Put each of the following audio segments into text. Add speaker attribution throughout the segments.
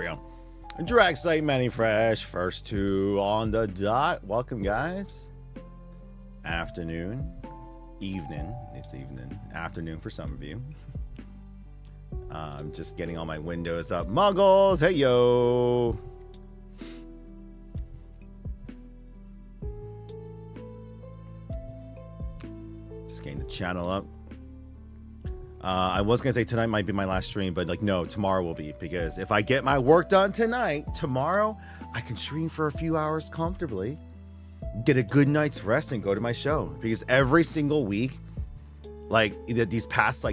Speaker 1: we go. Drag Site Manny Fresh, first two on the dot. Welcome, guys. Afternoon, evening. It's evening, afternoon for some of you. I'm just getting all my windows up. Muggles, hey yo. Just getting the channel up. I was gonna say tonight might be my last stream, but like no, tomorrow will be, because if I get my work done tonight, tomorrow I can stream for a few hours comfortably, get a good night's rest, and go to my show. Because every single week, like this past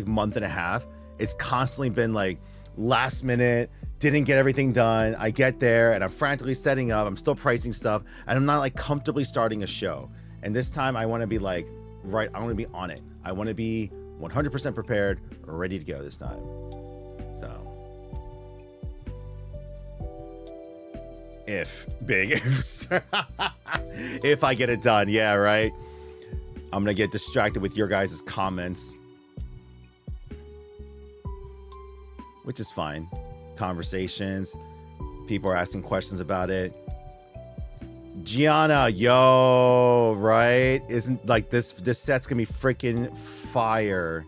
Speaker 1: month and a half, it's constantly been like last minute, didn't get everything done. I get there and I'm frantically setting up, I'm still pricing stuff, and I'm not like comfortably starting a show. And this time I want to be like, right, I want to be on it. I want to be 100% prepared, ready to go this time. So, if I get it done, yeah, right. I'm gonna get distracted with your guys' comments, which is fine. Conversations, people are asking questions about it. Gianna, yo, right? Isn't like this set's gonna be freaking fire.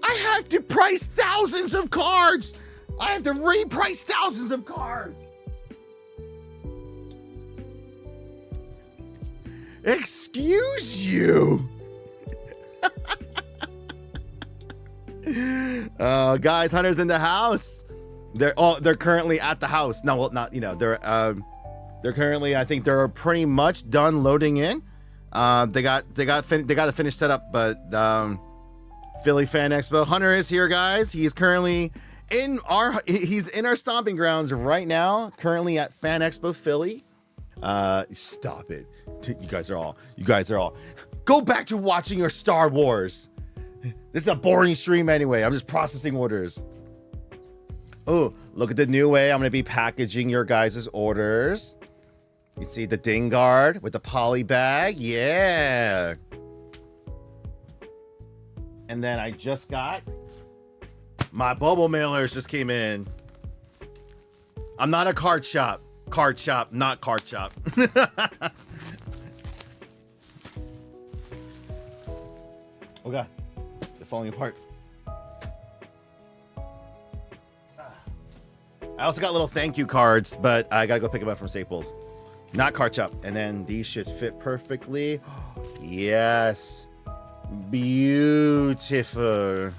Speaker 1: I have to price thousands of cards. I have to reprice thousands of cards. Excuse you. Guys, Hunter's in the house. They're currently at the house. No, well, not, you know, they're currently, I think they're pretty much done loading in. They got a finished setup, but Philly Fan Expo. Hunter is here, guys. He's currently he's in our stomping grounds right now, currently at Fan Expo Philly. Stop it. You guys are all go back to watching your Star Wars. This is a boring stream anyway. I'm just processing orders. Oh, look at the new way I'm gonna be packaging your guys' orders. You see the Dingard with the poly bag, yeah. And then I just got my bubble mailers just came in. I'm not a card shop, not card shop. Oh god, they're falling apart. I also got little thank you cards, but I gotta go pick them up from Staples. Not card shop. And then these should fit perfectly. Yes. Beautiful.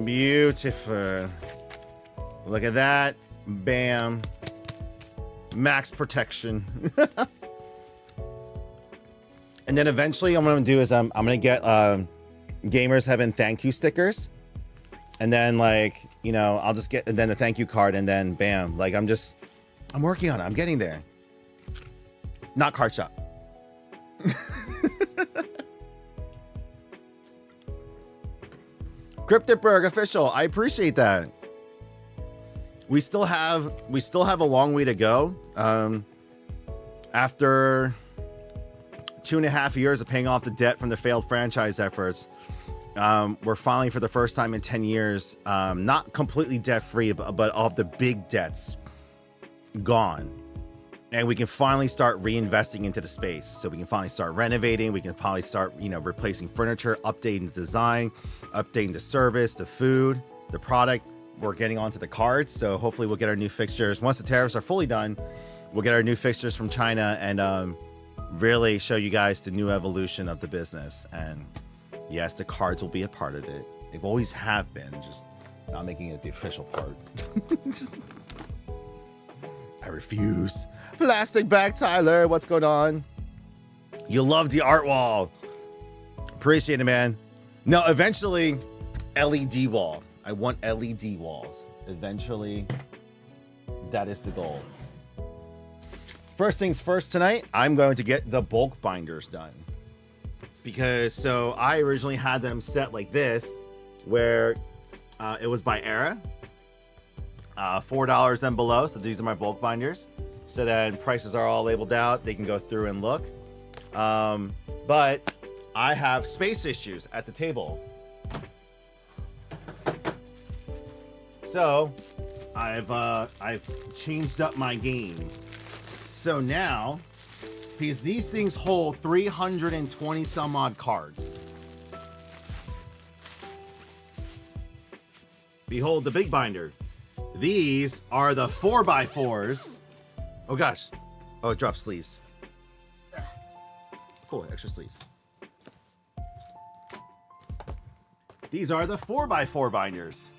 Speaker 1: Beautiful. Look at that. Bam. Max protection. And then eventually I'm gonna do is I'm gonna get Gamers Heaven thank you stickers, and then like, you know, I'll just get, and then a thank you card, and then bam, like I'm working on it. I'm getting there. Not card shop. Cryptidberg official, I appreciate that. We still have a long way to go. After 2.5 years of paying off the debt from the failed franchise efforts, we're finally, for the first time in 10 years, not completely debt free, but all of the big debts gone. And we can finally start reinvesting into the space. So we can finally start renovating. We can probably start, you know, replacing furniture, updating the design, updating the service, the food, the product. We're getting onto the cards. So hopefully we'll get our new fixtures. Once the tariffs are fully done, we'll get our new fixtures from China and really show you guys the new evolution of the business. And yes, the cards will be a part of it. They've always have been, just not making it the official part. I refuse. Plastic bag Tyler, what's going on? You love the art wall. Appreciate it, man. No, eventually LED wall. I want LED walls. Eventually, that is the goal. First things first tonight, I'm going to get the bulk binders done. Because so I originally had them set like this, where it was by era. $4 and below. So these are my bulk binders. So then prices are all labeled out. They can go through and look. But I have space issues at the table. So I've changed up my game. So now, because these things hold 320 some odd cards. Behold the big binder. These are the 4x4s. Oh gosh. Oh, it dropped sleeves. Cool, extra sleeves. These are the 4x4 binders.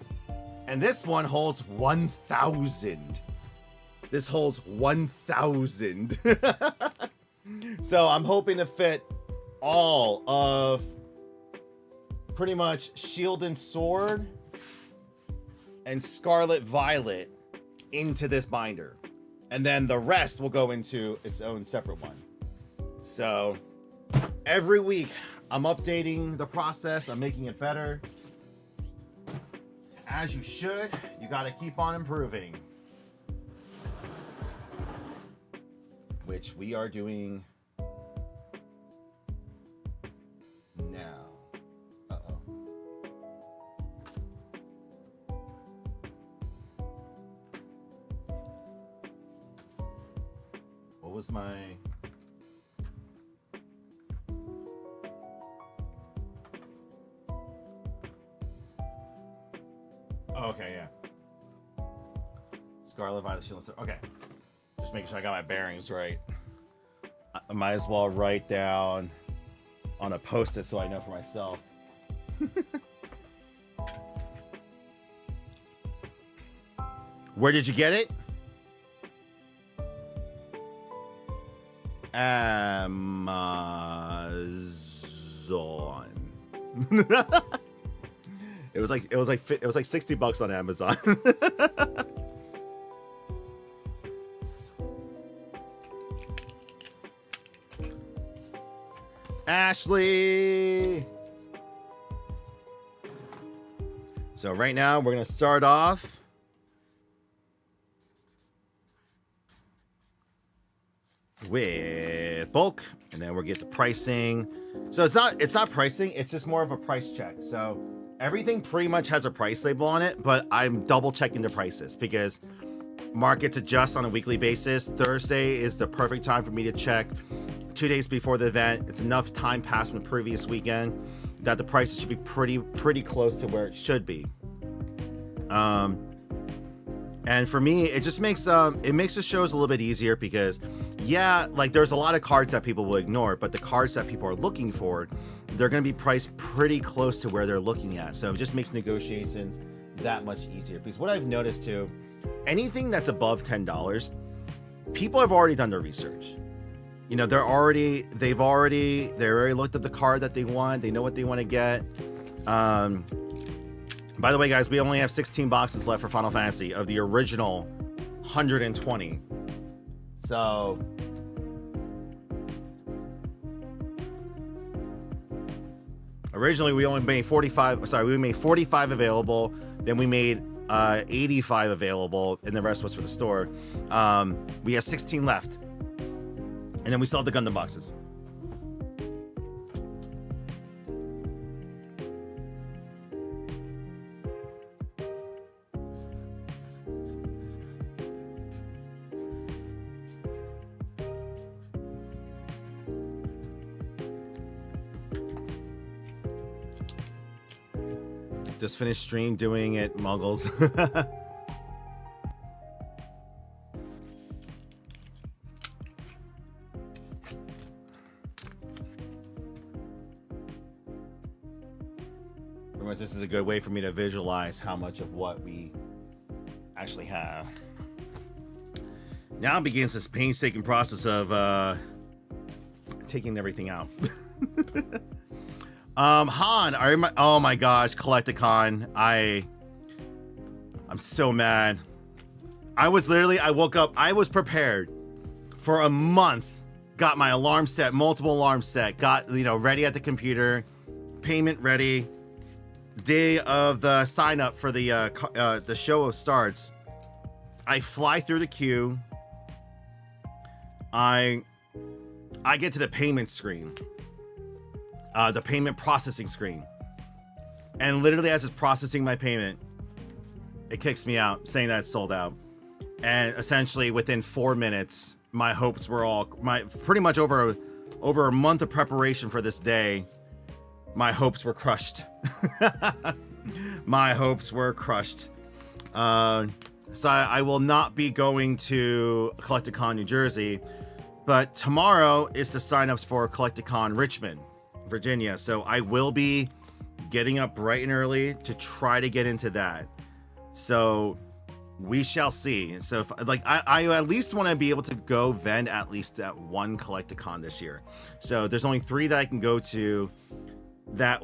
Speaker 1: And this one holds 1,000. This holds 1,000. So I'm hoping to fit all of pretty much Shield and Sword and Scarlet Violet into this binder. And then the rest will go into its own separate one. So every week I'm updating the process. I'm making it better. As you should, you got to keep on improving. Which we are doing now. Uh-oh. What was my... Oh, okay, yeah. Scarlet Violet Shield. Okay. Just making sure I got my bearings right. I might as well write down on a post-it so I know for myself. Where did you get it? Amazon. It was like $60 on Amazon. Ashley. So right now we're gonna start off with bulk, and then we'll get the pricing. So it's not pricing, it's just more of a price check. So everything pretty much has a price label on it, but I'm double checking the prices because markets adjust on a weekly basis. Thursday is the perfect time for me to check. 2 days before the event, it's enough time passed from the previous weekend that the prices should be pretty close to where it should be. And for me, it just makes the shows a little bit easier because, yeah, like there's a lot of cards that people will ignore, but the cards that people are looking for, they're going to be priced pretty close to where they're looking at. So it just makes negotiations that much easier. Because what I've noticed too, anything that's above $10, people have already done their research. You know, they've already looked at the card that they want. They know what they want to get. By the way, guys, we only have 16 boxes left for Final Fantasy of the original 120. So originally we only made 45. Sorry, we made 45 available. Then we made 85 available, and the rest was for the store. We have 16 left. And then we still have the Gundam boxes. Just finished stream doing it, Muggles. This is a good way for me to visualize how much of what we actually have. Now begins this painstaking process of taking everything out. Han, oh my gosh, Collecticon. I'm so mad. I woke up, I was prepared for a month, got my alarm set, multiple alarms set, got, ready at the computer, payment ready. Day of the sign up for the show starts. I fly through the queue. I get to the payment screen, the payment processing screen, and literally as it's processing my payment, it kicks me out saying that it's sold out. And essentially within 4 minutes, my hopes were all pretty much over a month of preparation for this day. My hopes were crushed. My hopes were crushed. So I will not be going to Collecticon New Jersey, but tomorrow is the signups for Collecticon Richmond, Virginia. So I will be getting up bright and early to try to get into that. So we shall see. So if, like I at least want to be able to go vend at least at one Collecticon this year. So there's only 3 that I can go to that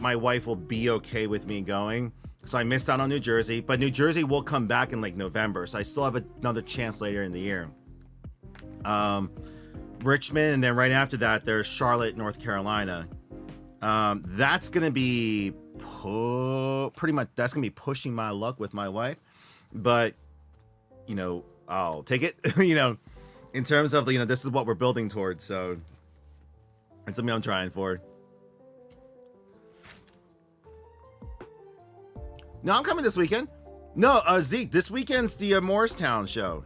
Speaker 1: my wife will be okay with me going. So I missed out on New Jersey, but New Jersey will come back in like November. So I still have another chance later in the year. Richmond, and then right after that, there's Charlotte, North Carolina. That's going to be pretty much, that's going to be pushing my luck with my wife, but you know, I'll take it, you know, in terms of, you know, this is what we're building towards. So it's something I'm trying for. No, I'm coming this weekend. No, Zeke, this weekend's the Morristown show.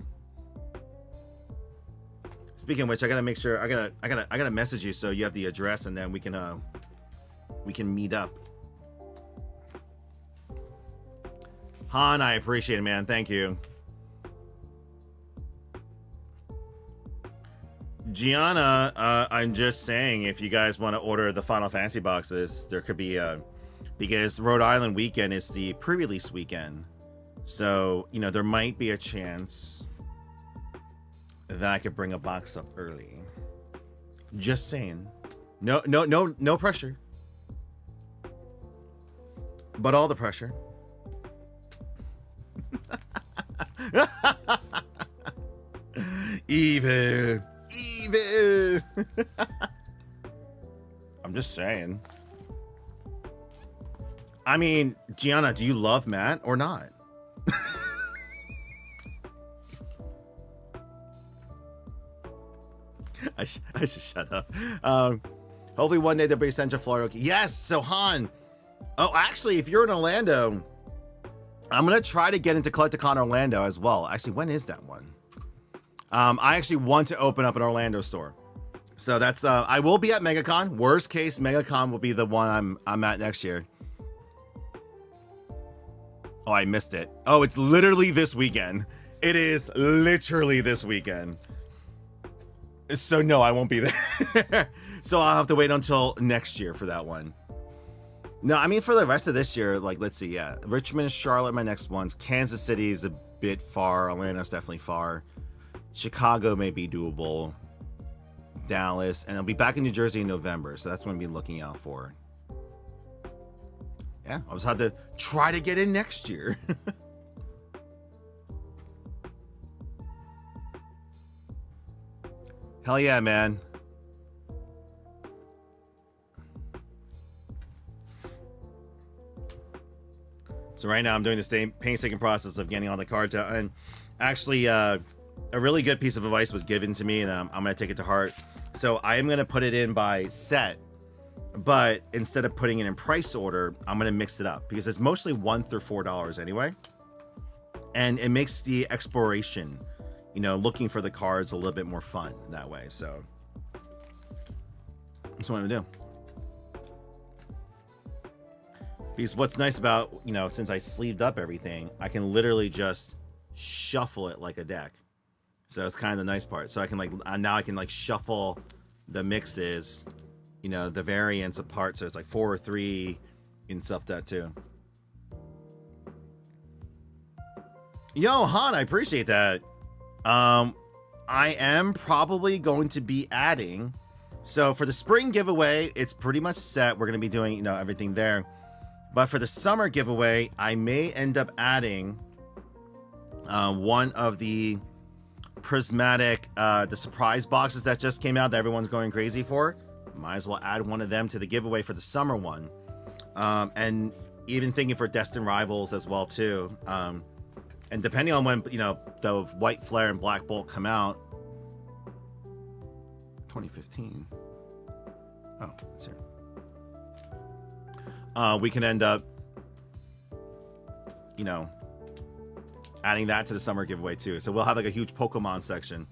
Speaker 1: Speaking of which, I gotta make sure I gotta message you so you have the address, and then we can meet up. Han, I appreciate it, man. Thank you. Gianna, I'm just saying, if you guys want to order the Final Fantasy boxes, there could be because Rhode Island weekend is the pre-release weekend. So, you know, there might be a chance that I could bring a box up early. Just saying. No pressure. But all the pressure. Evil. I'm just saying. I mean, Gianna, do you love Matt or not? I should shut up. Hopefully one day they'll be Central Florida. Yes, so Han. Oh, actually, if you're in Orlando, I'm gonna try to get into Collecticon Orlando as well. Actually, when is that one? I actually want to open up an Orlando store. So that's I will be at MegaCon. Worst case, MegaCon will be the one I'm at next year. Oh, I missed it. Oh, it's literally this weekend. It is literally this weekend. So no, I won't be there. So I'll have to wait until next year for that one. No, I mean, for the rest of this year, like, let's see. Yeah, Richmond, Charlotte, my next ones. Kansas City is a bit far. Atlanta's definitely far. Chicago may be doable. Dallas, and I'll be back in New Jersey in November. So that's what I'm be looking out for. Yeah, I'll just have to try to get in next year. Hell yeah, man. So right now I'm doing the painstaking process of getting all the cards out. And actually, a really good piece of advice was given to me, and I'm going to take it to heart. So I am going to put it in by set. But instead of putting it in price order, I'm going to mix it up because it's mostly $1 through $4 anyway. And it makes the exploration, you know, looking for the cards a little bit more fun that way. So that's what I'm going to do. Because what's nice about, you know, since I sleeved up everything, I can literally just shuffle it like a deck. So it's kind of the nice part. So I can now I can shuffle the mixes, you know, the variants apart, so it's like 4 or 3 and stuff that too. Yo, Han, I appreciate that. I am probably going to be adding, so for the spring giveaway, it's pretty much set. We're going to be doing, you know, everything there. But for the summer giveaway, I may end up adding one of the prismatic, the surprise boxes that just came out that everyone's going crazy for. Might as well add one of them to the giveaway for the summer one. And even thinking for Destined Rivals as well too. And depending on when, you know, the White Flare and Black Bolt come out, 2015. Oh, it's here. We can end up, you know, adding that to the summer giveaway too. So we'll have like a huge Pokemon section.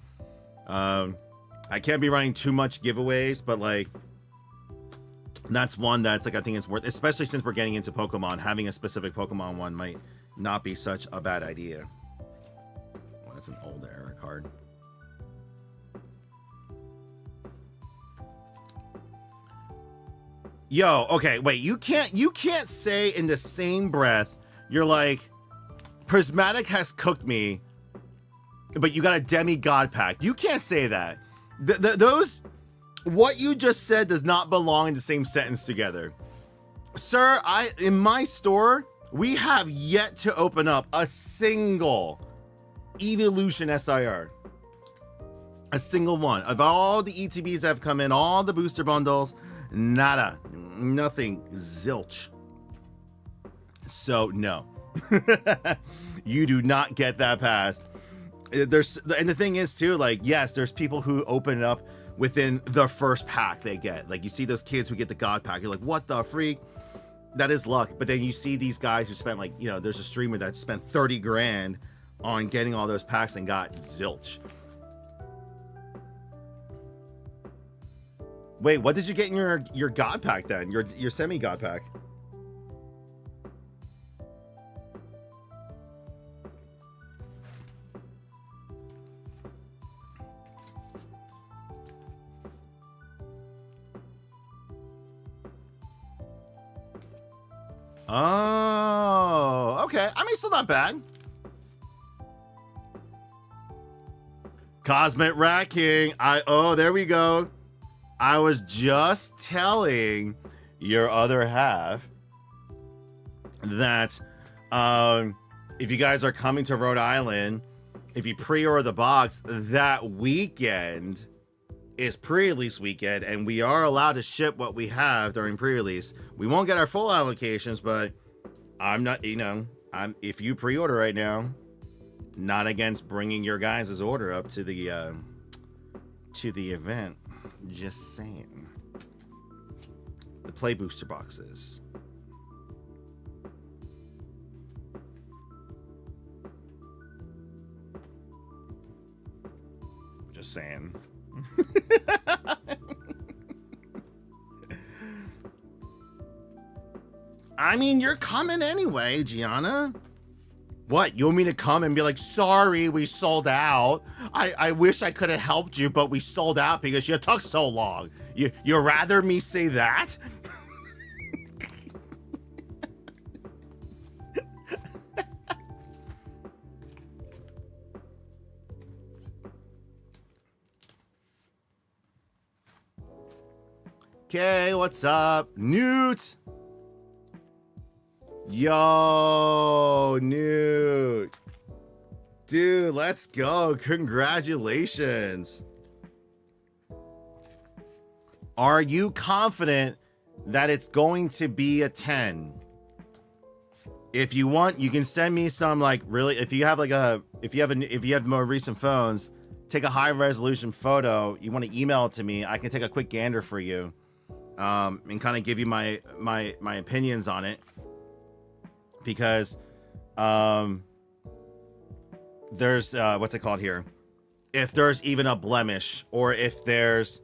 Speaker 1: I can't be running too much giveaways, but like that's one that's like I think it's worth, especially since we're getting into Pokemon. Having a specific Pokemon one might not be such a bad idea. Well, that's an old era card. Yo, okay, wait, you can't say in the same breath you're like Prismatic has cooked me, but you got a demigod pack. You can't say that. Those, what you just said does not belong in the same sentence together. Sir, in my store, we have yet to open up a single Evolution SIR. A single one. Of all the ETBs that have come in, all the booster bundles, nada. Nothing. Zilch. So, no. You do not get that passed. And the thing is, too, like, yes, there's people who open it up within the first pack they get. Like, you see those kids who get the God pack. You're like, what the freak? That is luck. But then you see these guys who spent, like, you know, there's a streamer that spent 30 grand on getting all those packs and got zilch. Wait, what did you get in your God pack then? Your semi God pack? Oh, okay. I mean, still not bad. Cosmic Rat King. Oh, there we go. I was just telling your other half that if you guys are coming to Rhode Island, if you pre-order the box, that weekend is pre-release weekend, and we are allowed to ship what we have during pre-release. We won't get our full allocations, but I'm not, you know, if you pre-order right now, not against bringing your guys' order up to the event. Just saying. The play booster boxes. Just saying. I mean, you're coming anyway, Gianna. What, you want me to come and be like, sorry, we sold out. I wish I could have helped you, but we sold out because you took so long. You'd rather me say that? Okay, what's up? Newt! Yo, Newt. Dude, let's go. Congratulations. Are you confident that it's going to be a 10? If you want, you can send me some, like, really, if you have more recent phones, take a high resolution photo. You want to email it to me, I can take a quick gander for you, and kind of give you my opinions on it. Because there's what's it called here, if there's even a blemish or if there's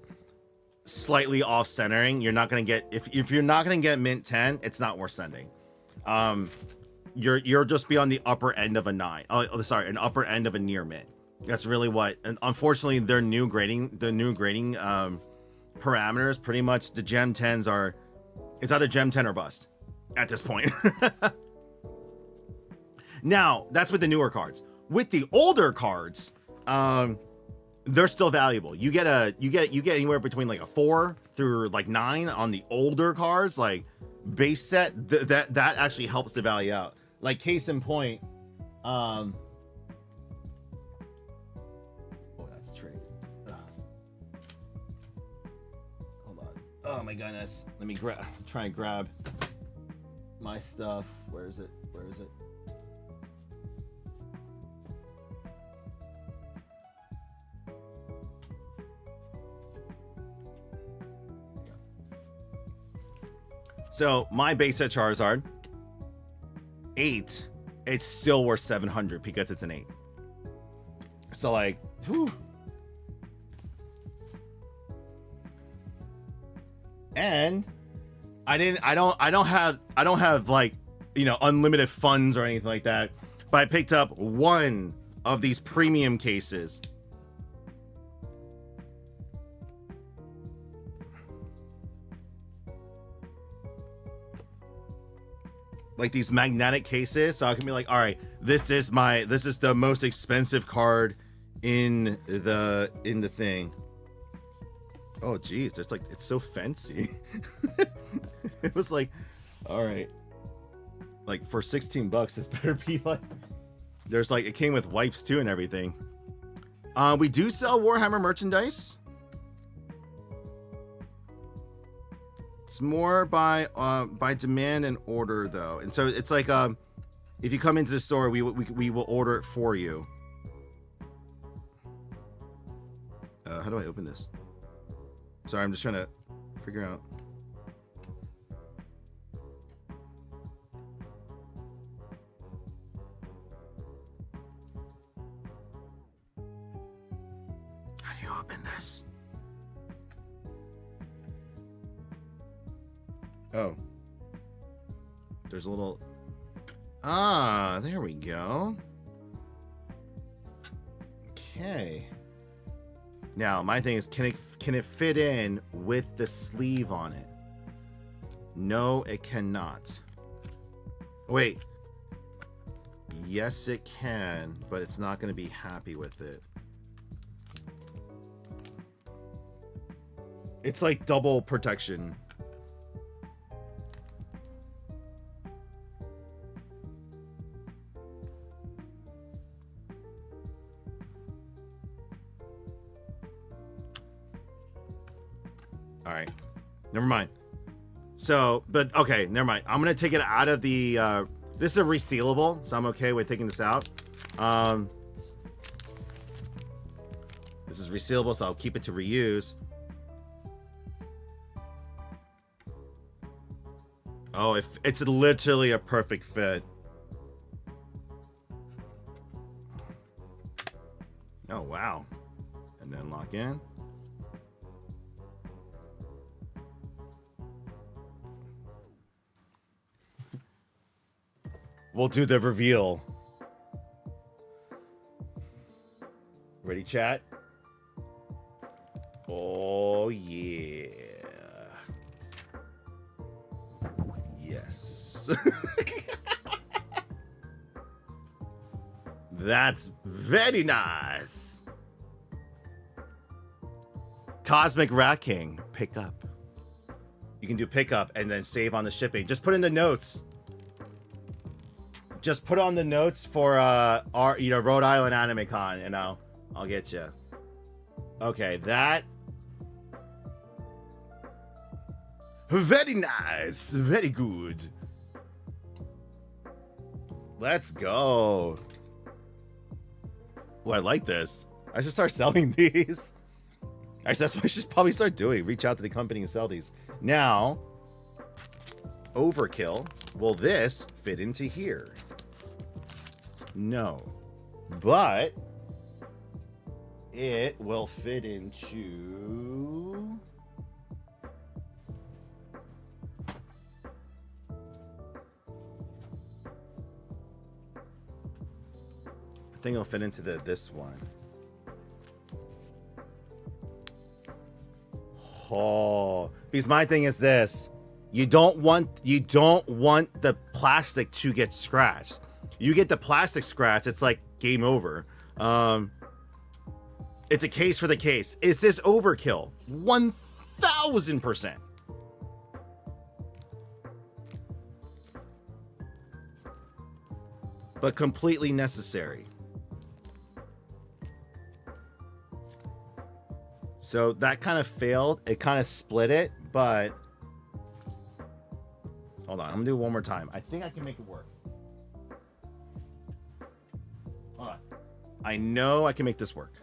Speaker 1: slightly off centering, you're not going to get, if you're not going to get mint 10, it's not worth sending. You'll just be on the upper end of a 9. Oh, sorry, an upper end of a near mint. That's really what, and unfortunately their new grading parameters, pretty much the gem 10s are, it's either gem 10 or bust at this point. Now, that's with the newer cards. With the older cards, they're still valuable. You get anywhere between like a 4 through like 9 on the older cards, like base set. That actually helps the value out. Like case in point, oh, that's a trade. Hold on. Oh my goodness. Let me try and grab my stuff. Where is it? So my base set Charizard, 8, it's still worth 700 because it's an 8. So like, whew. And I don't have like, you know, unlimited funds or anything like that, but I picked up one of these premium cases. Like these magnetic cases, so I can be like, all right, this is the most expensive card in the thing. Oh geez, it's so fancy. It was like, all right, like for 16 bucks, this better be like, there's like, it came with wipes too and everything. We do sell Warhammer merchandise. It's more by demand and order though, and so it's like if you come into the store, we will order it for you. How do I open this? Sorry, I'm just trying to figure out. How do you open this? Oh. There's a little... Ah, there we go. Okay. Now, my thing is, can it fit in with the sleeve on it? No, it cannot. Wait. Yes, it can, but it's not going to be happy with it. It's like double protection. All right, never mind. So, but okay, never mind. I'm gonna take it out of the. This is a resealable, so I'm okay with taking this out. This is resealable, so I'll keep it to reuse. Oh, if it's literally a perfect fit. Oh wow, and then lock in. We'll do the reveal. Ready, chat? Oh, yeah. Yes. That's very nice. Cosmic Rat King. Pick up. You can do pick up and then save on the shipping. Just put in the notes. Just put on the notes for our Rhode Island Anime Con, and I'll get you. Okay, that very nice, very good. Let's go. Oh, I like this. I should start selling these. Actually, that's what I should probably start doing. Reach out to the company and sell these. Now, overkill. Will this fit into here? No, but it will fit into... I think it'll fit into this one. Oh, because my thing is this: you don't want the plastic to get scratched. You get the plastic scratch, it's like game over. It's a case for the case. Is this overkill? 1000%. But completely necessary. So that kind of failed. It kind of split it, but hold on, I'm gonna do it one more time. I think I can make it work. Hold on. I know I can make this work.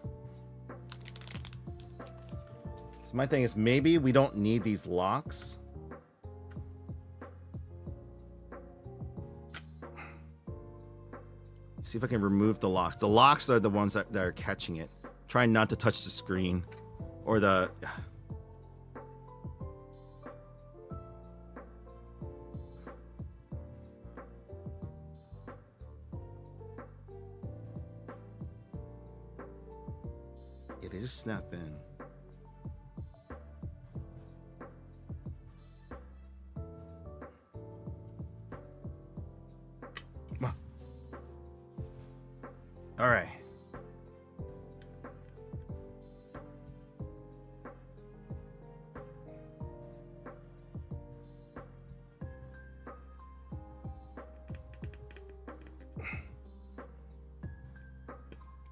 Speaker 1: So my thing is, maybe we don't need these locks. see if I can remove the locks. The locks are the ones that are catching it. Try not to touch the screen or the. Yeah, they just snap in. All right.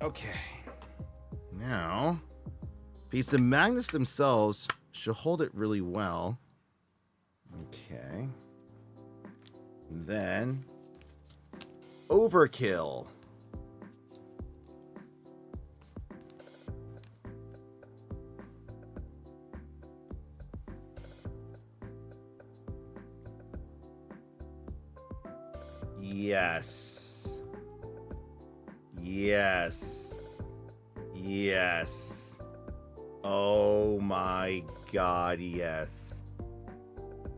Speaker 1: Okay. Now, because the magnets themselves should hold it really well. Okay. Then, overkill. Yes. Yes. Yes. Oh my God, yes.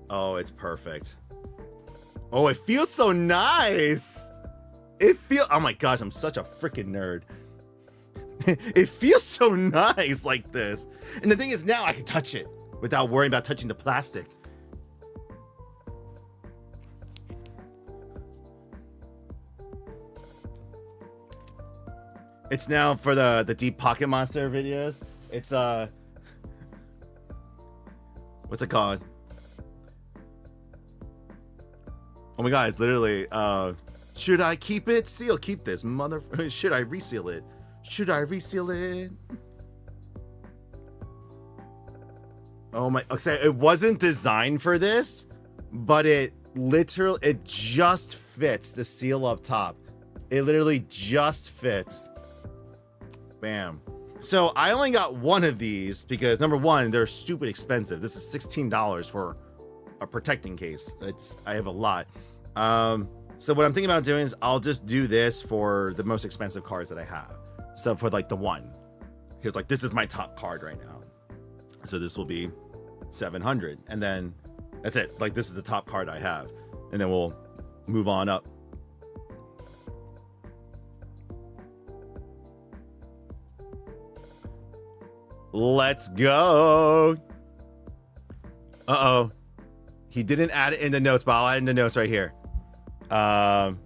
Speaker 1: Oh, it's perfect. Oh, it feels so nice. Oh my gosh, I'm such a freaking nerd. It feels so nice like this. And the thing is, now I can touch it without worrying about touching the plastic. It's now for the Deep Pocket Monster videos. It's what's it called? Oh my God, it's literally should I keep it? Seal, keep this mother. Should I reseal it? Should I reseal it? Oh my, okay, it wasn't designed for this, but it just fits the seal up top. It literally just fits. Bam. So I only got one of these because number one, they're stupid expensive. This is $16 for a protecting case. I have a lot. So what I'm thinking about doing is I'll just do this for the most expensive cards that I have. So for like the one, here's like, this is my top card right now. So this will be 700. And then that's it. Like this is the top card I have. And then we'll move on up. Let's go. Uh-oh. He didn't add it in the notes, but I'll add in the notes right here. Oh.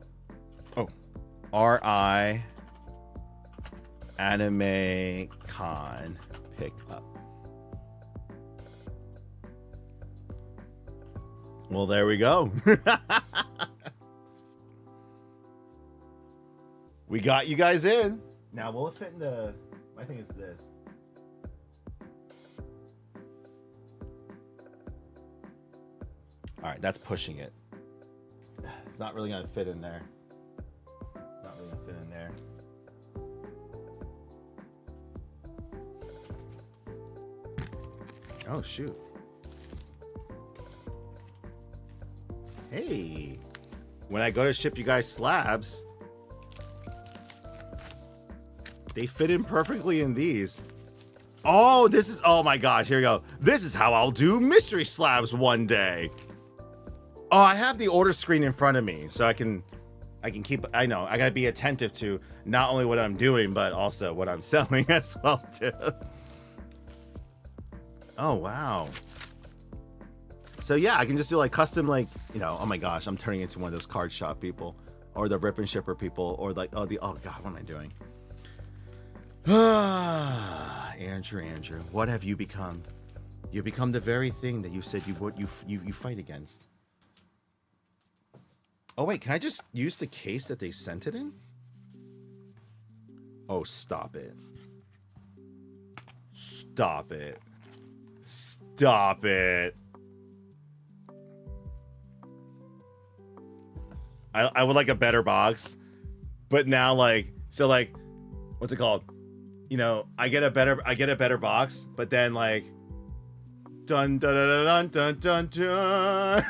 Speaker 1: RI Anime Con pick up. Well, there we go. We got you guys in. Now, will it fit in the... My thing is this. All right, that's pushing it. It's not really gonna fit in there. It's not really gonna fit in there. Oh, shoot. Hey, when I go to ship you guys slabs, they fit in perfectly in these. Oh, oh my gosh, here we go. This is how I'll do mystery slabs one day. Oh, I have the order screen in front of me, so I can keep, I know, I gotta be attentive to not only what I'm doing, but also what I'm selling as well, too. Oh, wow. So yeah, I can just do like custom, like, you know, oh my gosh, I'm turning into one of those card shop people, or the rip and shipper people, or like, oh God, what am I doing? Andrew, what have you become? You become the very thing that you said you fight against. Oh wait, can I just use the case that they sent it in? Oh, stop it. Stop it. Stop it. I would like a better box, but now like, so like, what's it called? You know, I get a better box, but then like, dun dun dun dun dun dun dun.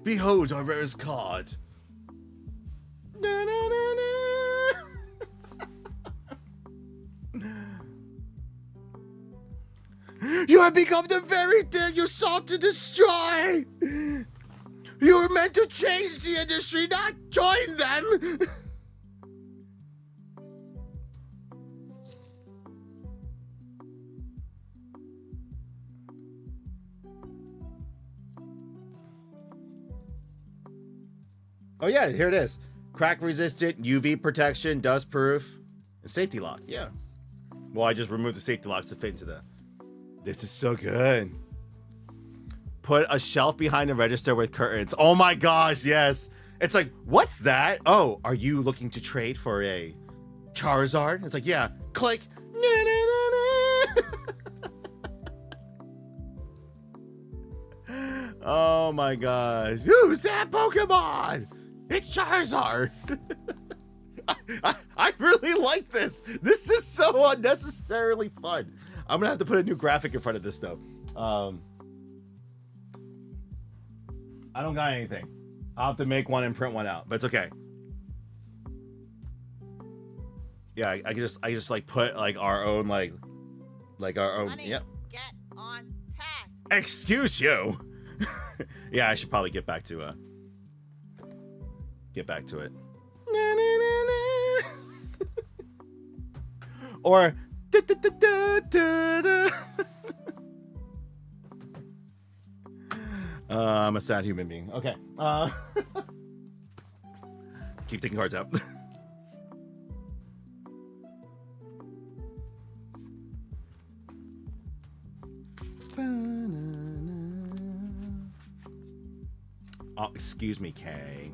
Speaker 1: Behold our rarest card. Na, na, na, na. You have become the very thing you sought to destroy. You were meant to change the industry, not join them. Oh yeah, here it is. Crack resistant, UV protection, dust proof, and safety lock. Yeah. Well, I just removed the safety locks to fit into the. This is so good. Put a shelf behind the register with curtains. Oh my gosh, yes. It's like, what's that? Oh, are you looking to trade for a Charizard? It's like, yeah. Click. Na, na, na, na. Oh my gosh. Who's that Pokemon? It's Charizard. I really like this. This is so unnecessarily fun. I'm gonna have to put a new graphic in front of this though. I don't got anything. I'll have to make one and print one out, but it's okay. Yeah, I just like put like our own like our own.
Speaker 2: Honey,
Speaker 1: yep.
Speaker 2: get on task.
Speaker 1: Excuse you. Yeah, I should probably get back to it. Na, na, na, na. Or da, da, da, da, da, da. I'm a sad human being. Okay. Keep taking cards out. Oh, excuse me, Kay.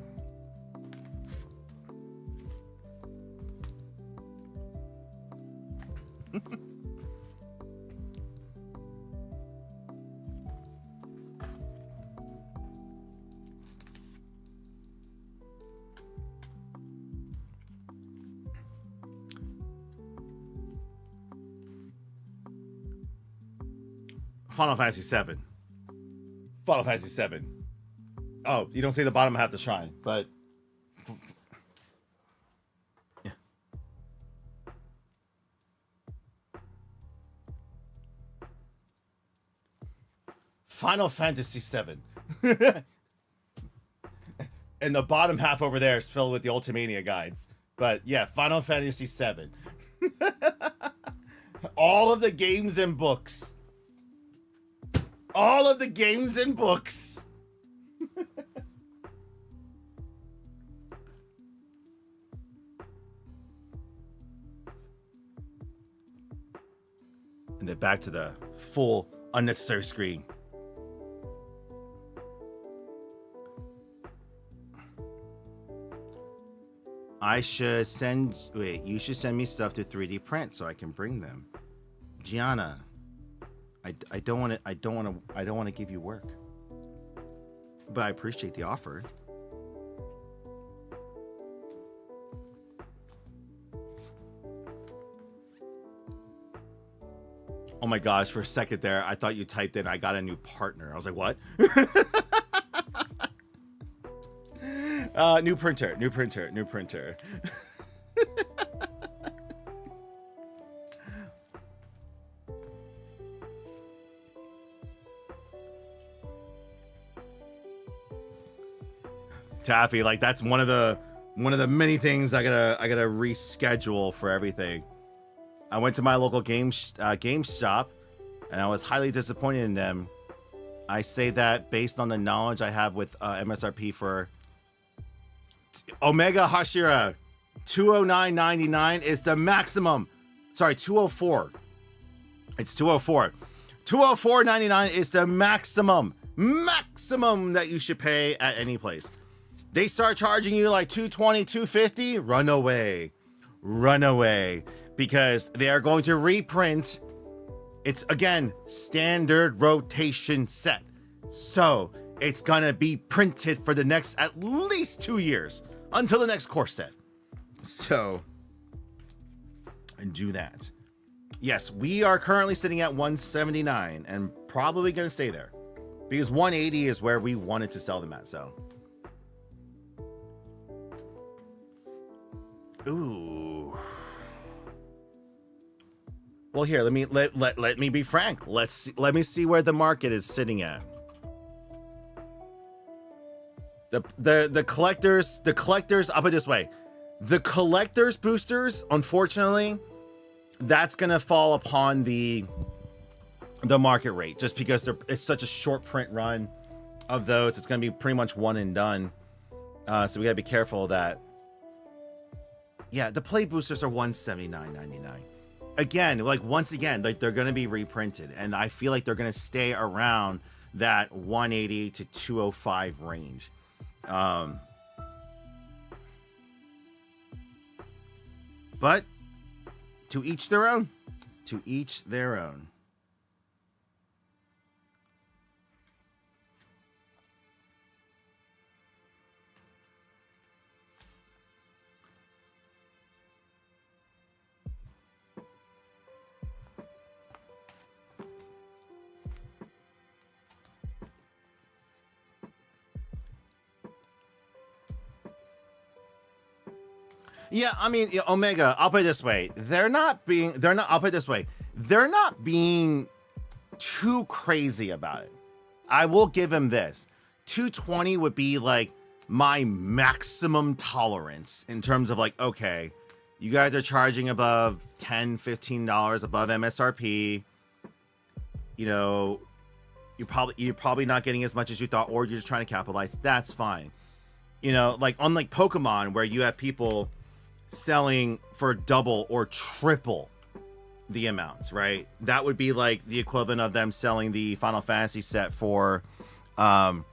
Speaker 1: Final Fantasy VII. Final Fantasy VII. Oh, you don't see the bottom half of the shrine, but yeah. Final Fantasy VII. And the bottom half over there is filled with the Ultimania guides. But yeah, Final Fantasy VII. All of the games and books. All of the games and books. And then back to the full unnecessary screen. You should send me stuff to 3D print so I can bring them. Gianna, I don't want to give you work. But I appreciate the offer. Oh my gosh, for a second there, I thought you typed in I got a new partner. I was like, what? New printer. Taffy, like that's one of the many things I gotta reschedule for everything. I went to my local game shop, and I was highly disappointed in them. I say that based on the knowledge I have with MSRP for Omega Hashira. $209.99 is the maximum. Sorry, 204. It's 204. $204.99 is the maximum that you should pay at any place. They start charging you like $220, $250. Run away, because they are going to reprint. It's again standard rotation set, so it's gonna be printed for the next at least 2 years until the next core set. So, and do that. Yes, we are currently sitting at 179 and probably gonna stay there. because 180 is where we wanted to sell them at. So, ooh. Well, here, let me be frank. Let me see where the market is sitting at. The collectors, I'll put it this way. The collectors boosters, unfortunately, that's gonna fall upon the market rate, just because it's such a short print run of those. It's gonna be pretty much one and done. So we gotta be careful of that. Yeah, the play boosters are $179.99. Again, like once again, like they're gonna be reprinted, and I feel like they're gonna stay around that 180 to 205 range. But to each their own. To each their own. Yeah, I mean, Omega, I'll put it this way. I'll put it this way. They're not being too crazy about it. I will give him this. 220 would be like my maximum tolerance in terms of like, okay, you guys are charging above $10, $15 above MSRP. You know, you're probably not getting as much as you thought, or you're just trying to capitalize. That's fine. You know, like unlike Pokemon, where you have people selling for double or triple the amounts, right? That would be like the equivalent of them selling the Final Fantasy set for like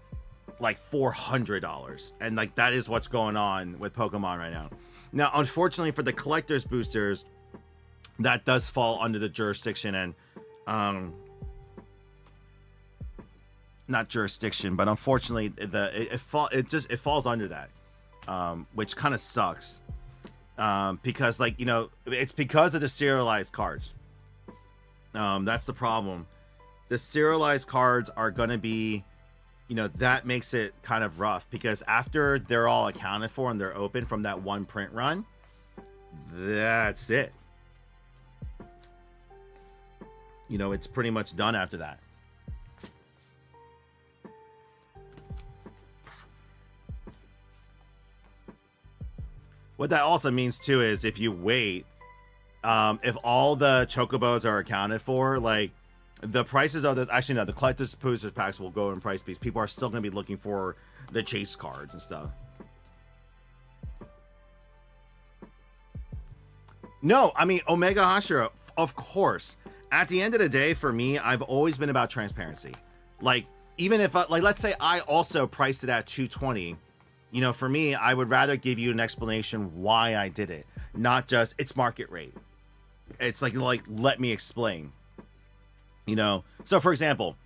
Speaker 1: $400, and like that is what's going on with Pokemon right now. Now, unfortunately for the collectors boosters, that does fall under the jurisdiction and not jurisdiction, but unfortunately it falls under that, which kind of sucks. Because like, you know, it's because of the serialized cards. That's the problem. The serialized cards are going to be, you know, that makes it kind of rough, because after they're all accounted for and they're open from that one print run, that's it. You know, it's pretty much done after that. What that also means too is if you wait, if all the chocobos are accounted for, like the prices of the collector's boosters packs will go in price because people are still going to be looking for the chase cards and stuff. No, I mean, Omega Hashira, of course. At the end of the day, for me, I've always been about transparency. Like, even if, like, let's say I also priced it at 220. You know, for me, I would rather give you an explanation why I did it, not just it's market rate. It's like let me explain. You know, so for example,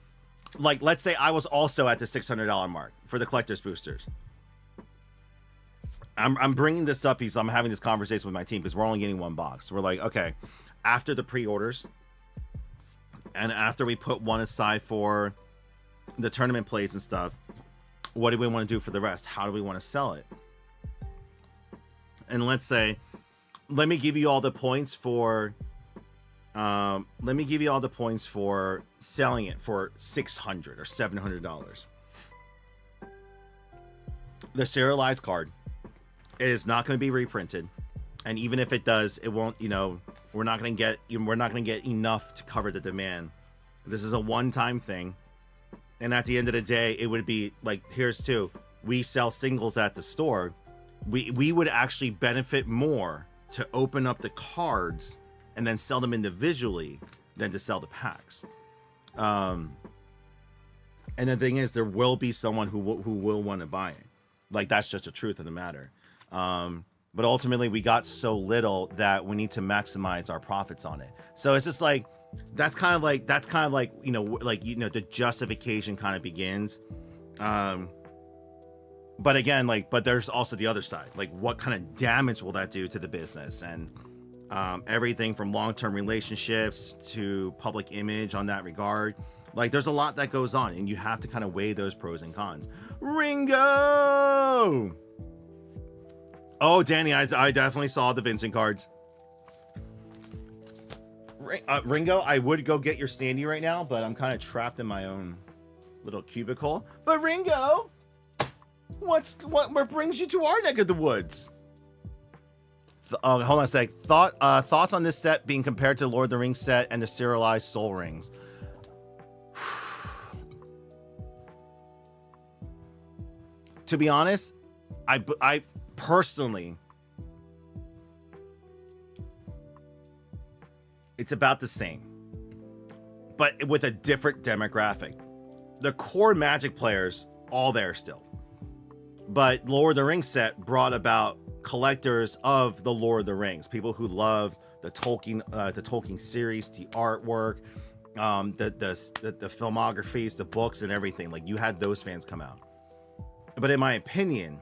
Speaker 1: like let's say I was also at the $600 mark for the collector's boosters. I'm bringing this up because I'm having this conversation with my team because we're only getting one box. We're like, okay, after the pre-orders and after we put one aside for the tournament plays and stuff, what do we want to do for the rest? How do we want to sell it? And let's say, let me give you all the points for selling it for $600 or $700. The serialized card, it is not going to be reprinted, and even if it does, it won't. You know, we're not going to get enough to cover the demand. This is a one-time thing. And at the end of the day, it would be like, here's two. We sell singles at the store. We would actually benefit more to open up the cards and then sell them individually than to sell the packs. And the thing is, there will be someone who will want to buy it. Like, that's just the truth of the matter. But ultimately, we got so little that we need to maximize our profits on it. So it's just like, that's kind of like the justification kind of begins. But again, but there's also the other side. Like, what kind of damage will that do to the business? And everything from long-term relationships to public image on that regard. Like, there's a lot that goes on, and you have to kind of weigh those pros and cons. Ringo! Oh, Danny, I definitely saw the Vincent cards. Ringo, I would go get your standee right now, but I'm kind of trapped in my own little cubicle. But Ringo, what brings you to our neck of the woods? Hold on a sec. Thoughts on this set being compared to the Lord of the Rings set and the serialized Soul Rings? To be honest, I personally, it's about the same, but with a different demographic. The core Magic players, all there still. But Lord of the Rings set brought about collectors of the Lord of the Rings, people who love the Tolkien series, the artwork, the filmographies, the books, and everything. Like, you had those fans come out. But in my opinion,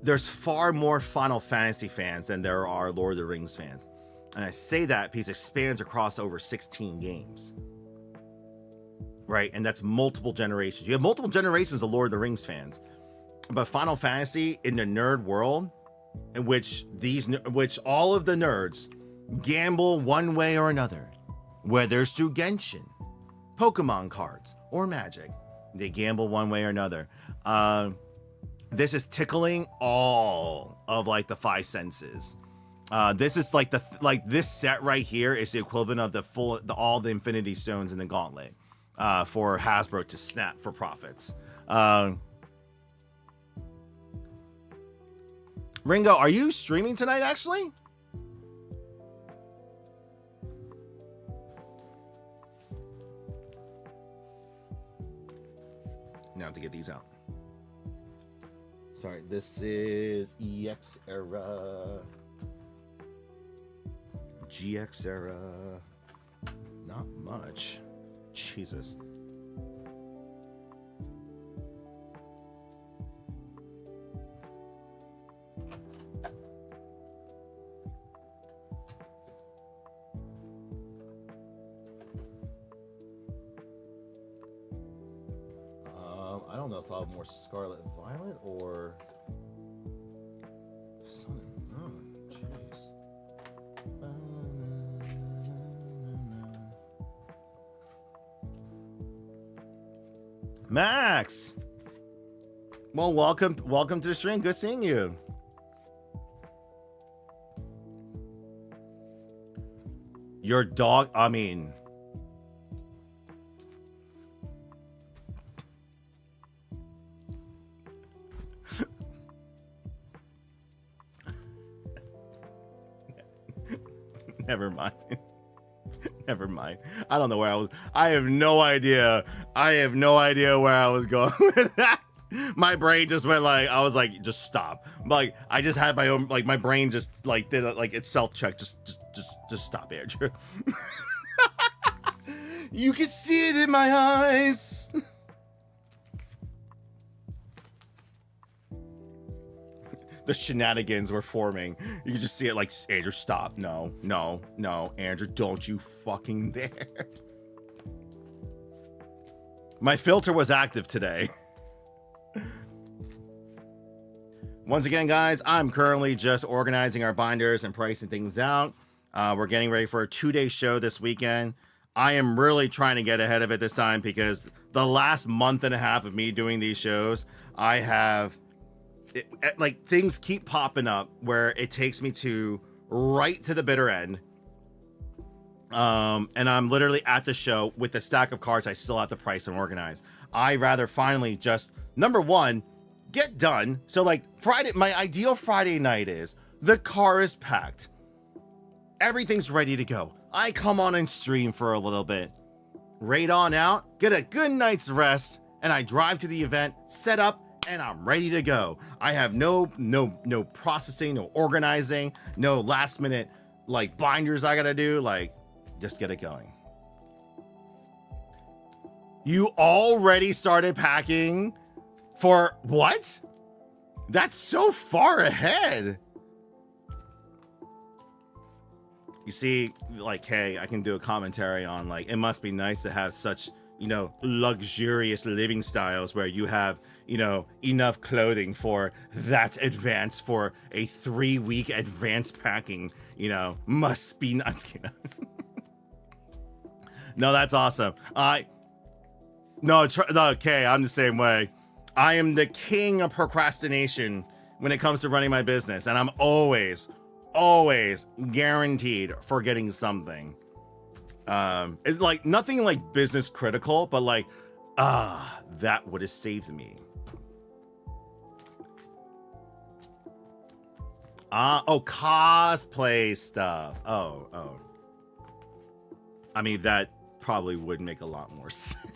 Speaker 1: there's far more Final Fantasy fans than there are Lord of the Rings fans. And I say that because it spans across over 16 games. Right? And that's multiple generations. You have multiple generations of Lord of the Rings fans. But Final Fantasy, in the nerd world, in which all of the nerds gamble one way or another, whether it's through Genshin, Pokemon cards, or Magic, they gamble one way or another. This is tickling all of like the five senses. This is like this set right here is the equivalent of all the Infinity Stones in the Gauntlet for Hasbro to snap for profits. Ringo, are you streaming tonight actually? Now I have to get these out. Sorry, this is EX era. GX era. Not much. Jesus. I don't know if I'll have more Scarlet Violet or Sun and Moon. Jeez. Max. Well, welcome to the stream. Good seeing you. Your dog, I mean, never mind. Never mind. I don't know where I was. I have no idea where I was going with that. My brain just went like, I was like, just stop. Like, I just had my own, like, my brain just like did it, like, it's self-check. Just stop, Andrew. You can see it in my eyes. The shenanigans were forming. You could just see it like, Andrew, stop. No, Andrew, don't you fucking dare. My filter was active today. Once again, guys, I'm currently just organizing our binders and pricing things out. We're getting ready for a 2-day show this weekend. I am really trying to get ahead of it this time because the last month and a half of me doing these shows, I have... like, things keep popping up where it takes me to right to the bitter end. And I'm literally at the show with the stack of cards I still have to price and organize. I rather finally just, number one, get done. So like Friday, my ideal Friday night is the car is packed. Everything's ready to go. I come on and stream for a little bit. Raid on out, get a good night's rest, and I drive to the event, set up, and I'm ready to go. I have no processing, no organizing, no last minute like binders I gotta do. Like, just get it going. You already started packing for what? That's so far ahead. You see, like, hey, I can do a commentary on, like, it must be nice to have such, you know, luxurious living styles where you have, you know, enough clothing for that advance for a 3-week advance packing, you know, must be nuts. No, that's awesome. No, okay, I'm the same way. I am the king of procrastination when it comes to running my business, and I'm always guaranteed forgetting something. It's like nothing like business critical, but like, that would have saved me. Oh, cosplay stuff. Oh. I mean, that probably would make a lot more sense.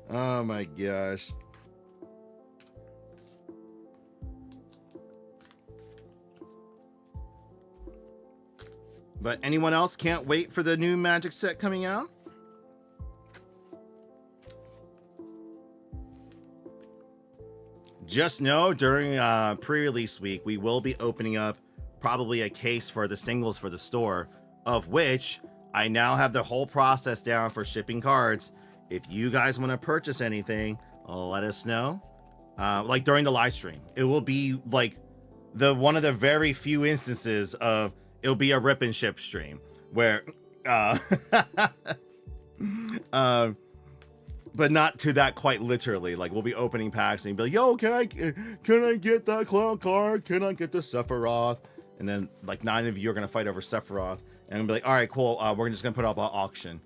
Speaker 1: Oh my gosh. But anyone else can't wait for the new Magic set coming out? Just know during pre-release week, we will be opening up probably a case for the singles for the store, of which I now have the whole process down for shipping cards. If you guys want to purchase anything, let us know. Like during the live stream, it will be like one of the very few instances of it'll be a rip and ship stream where, but not to that quite literally. Like we'll be opening packs and be like, "Yo, can I get that clown card? Can I get the Sephiroth?" And then like 9 of you are gonna fight over Sephiroth, and I'll be like, "All right, cool. We're just gonna put up an auction."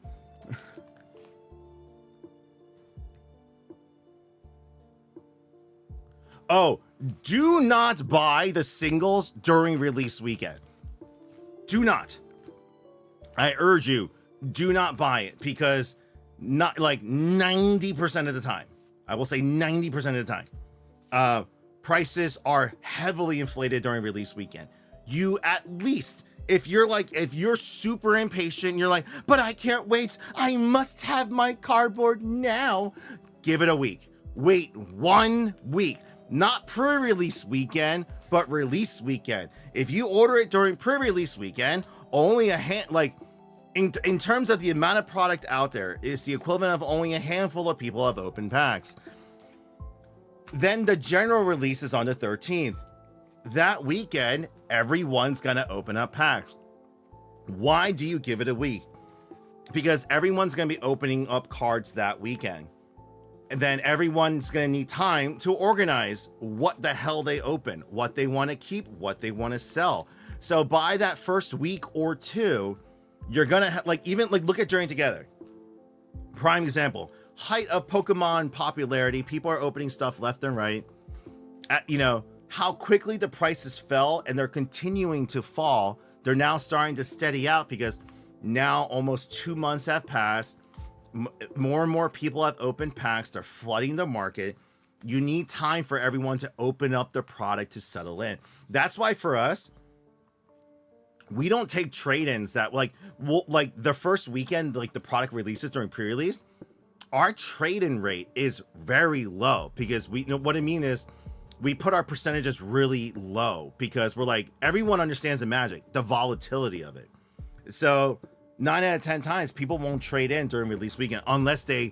Speaker 1: Oh, do not buy the singles during release weekend. Do not. I urge you, do not buy it, because not like 90% of the time, I will say 90% of the time, prices are heavily inflated during release weekend. You at least, if you're super impatient, you're like, but I can't wait, I must have my cardboard now. Give it a week. Wait 1 week. Not pre-release weekend, but release weekend. If you order it during pre-release weekend, only in terms of the amount of product out there, is the equivalent of only a handful of people have opened packs. Then the general release is on the 13th. That weekend, everyone's gonna open up packs. Why do you give it a week? Because everyone's gonna be opening up cards that weekend. And then everyone's going to need time to organize what the hell they open, what they want to keep, what they want to sell. So by that first week or two, you're going to look at Journey Together. Prime example, height of Pokemon popularity. People are opening stuff left and right. How quickly the prices fell, and they're continuing to fall. They're now starting to steady out because now almost 2 months have passed. More and more people have opened packs. They're flooding the market. You need time for everyone to open up the product to settle in. That's why for us, we don't take trade-ins that like the first weekend, like the product releases during pre-release, our trade-in rate is very low, because we know what I mean is we put our percentages really low, because we're like, everyone understands the Magic, the volatility of it. So 9 out of 10 times people won't trade in during release weekend unless they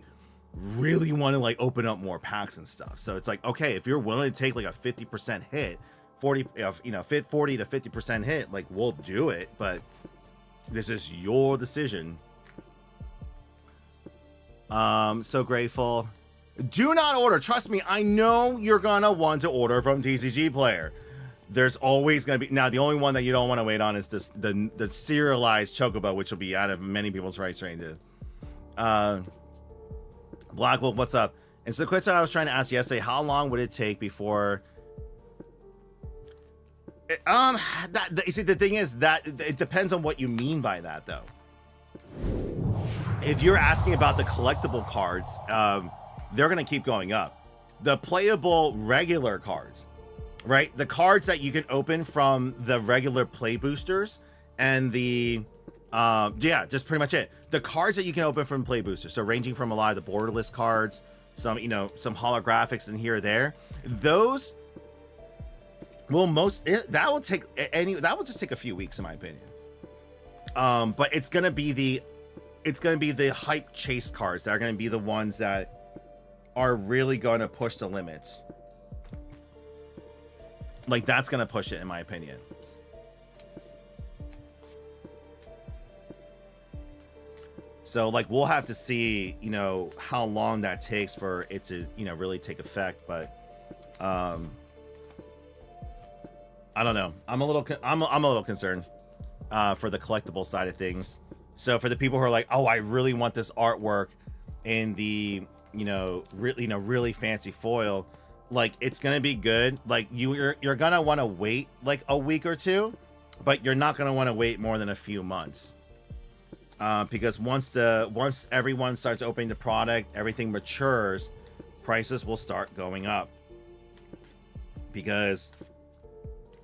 Speaker 1: really want to like open up more packs and stuff. So it's like, okay, if you're willing to take like a 50% hit, 40 to 50% hit, like we'll do it, but this is your decision. So grateful. Do not order. Trust me, I know you're gonna want to order from TCG Player. There's always going to be, now the only one that you don't want to wait on is the serialized Chocobo, which will be out of many people's price ranges. Black Wolf, what's up? And so the question I was trying to ask yesterday, how long would it take before you see, the thing is that it depends on what you mean by that, though. If you're asking about the collectible cards, they're going to keep going up. The playable regular cards, right? The cards that you can open from the regular play boosters and the just pretty much it. The cards that you can open from play boosters, so ranging from a lot of the borderless cards, some holographics in here or there, those Well, that will take that will just take a few weeks in my opinion. But it's gonna be the hype chase cards that are gonna be the ones that are really gonna push the limits. Like, that's gonna push it in my opinion. So like, we'll have to see, you know, how long that takes for it to, you know, really take effect. But I don't know. I'm a little concerned for the collectible side of things. So for the people who are like, oh, I really want this artwork in the, you know, really fancy foil, like, it's gonna be good. Like, you're gonna want to wait like a week or two, but you're not gonna want to wait more than a few months. Because once everyone starts opening the product, everything matures, prices will start going up. Because,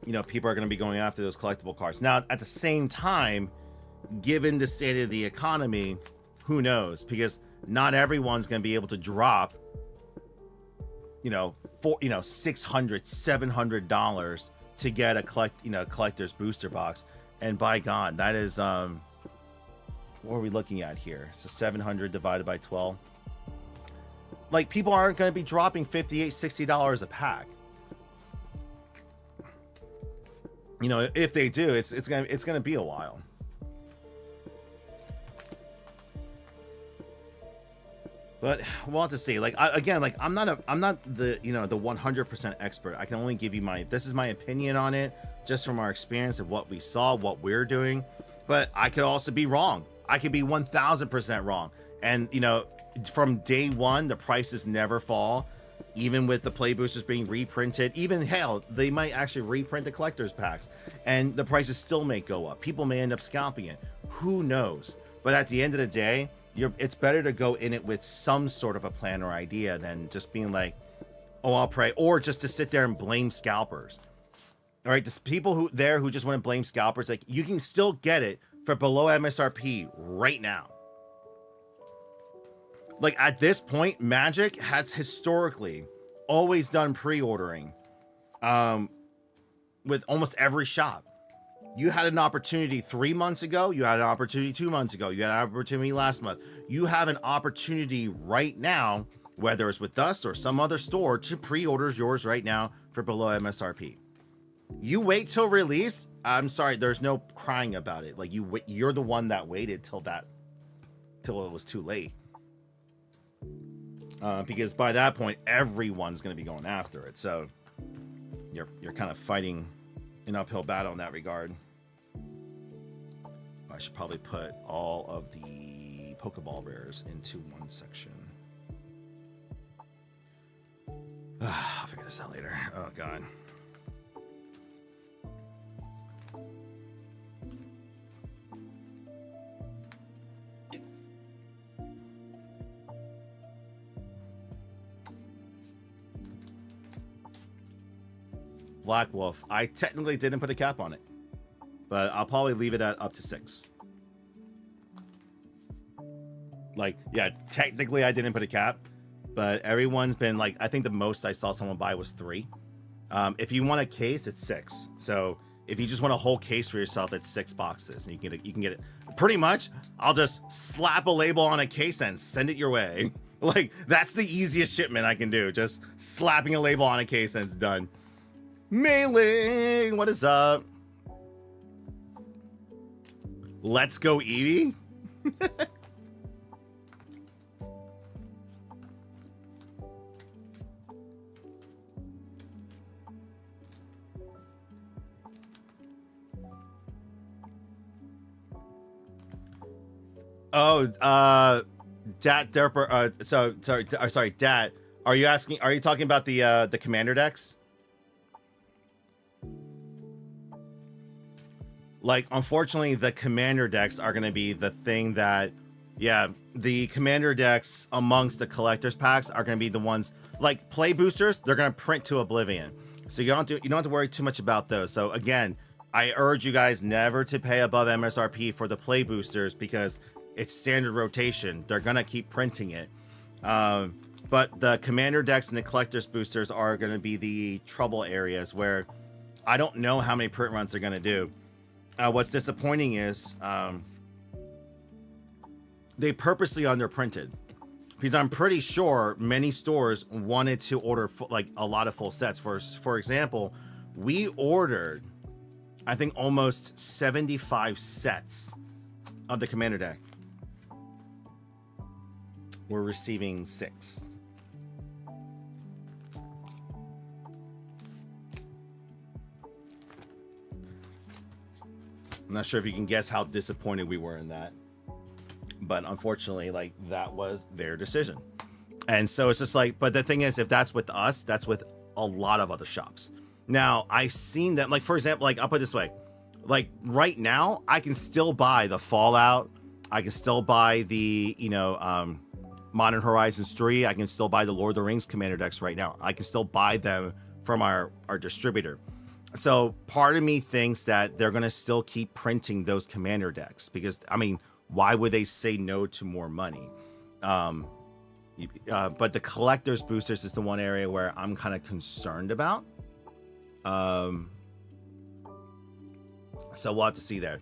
Speaker 1: you know, people are going to be going after those collectible cards. Now, at the same time, given the state of the economy, who knows? Because not everyone's going to be able to drop, you know, $600, $700 to get a collector's booster box. And by God, that is what are we looking at here? So 700 divided by 12. Like, people aren't going to be dropping $58, $60 a pack. You know, if they do, it's gonna be a while. But we'll have to see. Like, I'm not the, you know, the 100% expert. I can only give you this is my opinion on it, just from our experience of what we saw, what we're doing. But I could also be wrong. I could be 1000% wrong. And, you know, from day one, the prices never fall. Even with the play boosters being reprinted, even hell, they might actually reprint the collector's packs and the prices still may go up. People may end up scalping it. Who knows? But at the end of the day, it's better to go in it with some sort of a plan or idea than just being like, oh, I'll pray, or just to sit there and blame scalpers. All right, the people who just want to blame scalpers, like, you can still get it for below MSRP right now. Like, at this point, Magic has historically always done pre-ordering with almost every shop. You had an opportunity 3 months ago. You had an opportunity 2 months ago. You had an opportunity last month. You have an opportunity right now, whether it's with us or some other store, to pre-order yours right now for below MSRP. You wait till release. I'm sorry, there's no crying about it. Like, you're the one that waited till it was too late. Because by that point, everyone's going to be going after it. So you're kind of fighting an uphill battle in that regard. I should probably put all of the Pokeball rares into one section. I'll figure this out later. Oh, God. Black Wolf. I technically didn't put a cap on it, but I'll probably leave it at up to 6. Like, yeah, technically I didn't put a cap, but everyone's been like, I think the most I saw someone buy was 3. If you want a case, it's 6. So if you just want a whole case for yourself, it's 6 boxes, and you can get it. Pretty much, I'll just slap a label on a case and send it your way. Like, that's the easiest shipment I can do. Just slapping a label on a case and it's done. Melee, what is up? Let's go, Eevee. Oh, Dat Derper. Sorry, Dat. Are you talking about the commander decks? Like, unfortunately, the commander decks are going to be the thing that, yeah, the commander decks amongst the collector's packs are going to be the ones, like, play boosters, they're going to print to oblivion. So you don't have to worry too much about those. So again, I urge you guys never to pay above MSRP for the play boosters because it's standard rotation. They're going to keep printing it. But the commander decks and the collector's boosters are going to be the trouble areas where I don't know how many print runs they're going to do. What's disappointing is they purposely underprinted, because I'm pretty sure many stores wanted to order like a lot of full sets. For example, we ordered, I think, almost 75 sets of the Commander deck. We're receiving 6. I'm not sure if you can guess how disappointed we were in that, but unfortunately, like, that was their decision. And so it's just like, but the thing is, if that's with us, that's with a lot of other shops. Now, I've seen them, like, for example, like, I'll put it this way, like, right now, I can still buy the Fallout, I can still buy the, you know, Modern Horizons 3, I can still buy the Lord of the Rings Commander decks right now. I can still buy them from our distributor. So part of me thinks that they're going to still keep printing those Commander decks, because, I mean, why would they say no to more money? But the collector's boosters is the one area where I'm kind of concerned about. So we'll have to see there.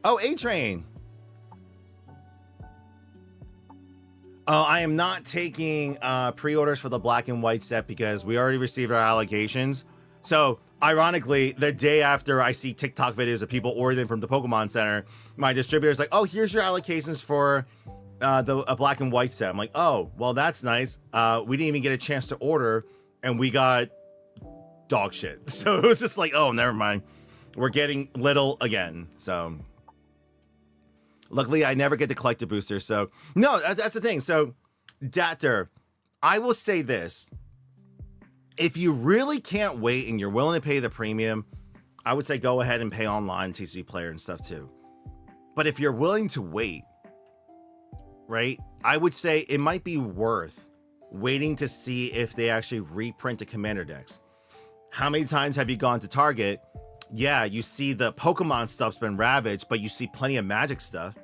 Speaker 1: Oh, A-Train. I am not taking pre-orders for the black and white set because we already received our allocations. So ironically, the day after I see TikTok videos of people ordering from the Pokemon Center, my distributor's like, oh, here's your allocations for a black and white set. I'm like, oh, well, that's nice. We didn't even get a chance to order, and we got dog shit. So it was just like, oh, never mind. We're getting little again. So luckily, I never get to collect the booster. So no, that's the thing. So Datter, I will say this. If you really can't wait and you're willing to pay the premium, I would say go ahead and pay online, TCG Player and stuff too. But if you're willing to wait, right, I would say it might be worth waiting to see if they actually reprint the Commander decks. How many times have you gone to Target? Yeah, you see the Pokemon stuff's been ravaged, but you see plenty of Magic stuff.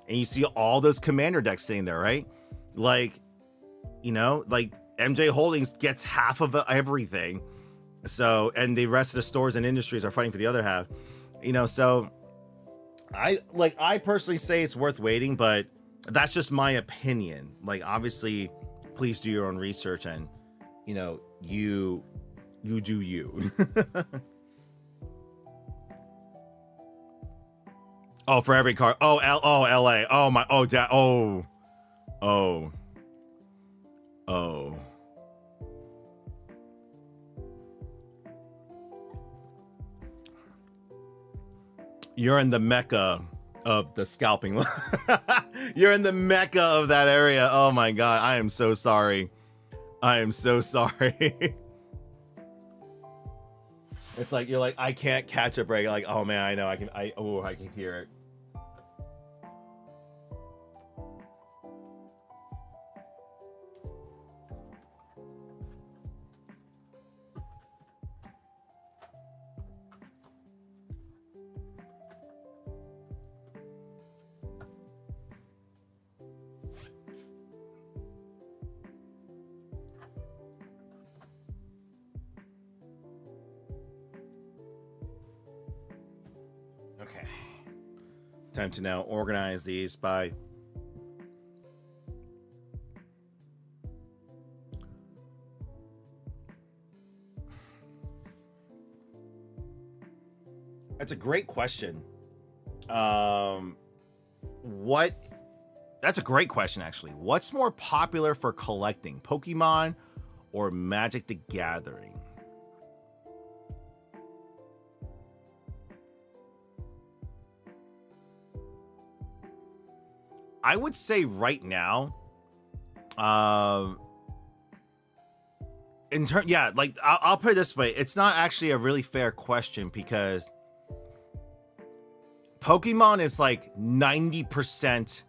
Speaker 1: And you see all those Commander decks sitting there, right? Like, you know, like MJ Holdings gets half of everything. So, and the rest of the stores and industries are fighting for the other half. You know, so I personally say it's worth waiting, but that's just my opinion. Like, obviously, please do your own research and, you know, you do you. Oh, for every car. Oh, LA. Oh my. Oh, Oh. You're in the mecca of the scalping. You're in the mecca of that area. Oh my God. I am so sorry. I am so sorry. It's like, you're like, I can't catch a break. Like, oh man, I know. I can hear it. Okay. Time to now organize these by That's a great question. That's a great question, actually. What's more popular for collecting, Pokemon or Magic the Gathering? I would say right now, I'll put it this way. It's not actually a really fair question because Pokemon is like 90%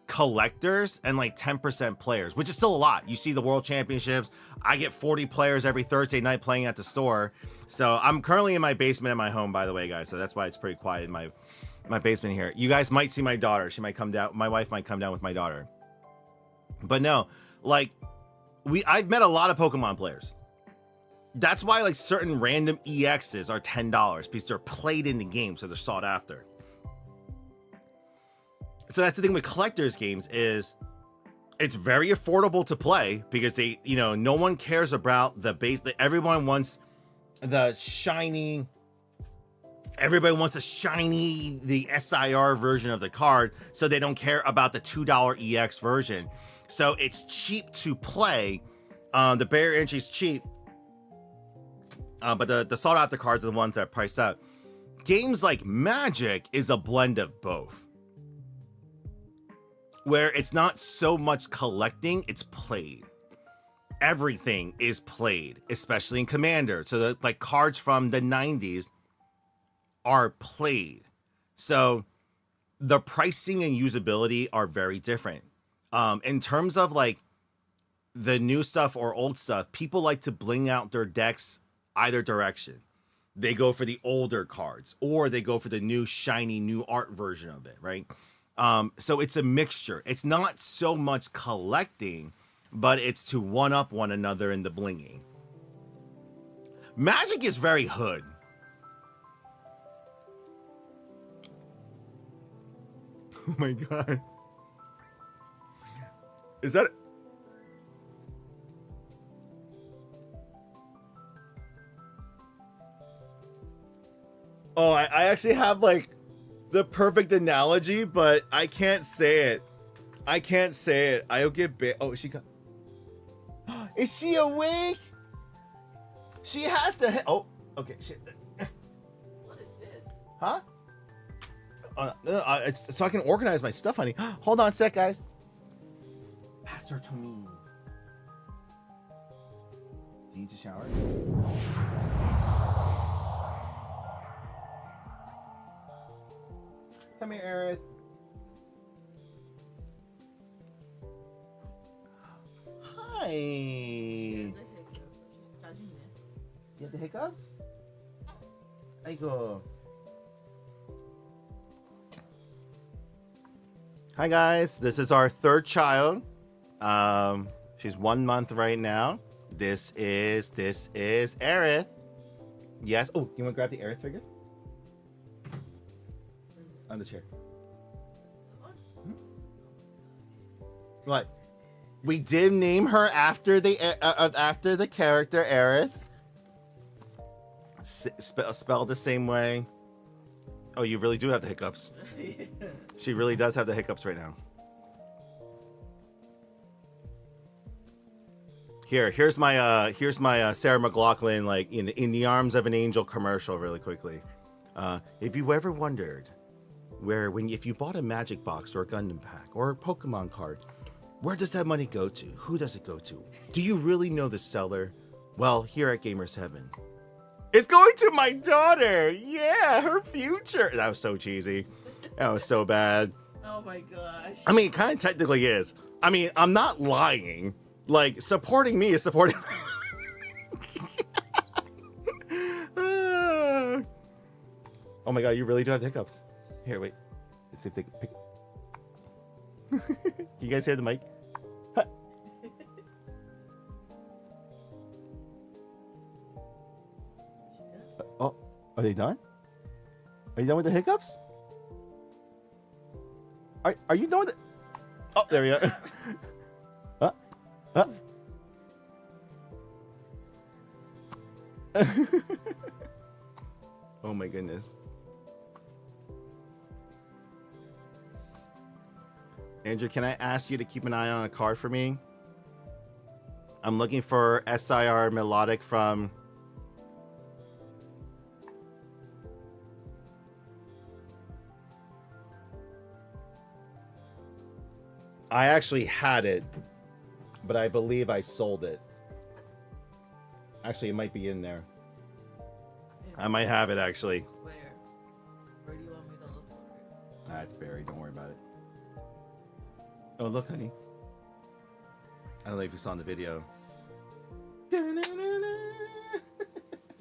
Speaker 1: collectors and like 10% players, which is still a lot. You see the World Championships. I get 40 players every Thursday night playing at the store. So I'm currently in my basement in my home, by the way, guys. So that's why it's pretty quiet in my basement here. You guys might see my daughter. She might come down. My wife might come down with my daughter. But no, like I've met a lot of Pokemon players. That's why like certain random EXs are $10 because they're played in the game, so they're sought after. So that's the thing with collectors games is it's very affordable to play because they, you know, no one cares about the base. Everyone wants the shiny. Everybody wants the SIR version of the card, so they don't care about the $2 EX version. So it's cheap to play. The barrier entry is cheap, but the sought after cards are the ones that are priced out. Games like Magic is a blend of both, where it's not so much collecting, it's played. Everything is played, especially in Commander. So like cards from the 90s are played. So the pricing and usability are very different. In terms of like the new stuff or old stuff, people like to bling out their decks either direction. They go for the older cards or they go for the new shiny new art version of it, right? So it's a mixture. It's not so much collecting, but it's to one up one another in the blinging. Magic is very hood. Oh my god. Is that... Oh, I actually have like the perfect analogy, but I can't say it. I can't say it. I'll get bit. Oh, she got... Is she awake? She has to... Oh, okay. Shit.
Speaker 2: What is this?
Speaker 1: Huh? It's so I can organize my stuff, honey. Hold on a sec, guys. Pass her to me. Do you need to shower? Come here, Aerith. Hi. You have the hiccups? I go. Hi guys, this is our third child. She's 1 month right now. This is Aerith. Yes. Oh, you want to grab the Aerith figure? On the chair. Hmm? What? We did name her after the character Aerith. Spelled the same way. Oh, you really do have the hiccups. She really does have the hiccups right now. Here's my Sarah McLachlan like in the arms of an angel commercial really quickly. If you ever wondered if you bought a Magic box or a Gundam pack or a Pokemon card, where does that money go to? Who does it go to? Do you really know the seller? Well, here at Gamers Heaven, it's going to my daughter. Yeah, her future. That was so cheesy. That was so bad.
Speaker 2: Oh my gosh.
Speaker 1: I mean, it kind of technically is. I mean, I'm not lying. Like, supporting me is supporting... Oh my god, you really do have the hiccups. Here, wait. Let's see if they can pick... You guys hear the mic? Oh, are they done? Are you done with the hiccups? Are you done with it? Oh, there we go. Oh my goodness. Andrew, can I ask you to keep an eye on a card for me? I'm looking for SIR Melodic from... I actually had it, but I believe I sold it. Actually, it might be in there. I might have it, actually.
Speaker 2: Where? Where do you want me to look for it?
Speaker 1: It's buried. Don't worry about it. Oh, look, honey. I don't know if you saw in the video.
Speaker 2: Oh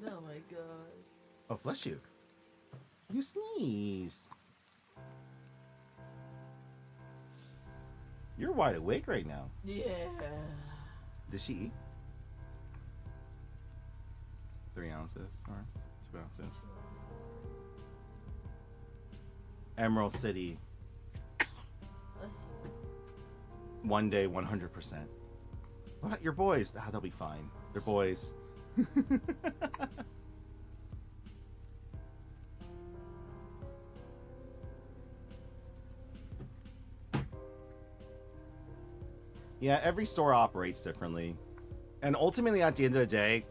Speaker 2: my god.
Speaker 1: Oh, bless you. You sneeze. You're wide awake right now.
Speaker 2: Yeah.
Speaker 1: Did she eat? 3 ounces or 2 ounces. Emerald City,
Speaker 2: Let's see.
Speaker 1: one day, 100%. What about your boys? Ah, they'll be fine. They're boys. Yeah, every store operates differently. And ultimately, at the end of the day,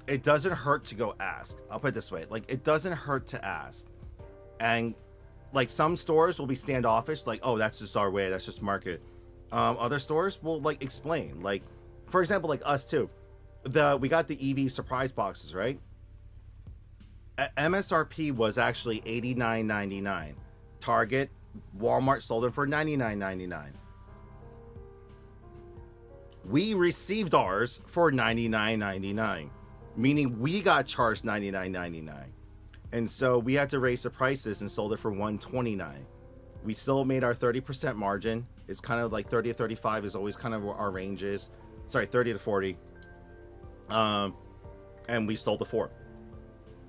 Speaker 1: it doesn't hurt to go ask. I'll put it this way. Like, it doesn't hurt to ask. And, like, some stores will be standoffish. Like, oh, that's just our way. That's just market. Other stores will, like, explain. Like, for example, like us, too. We got the EV surprise boxes, right? MSRP was actually $89.99. Target, Walmart sold them for $99.99. We received ours for $99.99, meaning we got charged $99.99. And so we had to raise the prices and sold it for $129. We still made our 30% margin. It's kind of like 30 to 35 is always kind of our ranges. Sorry, 30 to 40. And we sold the 4.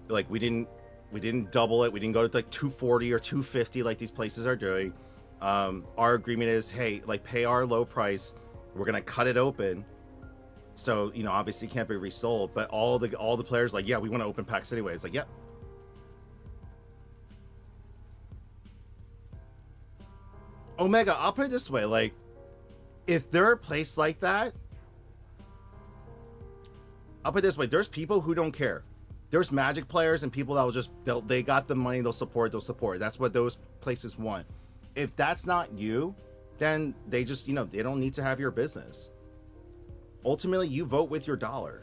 Speaker 1: Like we didn't double it. We didn't go to like 240 or 250 like these places are doing. Our agreement is, hey, like pay our low price. We're gonna cut it open, so you know obviously it can't be resold. But all the players like, yeah, we want to open packs anyway. It's like, yep. Omega, I'll put it this way: like, if they're a place like that, I'll put it this way: there's people who don't care. There's Magic players and people that will just they got the money, they'll support. That's what those places want. If that's not you, then they just, you know, they don't need to have your business. Ultimately, you vote with your dollar.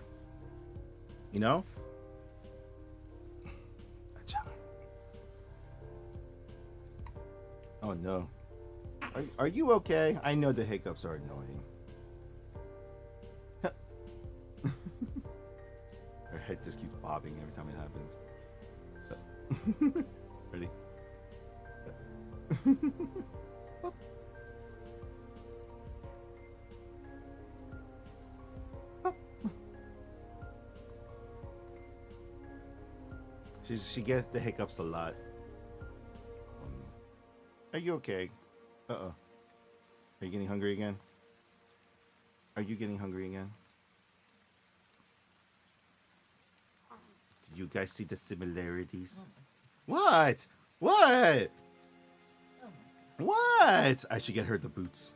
Speaker 1: You know? Oh no. Are you okay? I know the hiccups are annoying. Her head just keeps bobbing every time it happens. Ready? She gets the hiccups a lot. Are you okay? Uh-oh. Are you getting hungry again? Are you getting hungry again? Did you guys see the similarities? What? What? What? I should get her the boots.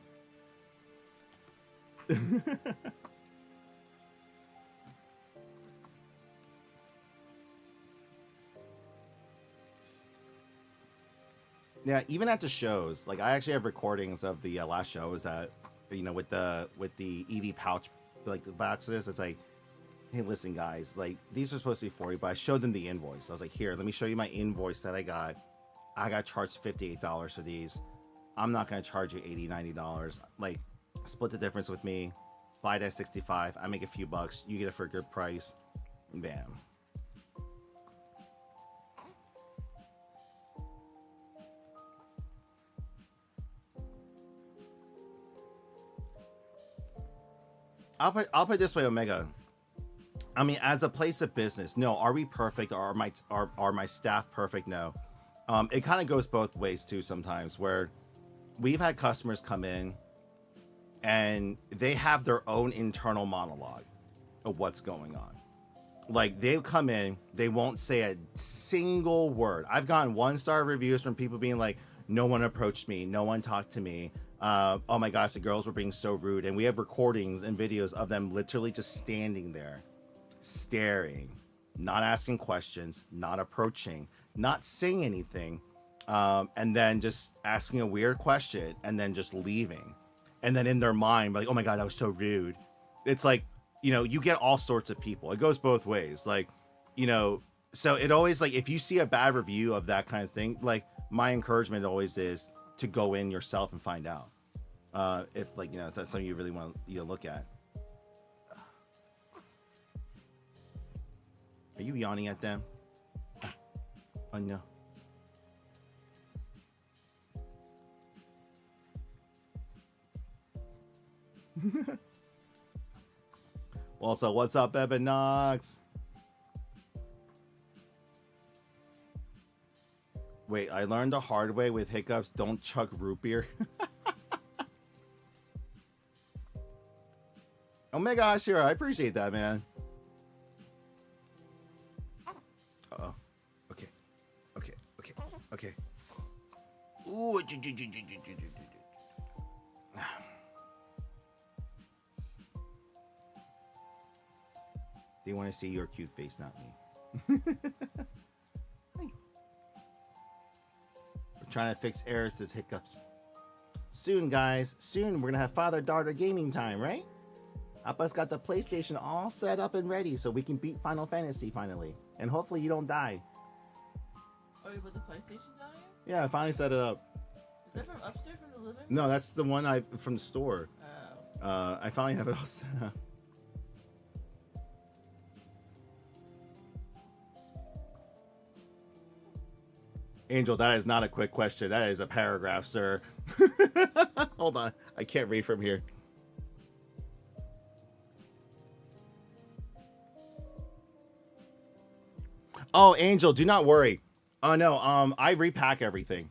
Speaker 1: Yeah, even at the shows, like I actually have recordings of the last show. Was at, you know, with the EV pouch, like the boxes. It's like, hey, listen, guys, like these are supposed to be 40, but I showed them the invoice. I was like, here, let me show you my invoice that I got. I got charged $58 for these. I'm not gonna charge you $80, $90. Like, split the difference with me. Buy it at 65. I make a few bucks. You get it for a good price. Bam. I'll put it this way, Omega. I mean, as a place of business, no. Are we perfect? Or are my staff perfect? No. It kind of goes both ways too. Sometimes where we've had customers come in and they have their own internal monologue of what's going on. Like they come in, they won't say a single word. I've gotten 1-star reviews from people being like, no one approached me, no one talked to me. Oh my gosh, the girls were being so rude. And we have recordings and videos of them literally just standing there, staring, not asking questions, not approaching, not saying anything, and then just asking a weird question and then just leaving. And then in their mind, like, oh my God, that was so rude. It's like, you know, you get all sorts of people. It goes both ways. Like, you know, so it always, like, if you see a bad review of that kind of thing, like, my encouragement always is to go in yourself and find out. If, like, you know, if that's something you really want to look at. Are you yawning at them? Oh, no. Well, so what's up, Evan Knox? Wait, I learned the hard way with hiccups. Don't chug root beer. Oh my gosh, sure. I appreciate that, man. Uh-oh. Okay. Okay. Okay. Okay. Ooh. They want to see your cute face, not me. Hey. We're trying to fix Aerith's hiccups. Soon, guys. Soon, we're going to have father-daughter gaming time, right? Appa's got the PlayStation all set up and ready so we can beat Final Fantasy finally. And hopefully you don't die.
Speaker 2: Oh, you put the PlayStation down here?
Speaker 1: Yeah, I finally set it up.
Speaker 2: Is that from upstairs from the living room?
Speaker 1: No, that's the one from the store.
Speaker 2: Oh.
Speaker 1: I finally have it all set up. Angel, that is not a quick question. That is a paragraph, sir. Hold on. I can't read from here. Oh, Angel, do not worry. Oh no, I repack everything.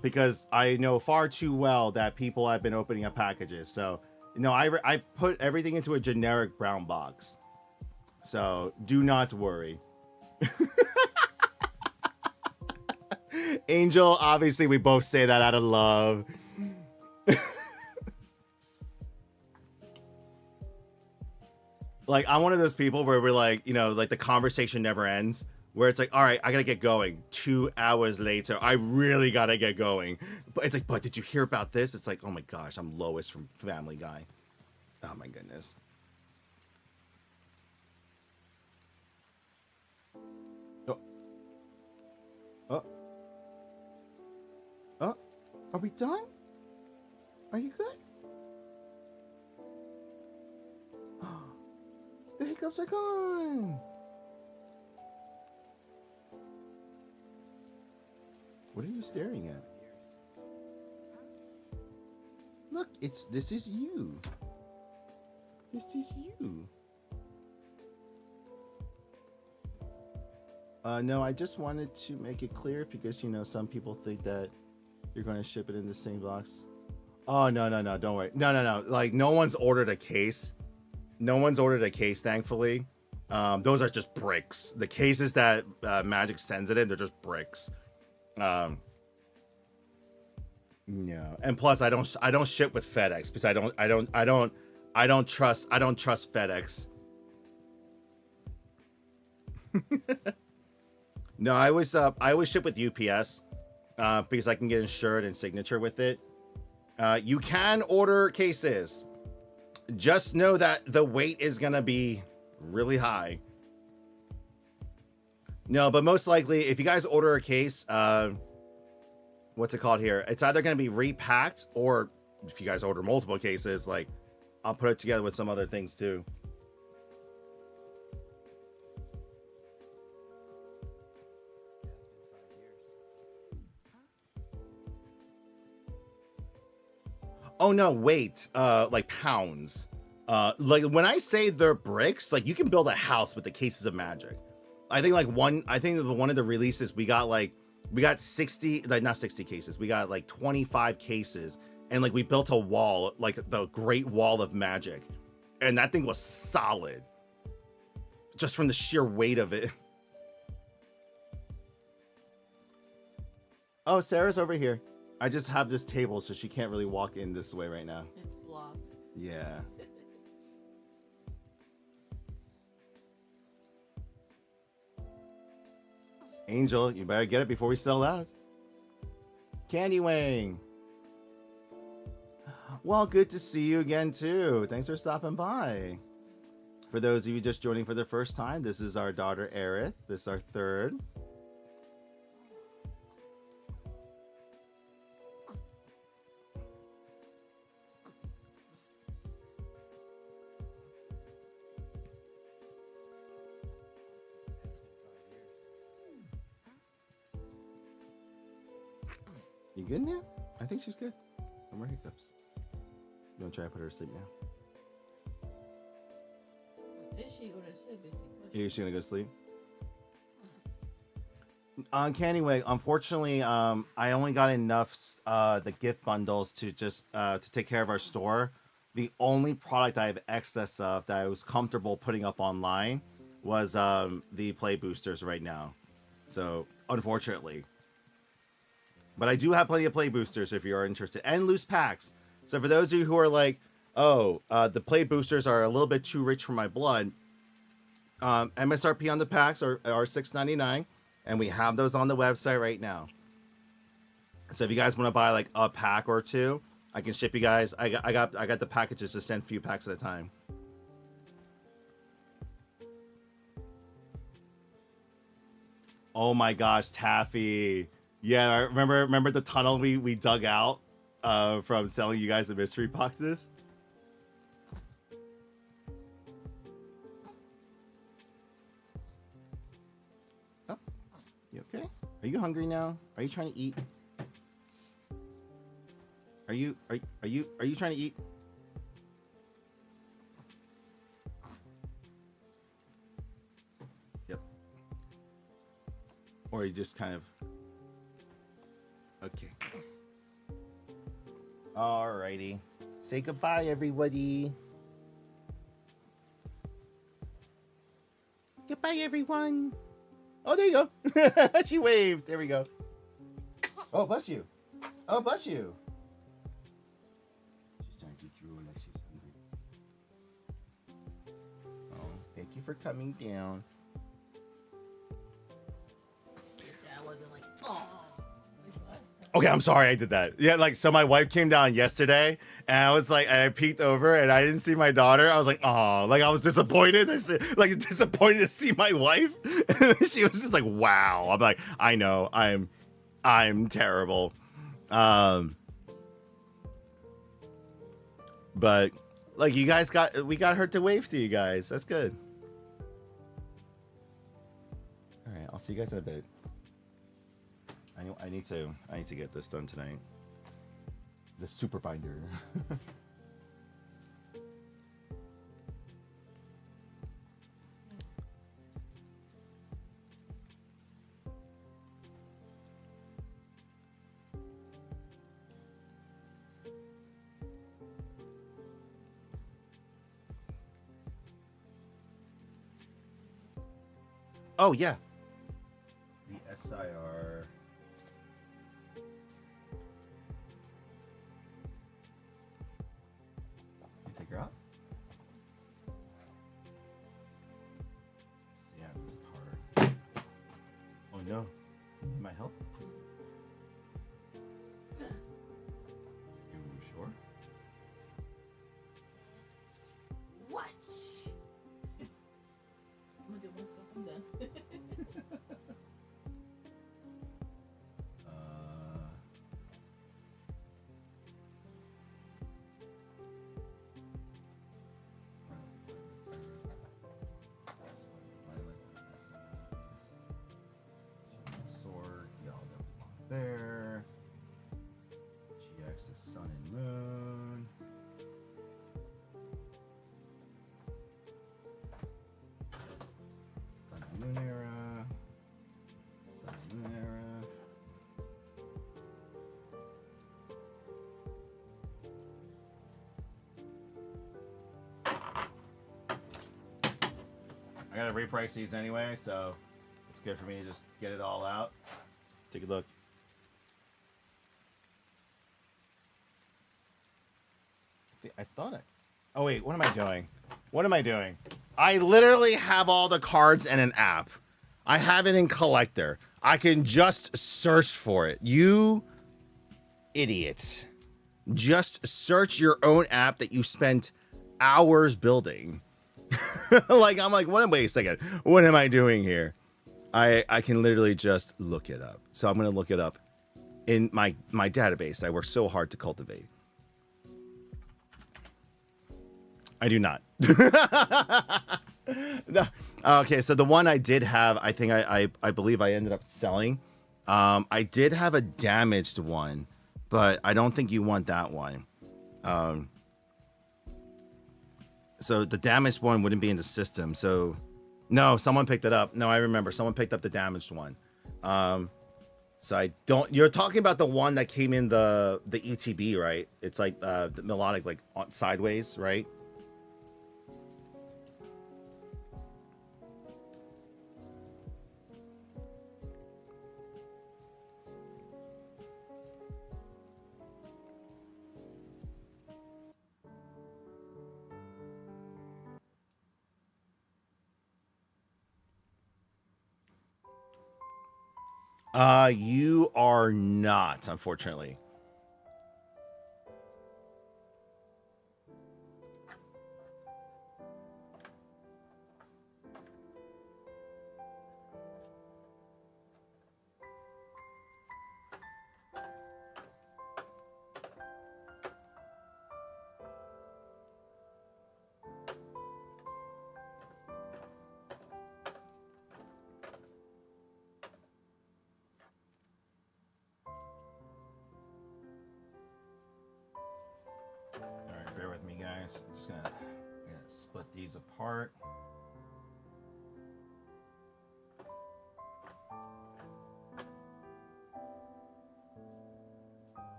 Speaker 1: Because I know far too well that people have been opening up packages. So, no, I put everything into a generic brown box. So, do not worry. Angel, obviously we both say that out of love. Like, I'm one of those people where we're like, you know, like the conversation never ends. Where it's like, all right, I gotta get going. 2 hours later, I really gotta get going. But it's like, but did you hear about this? It's like, oh my gosh, I'm Lois from Family Guy. Oh my goodness. Oh. Oh. Oh. Are we done? Are you good? The hiccups are gone. What are you staring at? Look, this is you. This is you. No, I just wanted to make it clear because, you know, some people think that you're going to ship it in the same box. Oh, no, don't worry. No. Like, no one's ordered a case. No one's ordered a case, thankfully. Those are just bricks. The cases that Magic sends it in, they're just bricks. No, and plus I don't ship with FedEx because I don't trust FedEx. No, I always ship with UPS because I can get insured and signature with it. You can order cases. Just know that the weight is gonna be really high. No, but most likely, if you guys order a case, what's it called here? It's either going to be repacked, or if you guys order multiple cases, like, I'll put it together with some other things too. Oh no, wait, like pounds. Like when I say they're bricks, like you can build a house with the cases of Magic. I think one of the releases we got 60, like not 60 cases. We got like 25 cases, and like we built a wall, like the Great Wall of Magic, and that thing was solid, just from the sheer weight of it. Oh, Sarah's over here. I just have this table, so she can't really walk in this way right now.
Speaker 2: It's blocked.
Speaker 1: Yeah. Angel, you better get it before we sell out. Candy Wing. Well, good to see you again, too. Thanks for stopping by. For those of you just joining for the first time, this is our daughter, Aerith. This is our third. You good now? I think she's good. No more hiccups. You want to try to put her to sleep now?
Speaker 2: Is she going to sleep?
Speaker 1: Is she going to go to sleep? Uncanny Way. Unfortunately, I only got enough the gift bundles to just to take care of our store. The only product I have excess of that I was comfortable putting up online was the play boosters right now. So unfortunately, but I do have plenty of play boosters if you are interested, and loose packs. So for those of you who are like, oh, the play boosters are a little bit too rich for my blood, MSRP on the packs are $6.99, and we have those on the website right now. So if you guys want to buy like a pack or two, I can ship you guys. I got the packages to send a few packs at a time. Oh my gosh, Taffy. Yeah, I remember the tunnel we dug out from selling you guys the mystery boxes? Oh, you okay? Are you hungry now? Are you trying to eat? Are you trying to eat? Yep. Or you just kind of okay. Alrighty. Say goodbye, everybody. Goodbye, everyone. Oh, there you go. She waved. There we go. Oh, bless you. Oh, bless you. She's trying to drool like she's hungry. Oh, thank you for coming down.
Speaker 2: Dad wasn't like, oh.
Speaker 1: Okay, I'm sorry I did that. Yeah, like, so my wife came down yesterday, and I was like, and I peeked over, and I didn't see my daughter. I was like, oh, like, I was disappointed. Like, disappointed to see my wife. She was just like, wow. I'm like, I know, I'm terrible. But, like, we got her to wave to you guys. That's good. All right, I'll see you guys in a bit. I need to get this done tonight. The super binder. Oh yeah. The SIR. Take her out. See, I have this card. Oh no. Need my help? You sure?
Speaker 2: What? I'm gonna do one stuff. I'm done.
Speaker 1: Sword, y'all that belongs there. GX is Sun and Moon. Sun and Moon era. Sun and Moon era. I gotta reprice these anyway, so it's good for me to just get it all out. Take a look. I thought I... Oh wait, what am I doing? What am I doing? I literally have all the cards in an app. I have it in Collector. I can just search for it. You idiots. Just search your own app that you spent hours building. Like, I'm like, wait a second. What am I doing here? I can literally just look it up. So I'm going to look it up in my database I worked so hard to cultivate. I do not. No. Okay, so the one I did have, I think I believe I ended up selling. I did have a damaged one, but I don't think you want that one. So the damaged one wouldn't be in the system. So no, someone picked it up. No, I remember someone picked up the damaged one. So I don't. You're talking about the one that came in the ETB, right? It's like the melodic, like on sideways, right? You are not, unfortunately. All right, bear with me, guys. I'm just gonna split these apart.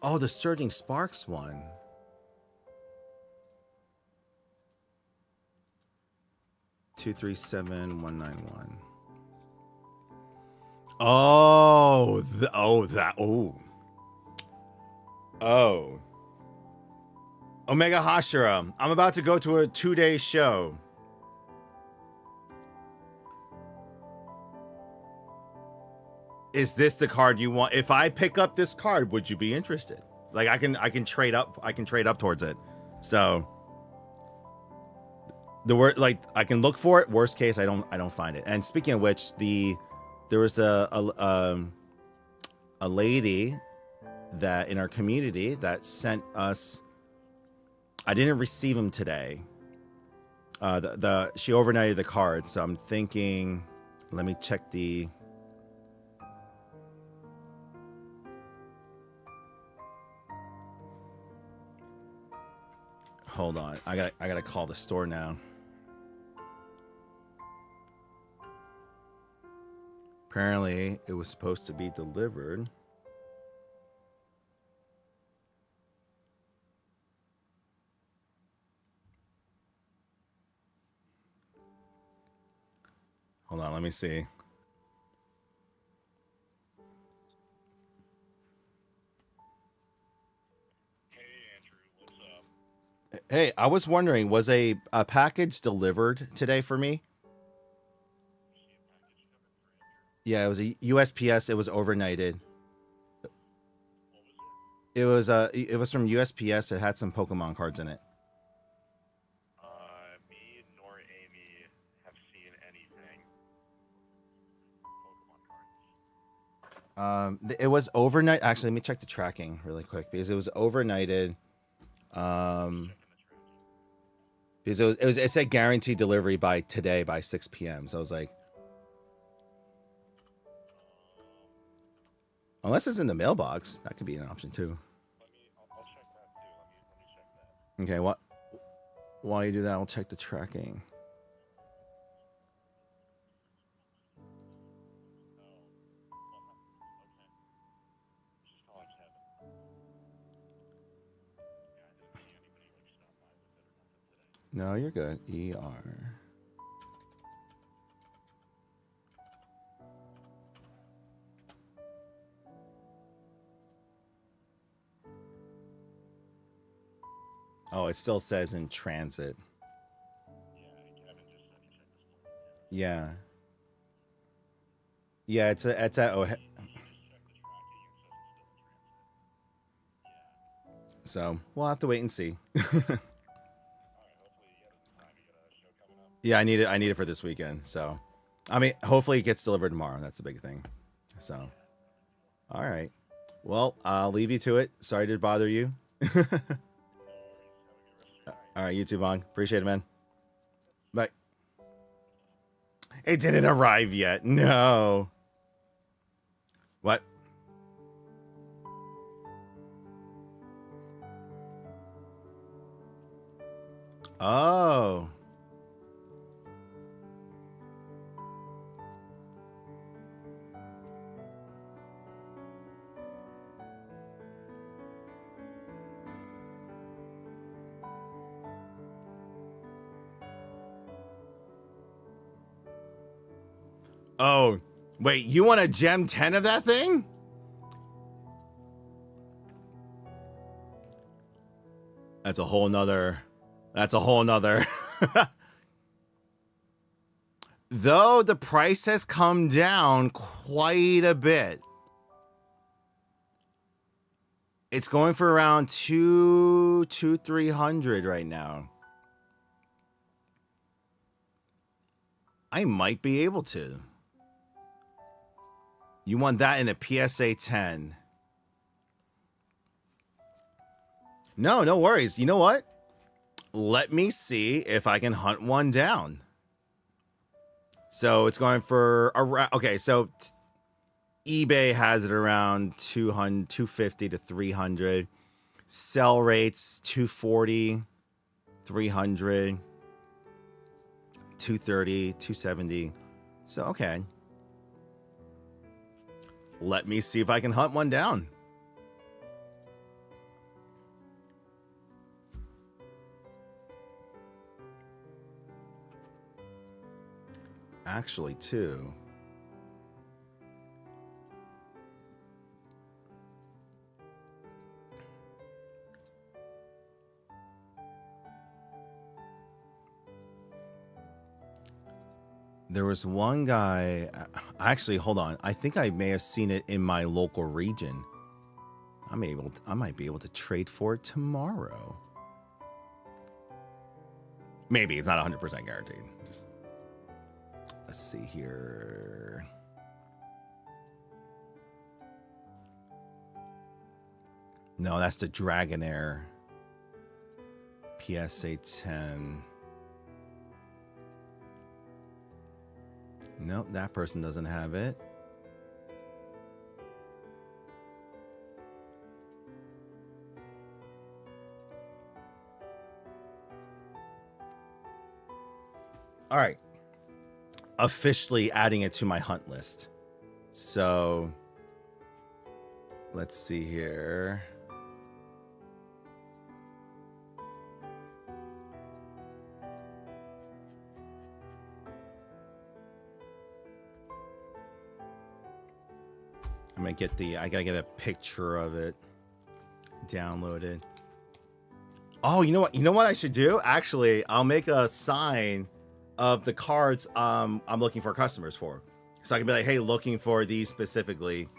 Speaker 1: Oh, the Surging Sparks one. Two three seven 191. Oh, oh. Omega Hashira. I'm about to go to a 2-day show. Is this the card you want? If I pick up this card, would you be interested? Like I can trade up. I can trade up towards it. So the word, like, I can look for it. Worst case, I don't find it. And speaking of which, there was a lady that in our community that sent us. I didn't receive them today. She overnighted the cards, so I'm thinking. Let me check the. Hold on, I gotta call the store now. Apparently, it was supposed to be delivered. Hold on, let me see. Hey, I was wondering, was a package delivered today for me? Yeah, it was a USPS. It was overnighted. It was from USPS. It had some Pokemon cards in it.
Speaker 3: Me nor Amy have seen anything. Pokemon cards.
Speaker 1: It was overnight. Actually, let me check the tracking really quick because it was overnighted. Because it said guaranteed delivery by today by 6 p.m. So I was like, unless it's in the mailbox, that could be an option too.
Speaker 3: I'll check that too. Let me check that.
Speaker 1: Okay, while you do that, I'll check the tracking.
Speaker 3: Just call Kevin. Yeah, I didn't see anybody like stop by with it or nothing today.
Speaker 1: No, you're good. ER. Oh, it still says in transit.
Speaker 3: Yeah, Kevin just said he checked this morning.
Speaker 1: Yeah. Yeah, it's at
Speaker 3: He just checked the tracking and says it's still in transit. Yeah.
Speaker 1: So we'll have to wait and see.
Speaker 3: All right, hopefully you get it this time. You got a show coming up.
Speaker 1: Yeah, I need it for this weekend. So, I mean, hopefully it gets delivered tomorrow. That's the big thing. So, all right. Well, I'll leave you to it. Sorry to bother you. All right, you too, Bong. Appreciate it, man. Bye. It didn't arrive yet. No. What? Oh. Oh, wait, you want a gem 10 of that thing? That's a whole nother. Though the price has come down quite a bit. It's going for around 300 right now. I might be able to. You want that in a PSA 10. No, no worries. You know what? Let me see if I can hunt one down. So it's going for around. Okay, so eBay has it around 200, 250 to 300. Sell rates 240, 300, 230, 270. So, okay. Let me see if I can hunt one down. Actually, too. There was one guy. Actually, hold on. I think I may have seen it in my local region. I might be able to trade for it tomorrow. Maybe it's not 100% guaranteed. Just, let's see here. No, that's the Dragonair PSA 10. Nope, that person doesn't have it. All right. Officially adding it to my hunt list. So let's see here. I'm gonna get I gotta get a picture of it downloaded. Oh, you know what? You know what I should do? Actually, I'll make a sign of the cards I'm looking for customers for. So I can be like, hey, looking for these specifically.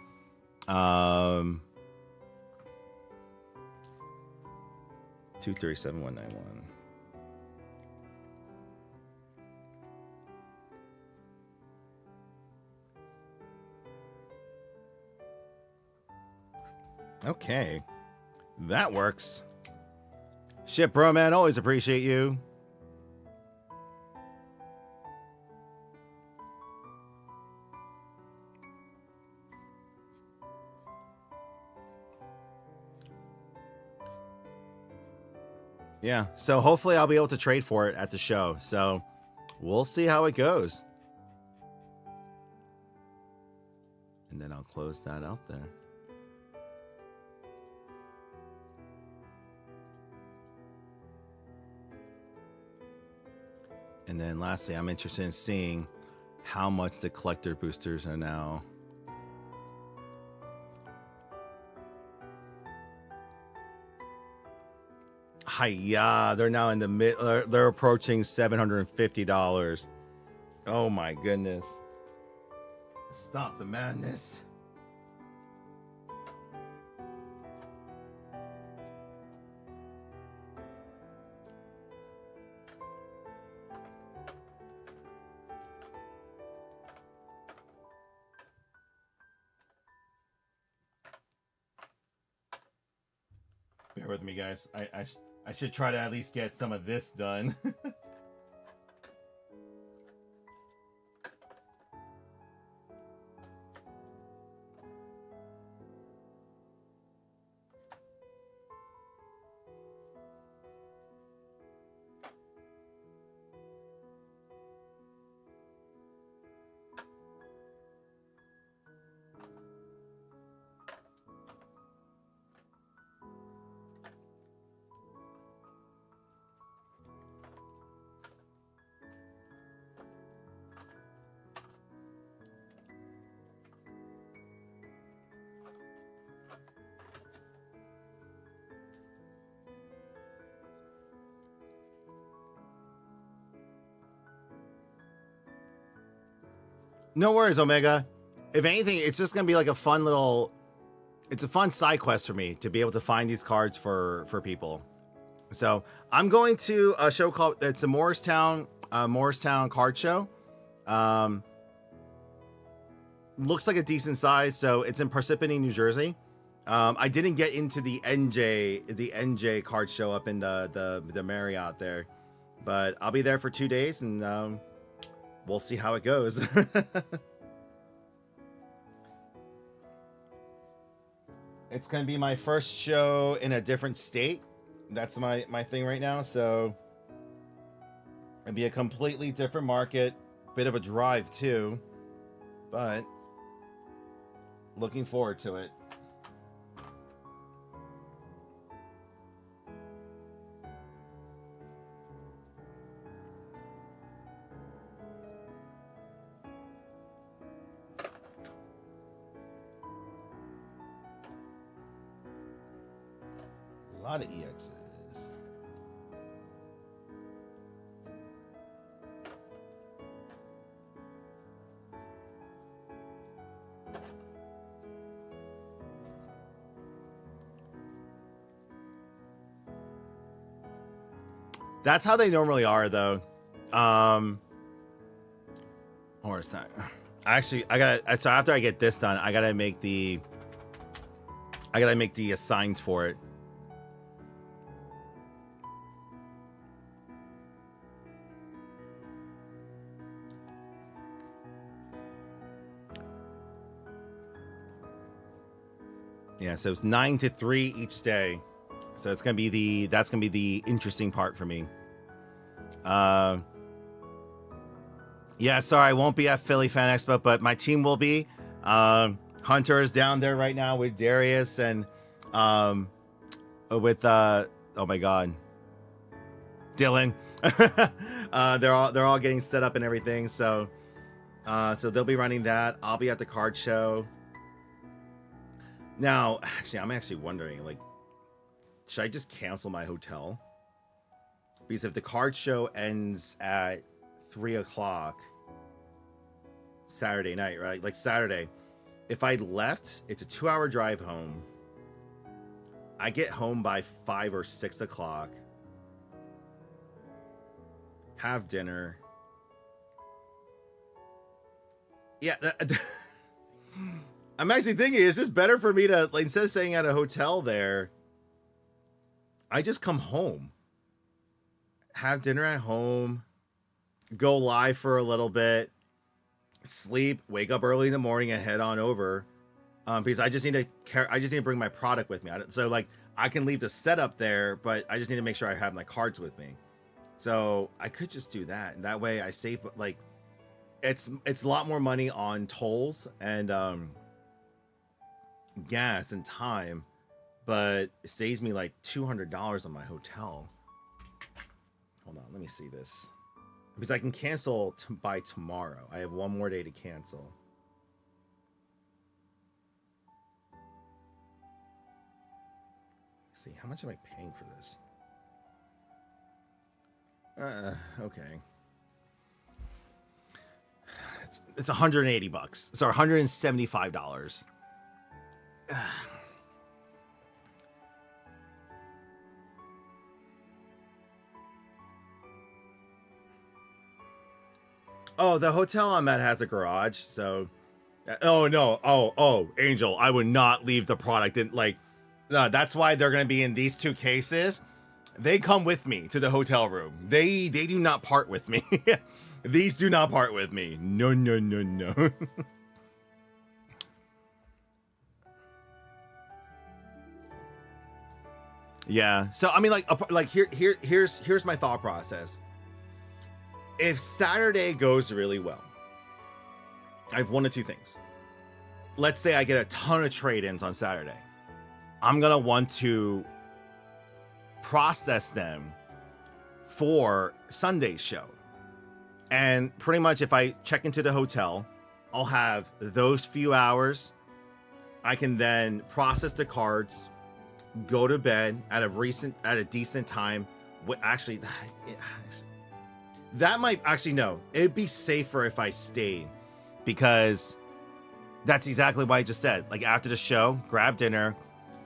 Speaker 1: 237-191. Okay, that works. Shit, bro, man, always appreciate you. Yeah, so hopefully I'll be able to trade for it at the show. So we'll see how it goes. And then I'll close that out there. And then lastly, I'm interested in seeing how much the collector boosters are now. Hiya, they're now in the mid, they're approaching $750. Oh my goodness. Stop the madness. Bear with me, guys. I should try to at least get some of this done. No worries, Omega. If anything, it's just gonna be like a fun little. It's a fun side quest for me to be able to find these cards for people. So I'm going to a show called it's a Morristown card show. Looks like a decent size, so it's in Parsippany, New Jersey. I didn't get into the NJ card show up in the Marriott there, but I'll be there for 2 days and we'll see how it goes. It's gonna be my first show in a different state. That's my thing right now, so it'll be a completely different market, bit of a drive too, but looking forward to it. A lot of EXs. That's how they normally are, though. Or it's not. Actually, I gotta. So after I get this done, I gotta make the assigns for it. Yeah, so it's 9 to 3 each day. So it's gonna be that's gonna be the interesting part for me. Yeah, sorry, I won't be at Philly Fan Expo, but my team will be. Hunter is down there right now with Darius and with oh my god, Dylan. They're all getting set up and everything. So they'll be running that. I'll be at the card show. Now, actually, I'm actually wondering, like, should I just cancel my hotel? Because if the card show ends at 3 o'clock Saturday night, right? Like Saturday, if I left, it's a 2-hour drive home. I get home by 5 or 6 o'clock. Have dinner. Yeah, I'm actually thinking, is this better for me to, like, instead of staying at a hotel there, I just come home, have dinner at home, go live for a little bit, sleep, wake up early in the morning, and head on over, because I just need to bring my product with me. So like I can leave the setup there, but I just need to make sure I have my cards with me. So I could just do that, and that way I save. Like, it's a lot more money on tolls and gas and time, but it saves me like $200 on my hotel. Hold on, let me see this, because I can cancel by tomorrow. I have one more day to cancel. Let's see, how much am I paying for this? Okay. It's $180. Sorry, $175. Oh, the hotel I'm at has a garage, so. Oh no! Oh, Angel, I would not leave the product in. Like, no, that's why they're gonna be in these two cases. They come with me to the hotel room. They do not part with me. These do not part with me. No. Yeah. So I mean, like here's my thought process. If Saturday goes really well, I have one of two things. Let's say I get a ton of trade-ins on Saturday. I'm gonna want to process them for Sunday's show. And pretty much if I check into the hotel, I'll have those few hours. I can then process the cards, go to bed at a decent time. Actually, that might actually, no, it'd be safer if I stayed, because that's exactly what I just said. Like after the show, grab dinner,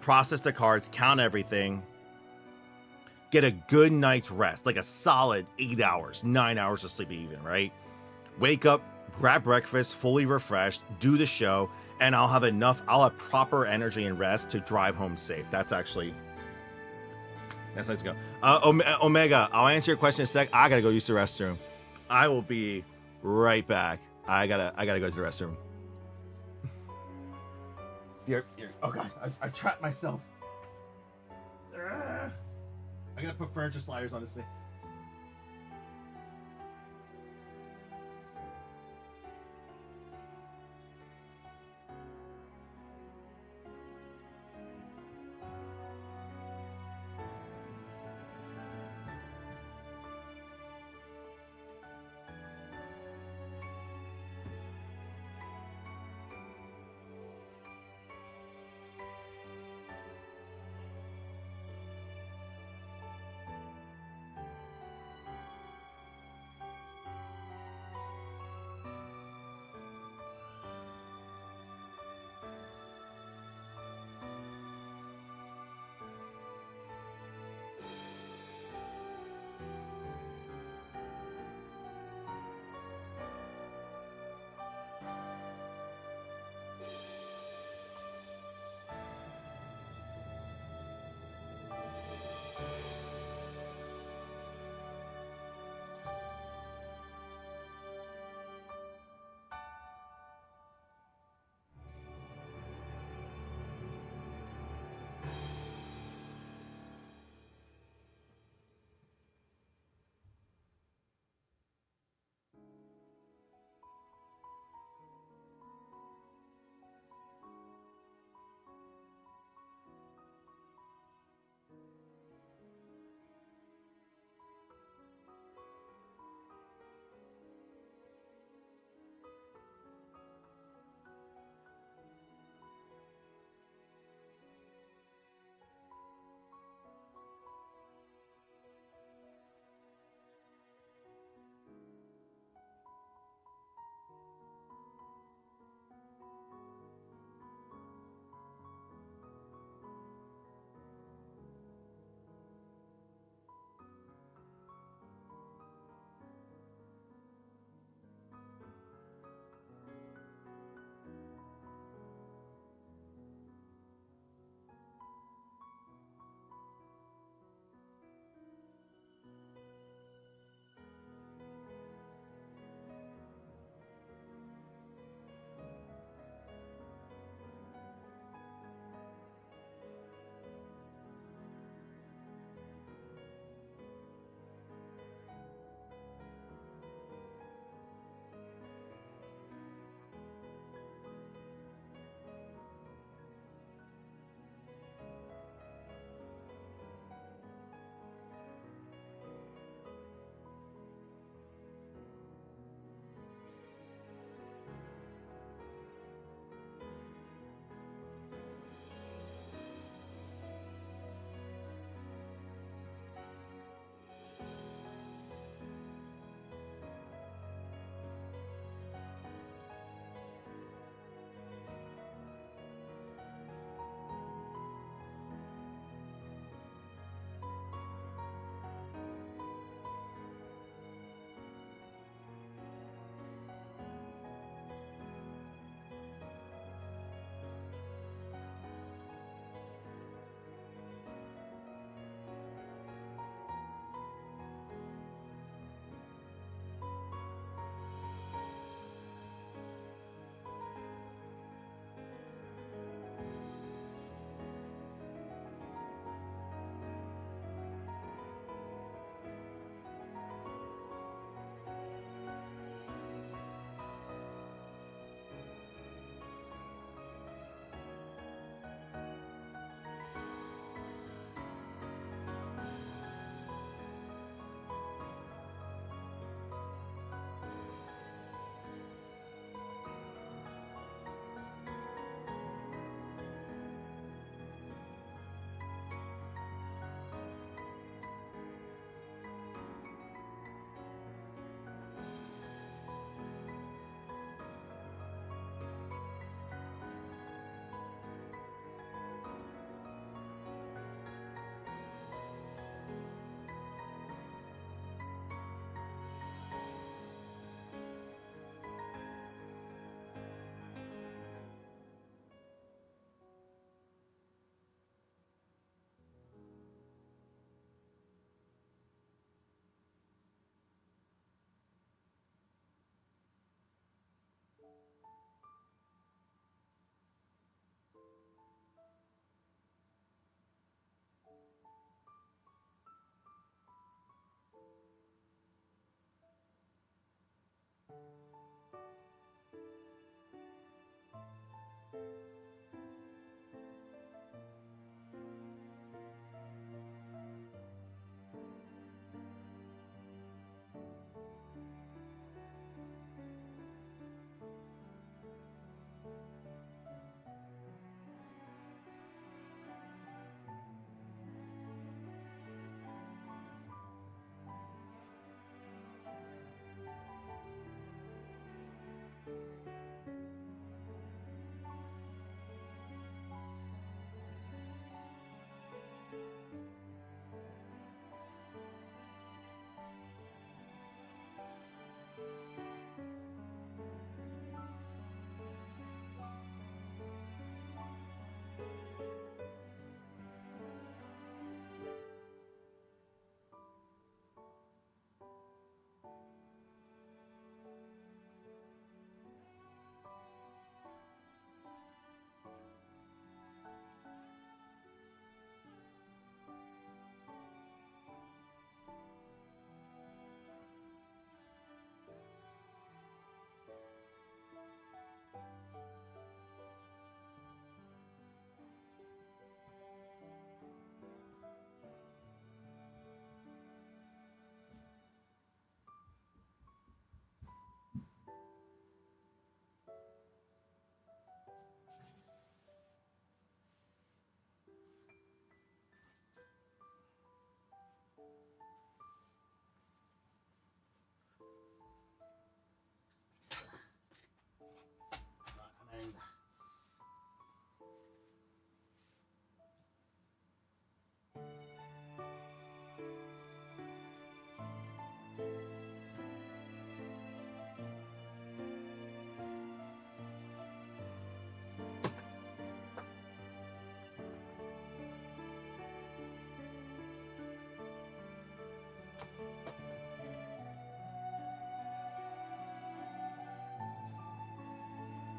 Speaker 1: process the cards, count everything, get a good night's rest, like a solid 8 hours, 9 hours of sleep even, right? Wake up, grab breakfast, fully refreshed, do the show, and I'll have proper energy and rest to drive home safe. That's let's go. Omega, I'll answer your question in a sec. I gotta go use the restroom. I will be right back. I gotta go to the restroom. Oh god, I trapped myself. I gotta put furniture sliders on this thing.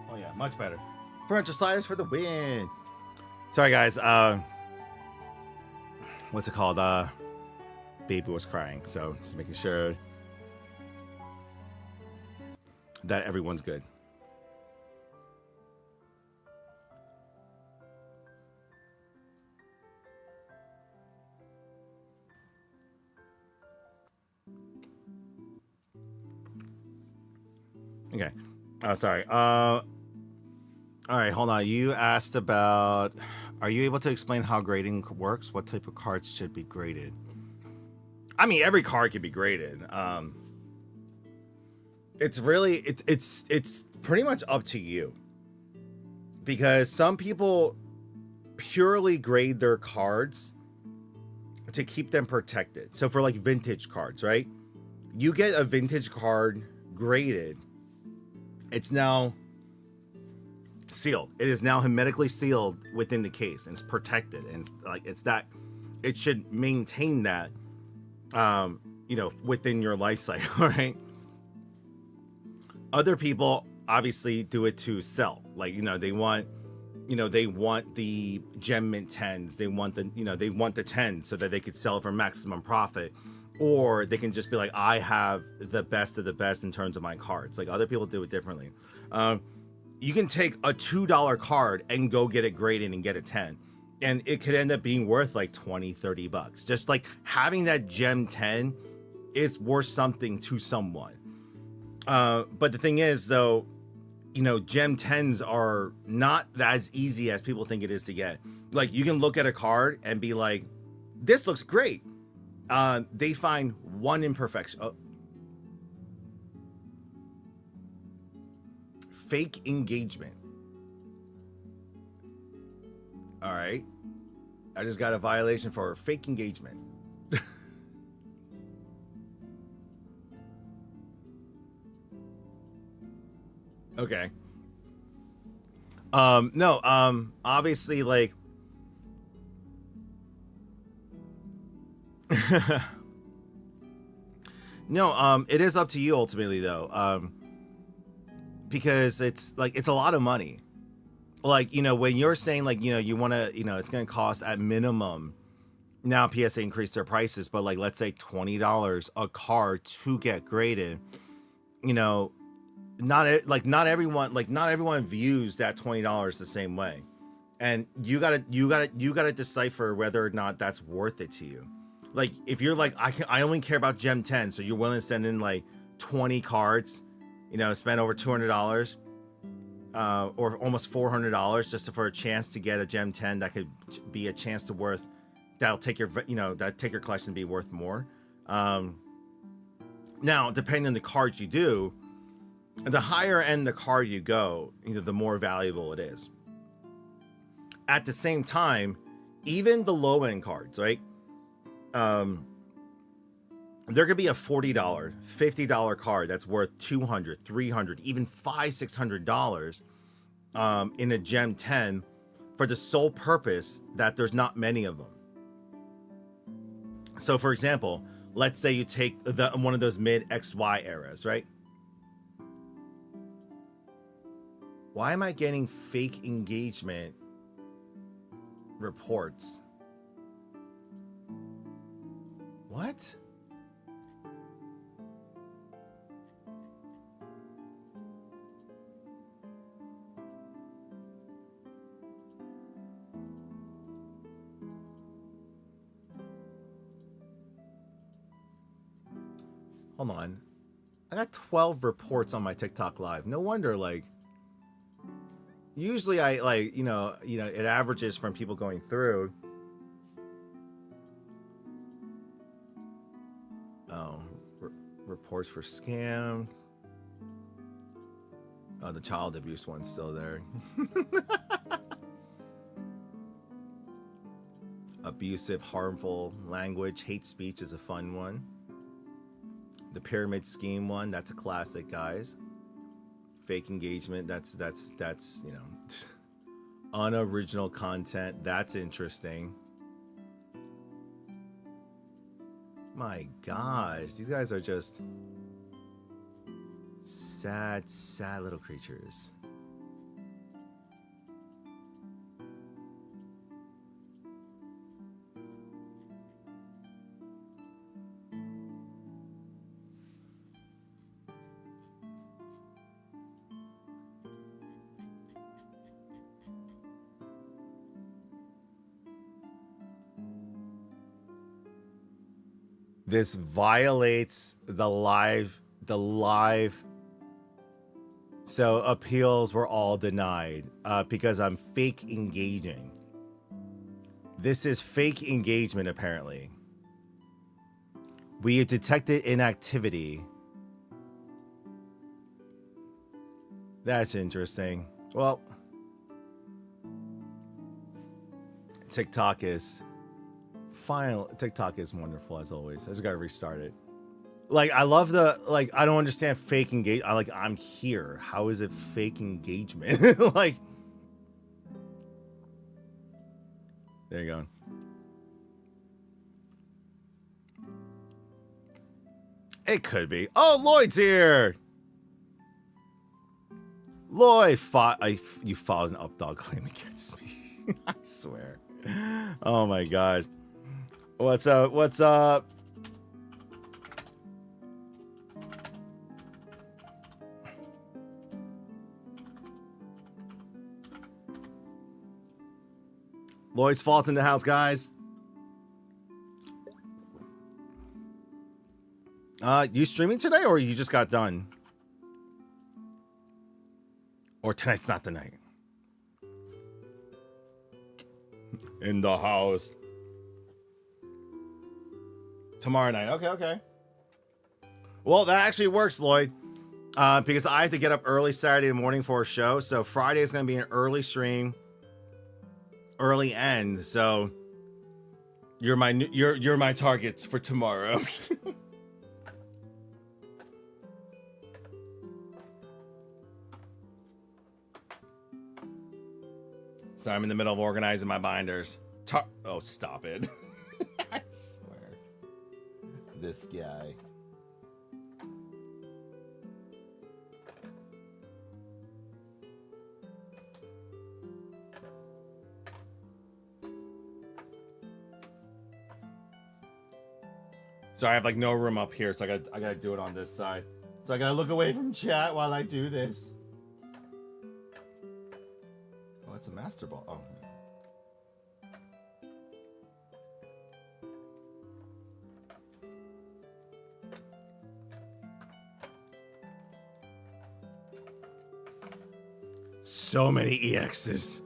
Speaker 1: Oh yeah, much better. Furniture sliders for the win. Sorry guys. What's it called? Baby was crying, so just making sure that everyone's good. Okay. Sorry. All right, hold on. You asked about, are you able to explain how grading works? What type of cards should be graded? I mean, every card can be graded. It's really, it's pretty much up to you, because some people purely grade their cards to keep them protected. So for like vintage cards, right? You get a vintage card graded. It's now sealed. It is now hermetically sealed within the case, and it's protected, and it's like, it's that, it should maintain that, you know, within your life cycle, right? Other people obviously do it to sell, like, you know, they want, you know, they want the gem mint 10s, they want the, you know, they want the 10 so that they could sell it for maximum profit, or they can just be like, I have the best of the best in terms of my cards. Like, other people do it differently. You can take a $2 card and go get it graded and get a 10, and it could end up being worth like 20, 30 bucks. Just like having that gem 10 is worth something to someone. But the thing is, though, you know, gem 10s are not as easy as people think it is to get. Like, you can look at a card and be like, this looks great. They find one imperfection. Oh. Fake engagement. All right. I just got a violation for fake engagement. Okay. No, obviously, like, no, it is up to you ultimately, though, because it's like, it's a lot of money. Like, you know, when you're saying, like, you know, you want to, you know, it's going to cost at minimum, now PSA increased their prices, but like, let's say $20 a card to get graded, you know, not everyone views that $20 the same way, and you gotta decipher whether or not that's worth it to you. Like if you're like I only care about Gem 10, so you're willing to send in like 20 cards, spend over $200 or almost $400 just for a chance to get a Gem 10 that could be a chance to worth that'll take your collection to be worth more. Now depending on the cards you do, the higher end the card you go, the more valuable it is. At the same time, even the low end cards, right? There could be a $40, $50 card that's worth $200, $300, even $500, $600 in a Gem 10 for the sole purpose that there's not many of them. So, for example, let's say you take one of those mid XY eras, right? Why am I getting fake engagement reports? What? Hold on. I got 12 reports on my TikTok live. No wonder, usually I it averages from people going through. Oh, reports for scam. Oh, the child abuse one's still there. Abusive, harmful language, hate speech is a fun one. The pyramid scheme one, that's a classic, guys. Fake engagement, that's unoriginal content, that's interesting. My gosh, these guys are just sad little creatures. This violates the live. So appeals were all denied because I'm fake engaging. This is fake engagement, apparently. We have detected inactivity. That's interesting. Well, TikTok is wonderful as always. I just gotta restart it. I love I don't understand fake engagement. I'm here. How is it fake engagement? There you go. It could be. Oh, Lloyd's here. Lloyd, you filed an updog claim against me. I swear. Oh my gosh. What's up? What's up? Lloyd's Fault in the house, guys. You streaming today or you just got done? Or tonight's not the night? In the house. Tomorrow night. Okay. Well, that actually works, Lloyd. Because I have to get up early Saturday morning for a show. So Friday is going to be an early stream, early end. So you're my targets for tomorrow. So I'm in the middle of organizing my binders. Oh, stop it. I swear. This guy. So I have no room up here, so I gotta do it on this side. So I gotta look away from chat while I do this. Oh, it's a master ball. Oh. So many EXs.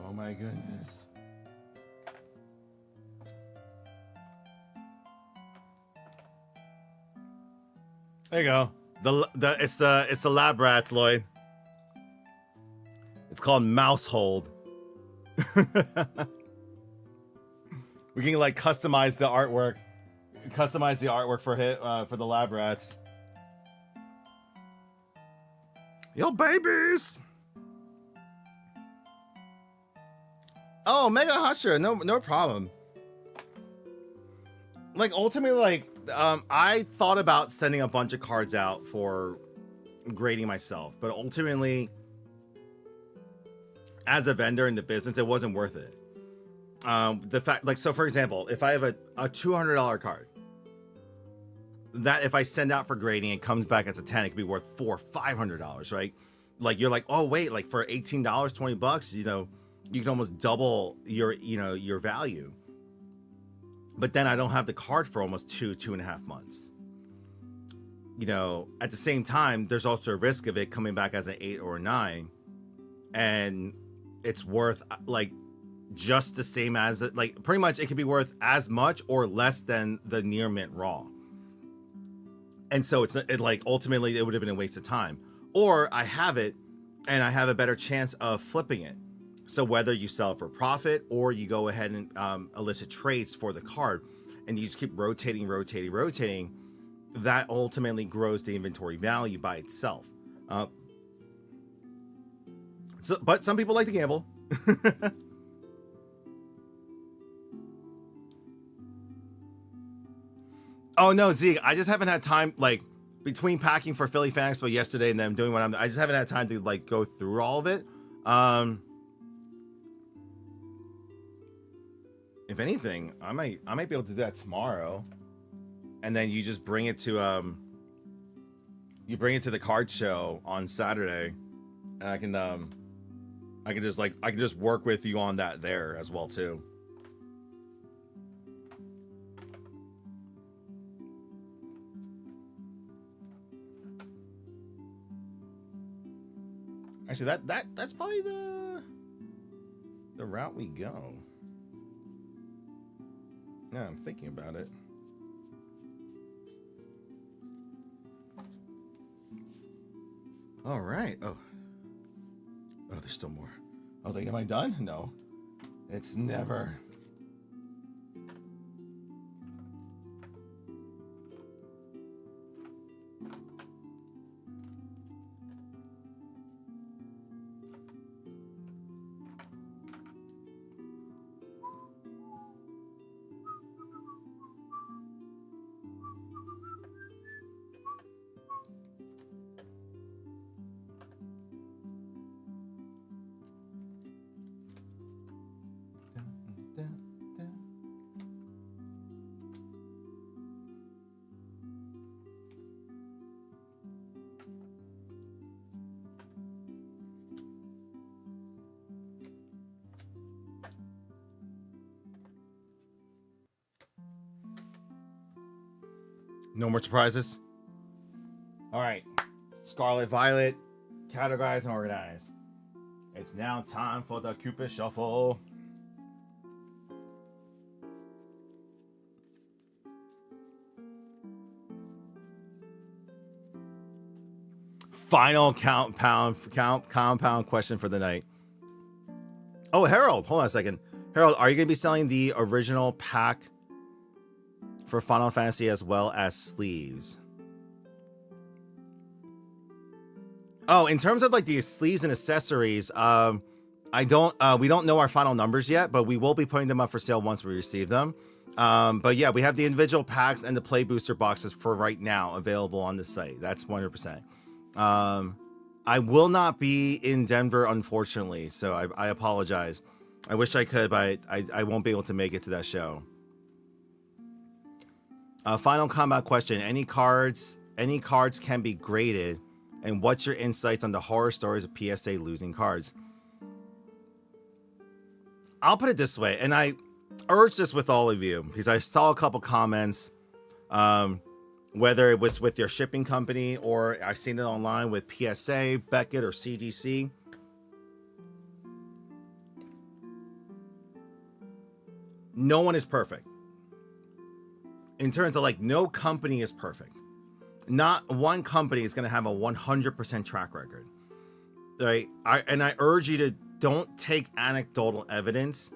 Speaker 1: Oh my goodness. There you go. It's the lab rats, Lloyd. It's called Mousehold. We can like customize the artwork. Customize the artwork for the lab rats. Yo, babies. Oh, Mega Husher, no problem. Like ultimately, like I thought about sending a bunch of cards out for grading myself, but ultimately, as a vendor in the business, it wasn't worth it. The fact, like, so for example, if I have a $200 card, that if I send out for grading, it comes back as a 10, it could be worth $400 or $500, right? Like you're like, oh wait, like for $18, $20, you know, you can almost double your value. But then I don't have the card for almost 2.5 months. You know, at the same time, there's also a risk of it coming back as an 8 or a 9, and it's worth like just the same as it, like pretty much it could be worth as much or less than the near mint raw. And so it's like ultimately it would have been a waste of time. Or I have it and I have a better chance of flipping it. So whether you sell it for profit or you go ahead and elicit trades for the card and you just keep rotating, that ultimately grows the inventory value by itself. But some people like to gamble. Oh no, Zeke, I just haven't had time, like between packing for Philly Fan Expo yesterday and then doing what I just haven't had time to like go through all of it. If anything, I might be able to do that tomorrow, and then you just bring it to the card show on Saturday, and I can just work with you on that there as well too. Actually, that's probably the route we go. Yeah, I'm thinking about it. All right. Oh, there's still more. I was like, am I done? No, it's never. No more surprises. All right, Scarlet Violet, categorize and organize. It's now time for the Cupid Shuffle. Final compound question for the night. Oh, Harold, hold on a second. Harold, are you going to be selling the original pack for Final Fantasy as well as sleeves? Oh, in terms of like the sleeves and accessories, we don't know our final numbers yet, but we will be putting them up for sale once we receive them. But yeah, we have the individual packs and the play booster boxes for right now available on the site. That's 100%. I will not be in Denver, unfortunately, so I apologize. I wish I could, but I won't be able to make it to that show. Final combat question: Any cards can be graded, and what's your insights on the horror stories of PSA losing cards? I'll put it this way, and I urge this with all of you because I saw a couple comments, whether it was with your shipping company or I've seen it online with PSA, Beckett, or CGC. No one is perfect. In terms of like, no company is perfect. Not one company is going to have a 100% track record. Right? I urge you to don't take anecdotal evidence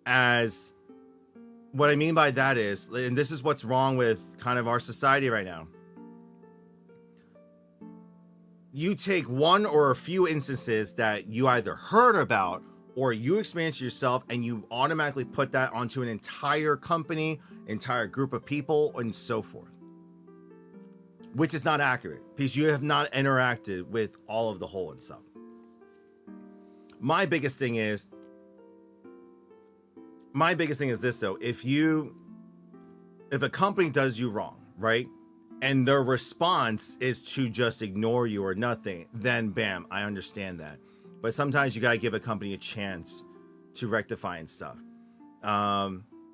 Speaker 1: as what I mean by that is, and this is what's wrong with kind of our society right now. You take one or a few instances that you either heard about or you experienced yourself, and you automatically put that onto an entire company, entire group of people, and so forth. Which is not accurate because you have not interacted with all of the whole and stuff. My biggest thing is this though: if a company does you wrong, right, and their response is to just ignore you or nothing, then bam, I understand that. But sometimes you gotta give a company a chance to rectify and stuff.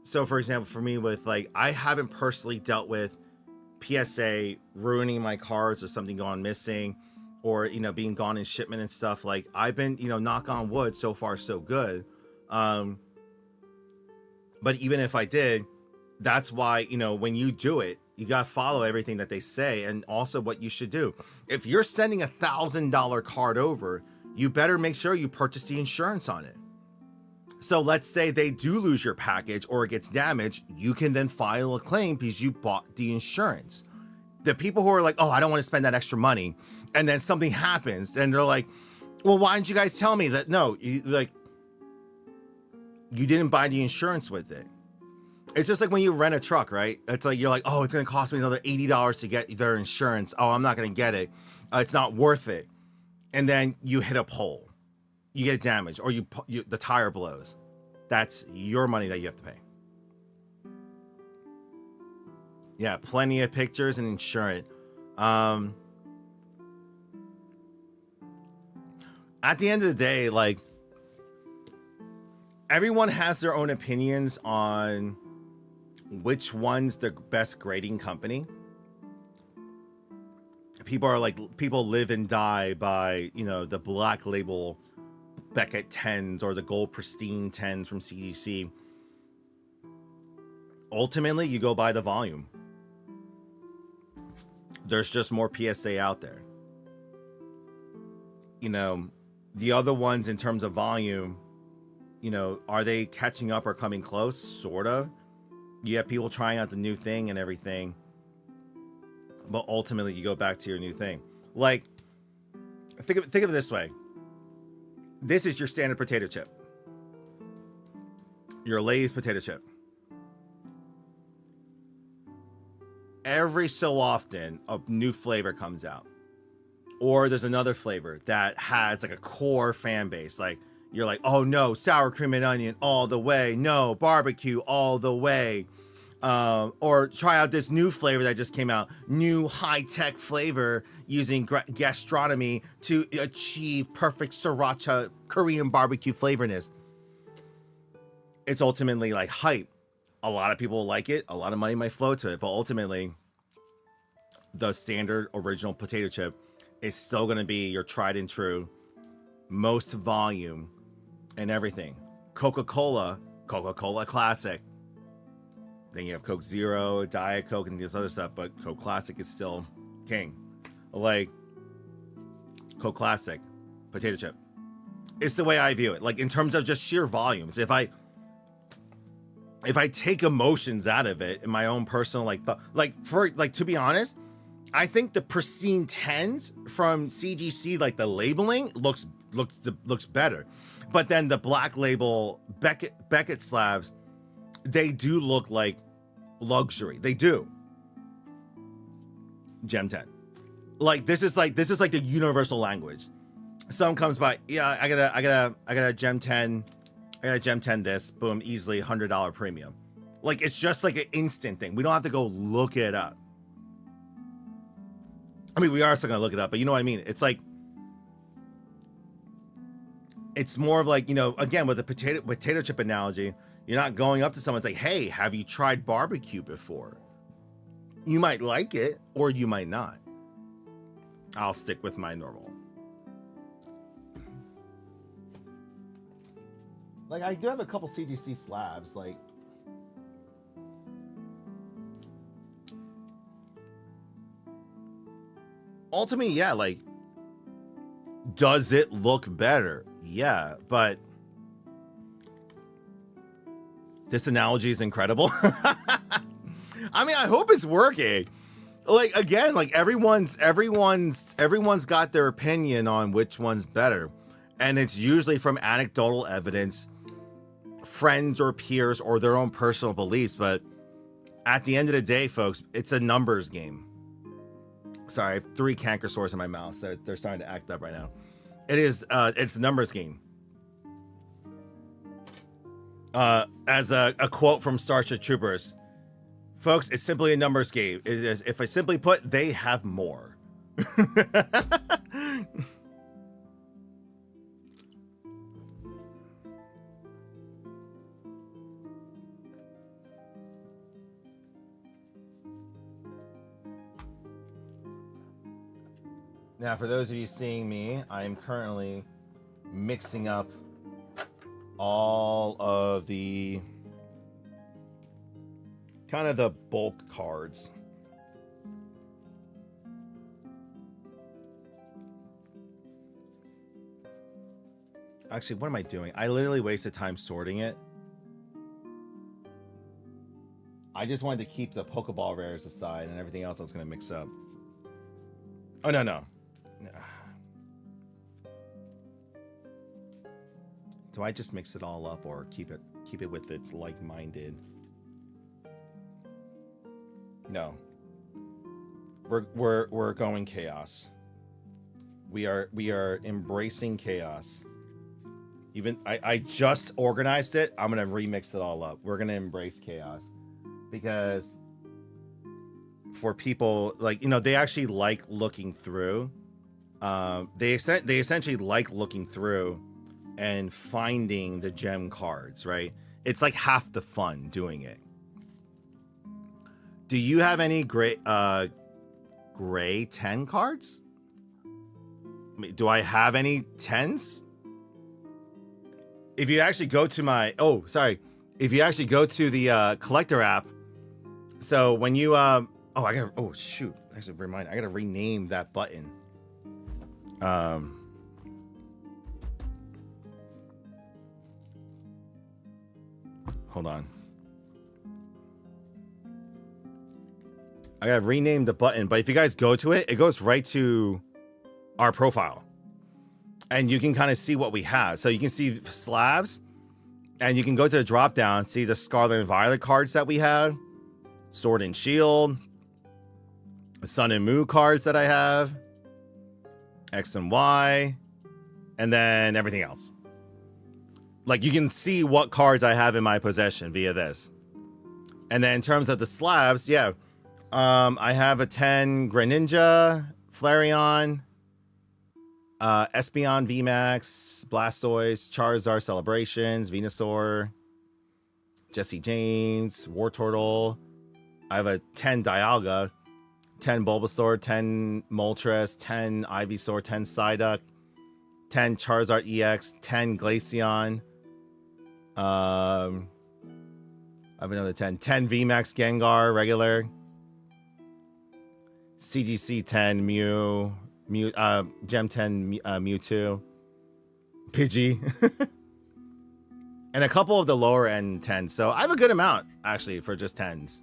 Speaker 1: So for example, for me with like, I haven't personally dealt with PSA ruining my cards or something gone missing, or being gone in shipment and stuff. Like, I've been, knock on wood, so far so good. But even if I did, that's why, when you do it, you got to follow everything that they say, and also what you should do. If you're sending $1,000 card over, you better make sure you purchase the insurance on it. So let's say they do lose your package or it gets damaged, you can then file a claim because you bought the insurance. The people who are like, oh, I don't want to spend that extra money, and then something happens and they're like, well, why didn't you guys tell me that? No, you didn't buy the insurance with it. It's just like when you rent a truck, right? It's like, you're like, oh, it's going to cost me another $80 to get their insurance. Oh, I'm not going to get it. It's not worth it. And then you hit a pole, you get damaged, or the tire blows. That's your money that you have to pay. Yeah, plenty of pictures and insurance. At the end of the day, like, everyone has their own opinions on which one's the best grading company. People live and die by, the black label Beckett 10s or the gold pristine 10s from CDC. Ultimately, you go by the volume. There's just more PSA out there. The other ones in terms of volume, are they catching up or coming close? Sort of. You have people trying out the new thing and everything. But ultimately, you go back to your new thing. Like, think of it this way. This is your standard potato chip. Your Lay's potato chip. Every so often, a new flavor comes out. Or there's another flavor that has like a core fan base. Like, you're like, oh no, sour cream and onion all the way. No, barbecue all the way. Or try out this new flavor that just came out. New high-tech flavor using gastronomy to achieve perfect sriracha Korean barbecue flavorness. It's ultimately like hype. A lot of people like it. A lot of money might flow to it. But ultimately, the standard original potato chip is still going to be your tried and true, most volume and everything. Coca-Cola Classic. Then you have Coke Zero, Diet Coke, and this other stuff, but Coke Classic is still king. Like, Coke Classic, potato chip. It's the way I view it. Like in terms of just sheer volumes. If I take emotions out of it in my own personal to be honest, I think the pristine 10s from CGC, like the labeling looks better. But then the black label Beckett slabs, they do look like luxury. They do. Gem 10. Like this is like the universal language. Someone comes by, yeah, I got a Gem 10. I got a Gem 10 this, boom, easily $100 premium. Like it's just like an instant thing. We don't have to go look it up. I mean, we are still gonna look it up, but you know what I mean? It's like, it's more of like, you know, again, with the potato chip analogy, you're not going up to someone and say, hey, have you tried barbecue before? You might like it, or you might not. I'll stick with my normal. Like, I do have a couple CGC slabs, like, ultimately, yeah, like, does it look better? Yeah, but this analogy is incredible. I mean, I hope it's working. Like, again, like everyone's got their opinion on which one's better. And it's usually from anecdotal evidence, friends or peers, or their own personal beliefs. But at the end of the day, folks, it's a numbers game. Sorry, I have 3 canker sores in my mouth, so they're starting to act up right now. It's a numbers game. As a quote from Starship Troopers, folks, it's simply a numbers game. It is, if I simply put, they have more. Now, for those of you seeing me, I am currently mixing up all of the kind of the bulk cards. Actually, what am I doing? I literally wasted time sorting it. I just wanted to keep the Pokeball rares aside and everything else I was going to mix up. Oh, no. Do I just mix it all up or keep it with its like-minded? No. We're going chaos. We are embracing chaos. Even I just organized it. I'm gonna remix it all up. We're gonna embrace chaos because for people, like, you know, they actually like looking through. They essentially like looking through and finding the gem cards, right? It's like half the fun doing it. Do you have any gray 10 cards? I mean, do I have any 10s? If you actually go to my, if you actually go to the collector app, so when you I gotta rename that button. Hold on. I gotta rename the button, but if you guys go to it, it goes right to our profile. And you can kind of see what we have. So you can see slabs, and you can go to the drop down, see the Scarlet and Violet cards that we have, Sword and Shield, the Sun and Moon cards that I have, X and Y, and then everything else. Like, you can see what cards I have in my possession via this. And then in terms of the slabs, yeah, I have a 10 Greninja, Flareon, Espeon VMAX, Blastoise, Charizard Celebrations, Venusaur, Jesse James, Wartortle. I have a 10 Dialga, 10 Bulbasaur, 10 Moltres, 10 Ivysaur, 10 Psyduck, 10 Charizard EX, 10 Glaceon. I have another 10 VMAX Gengar, regular. CGC 10 Gem 10 Mewtwo. Pidgey. And a couple of the lower end 10s. So I have a good amount, actually, for just 10s.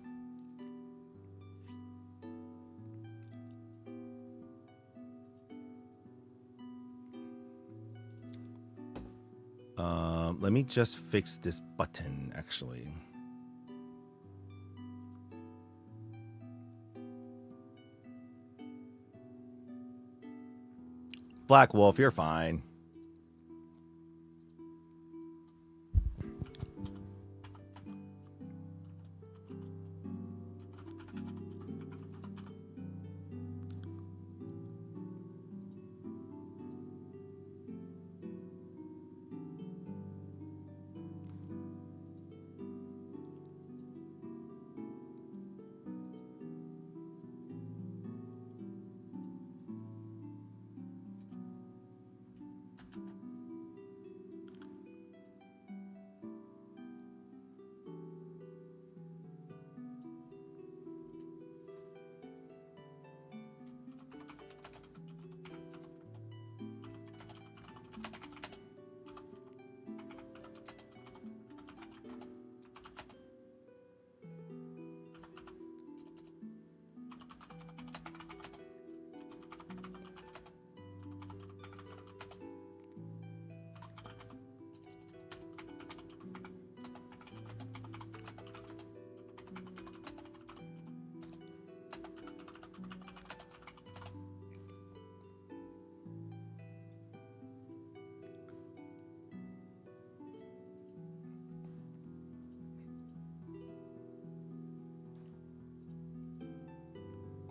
Speaker 1: Let me just fix this button, actually. Black Wolf, you're fine.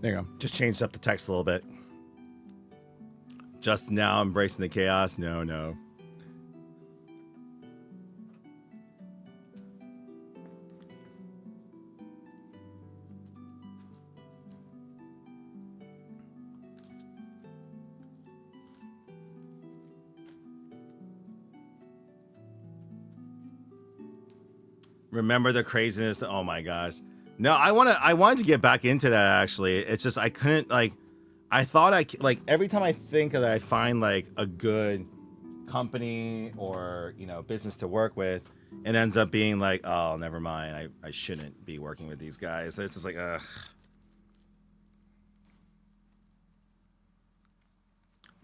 Speaker 1: There you go. Just changed up the text a little bit. Just now embracing the chaos. No. Remember the craziness? Oh my gosh. No, I wanted to get back into that, actually. It's just I couldn't, like, I thought like every time I think that I find like a good company or, you know, business to work with, it ends up being like, oh, never mind. I shouldn't be working with these guys. So it's just like, ugh.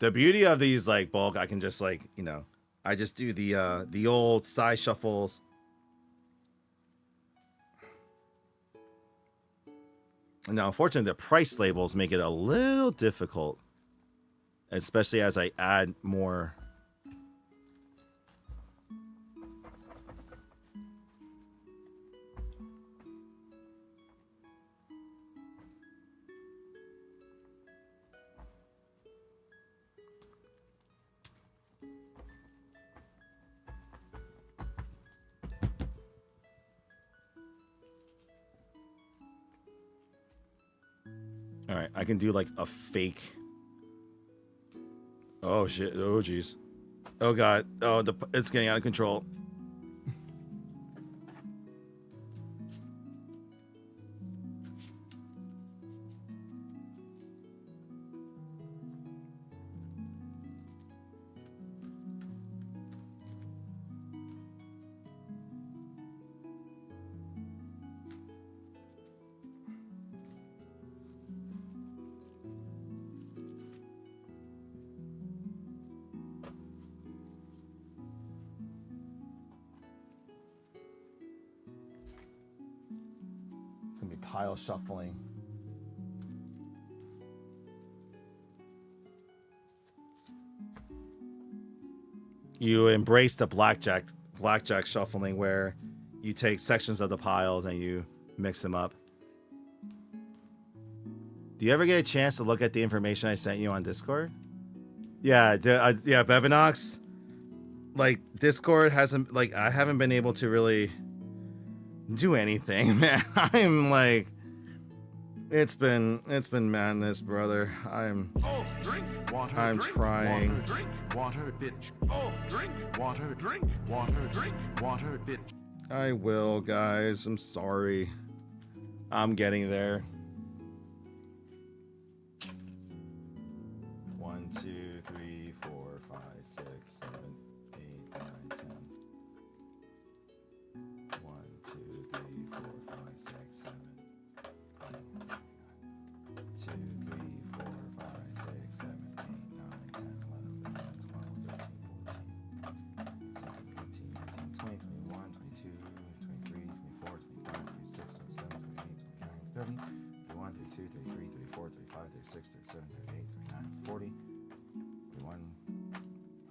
Speaker 1: The beauty of these, like, bulk, I can just, like, you know, I just do the old size shuffles. Now, unfortunately, the price labels make it a little difficult, especially as I add more. All right, I can do like a fake. Oh shit! Oh jeez! Oh god! Oh, it's getting out of control. It's gonna be pile shuffling. You embrace the blackjack shuffling, where you take sections of the piles and you mix them up. Do you ever get a chance to look at the information I sent you on Discord? Yeah, yeah, Bevinox. Like, Discord hasn't, like, I haven't been able to really do anything, man. I'm like, it's been madness, brother. I'm
Speaker 3: Drink water.
Speaker 1: I'm
Speaker 3: drink
Speaker 1: trying.
Speaker 3: Water, drink water, bitch. Oh, drink water. Drink water. Drink water, bitch.
Speaker 1: I will, guys. I'm sorry. I'm getting there. 1, 2, 3, 4, 5, 6, 7. 36, 37, 38, 39, 40, 41,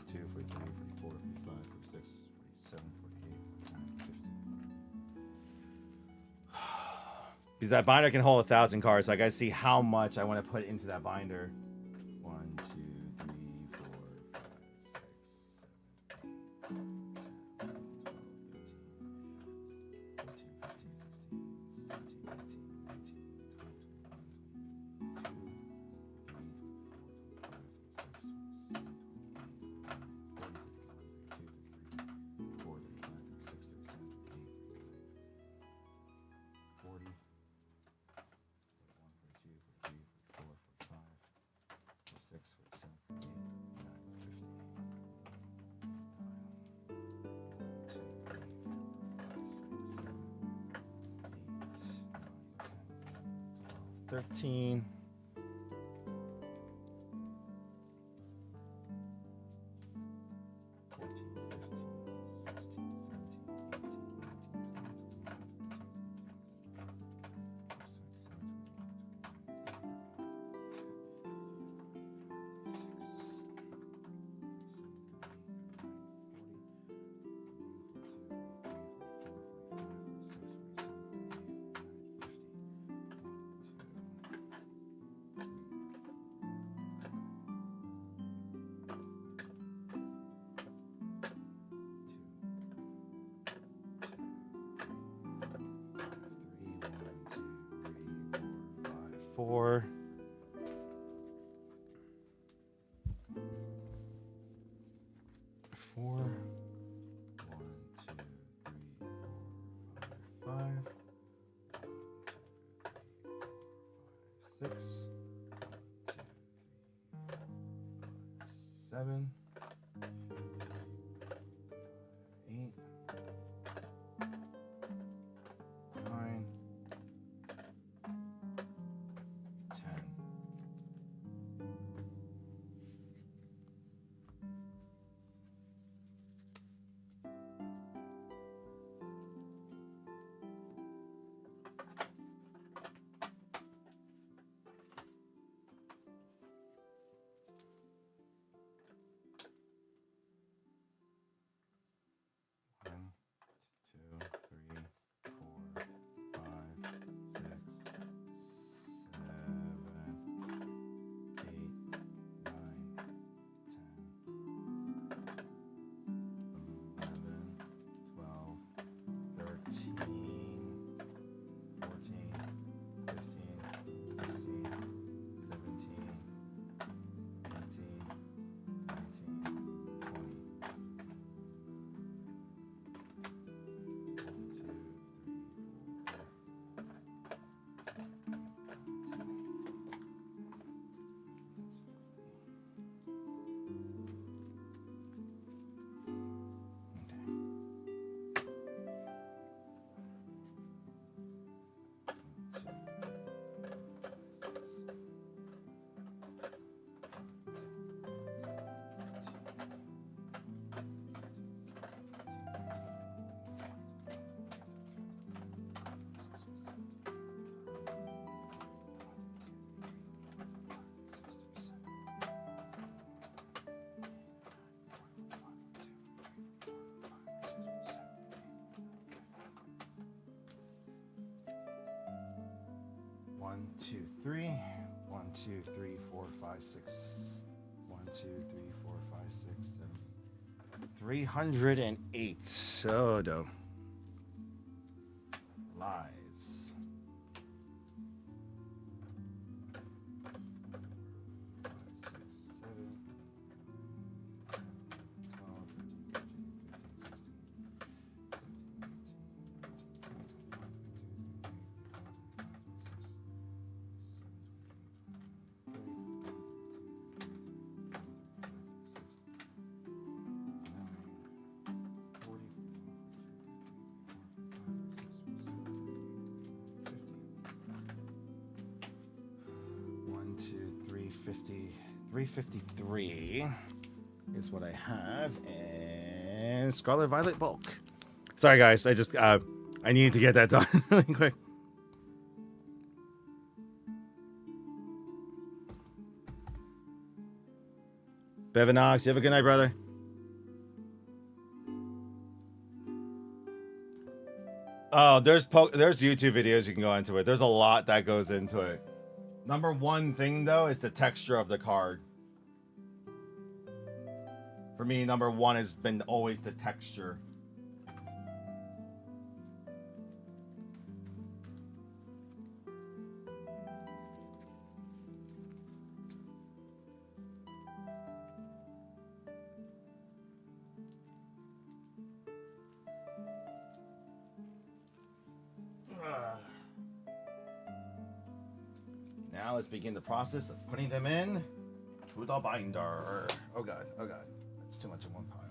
Speaker 1: 42, 43, 44, 45, 46, 47, 48, 49, 50. Because that binder can hold 1,000 cards, so I gotta see how much I want to put into that binder. 1, 2, 3, 4, 5, 6, 7, 8, 9, 10, 11, 12, 13, 14, 15, 16, 17, 18, 19, 20, 13. 14, 15, 16, 17, 4. 4. 1, 2, 3, 4, 5. 6. 7. 8. 9. 10. One, 2, 3, 4, 5, 6, 7, 8, 9, 10, 11, 12, 13, 14, 15, 16, 17, 18, 19, 20. 1, 2, 3. 1, 2, 3, 4, 5, 6. 1, 2, 3, 4, 5, 6, 7. 308. So dope. Lies. 5, 6, 7. 12, 13, 14, 353 is what I have, and Scarlet Violet bulk. Sorry guys, I needed to get that done really quick. Bevinox, you have a good night, brother. Oh, there's YouTube videos you can go into it. There's a lot that goes into it. Number one thing though is the texture of the card. For me, number one has been always the texture. Now let's begin the process of putting them in to the binder. Oh god, that's too much in one pile.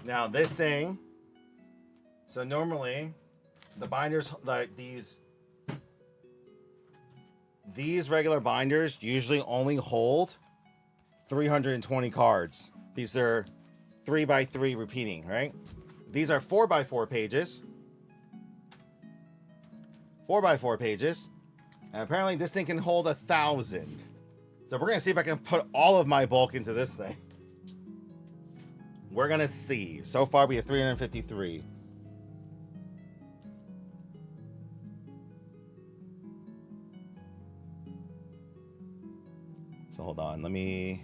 Speaker 1: Now this thing, so normally the binders like these regular binders usually only hold 320 cards because they're 3x3 repeating, right? These are 4x4 pages. 4x4 pages. And apparently this thing can hold 1,000. So we're gonna see if I can put all of my bulk into this thing. We're gonna see. So far we have 353. So hold on, let me...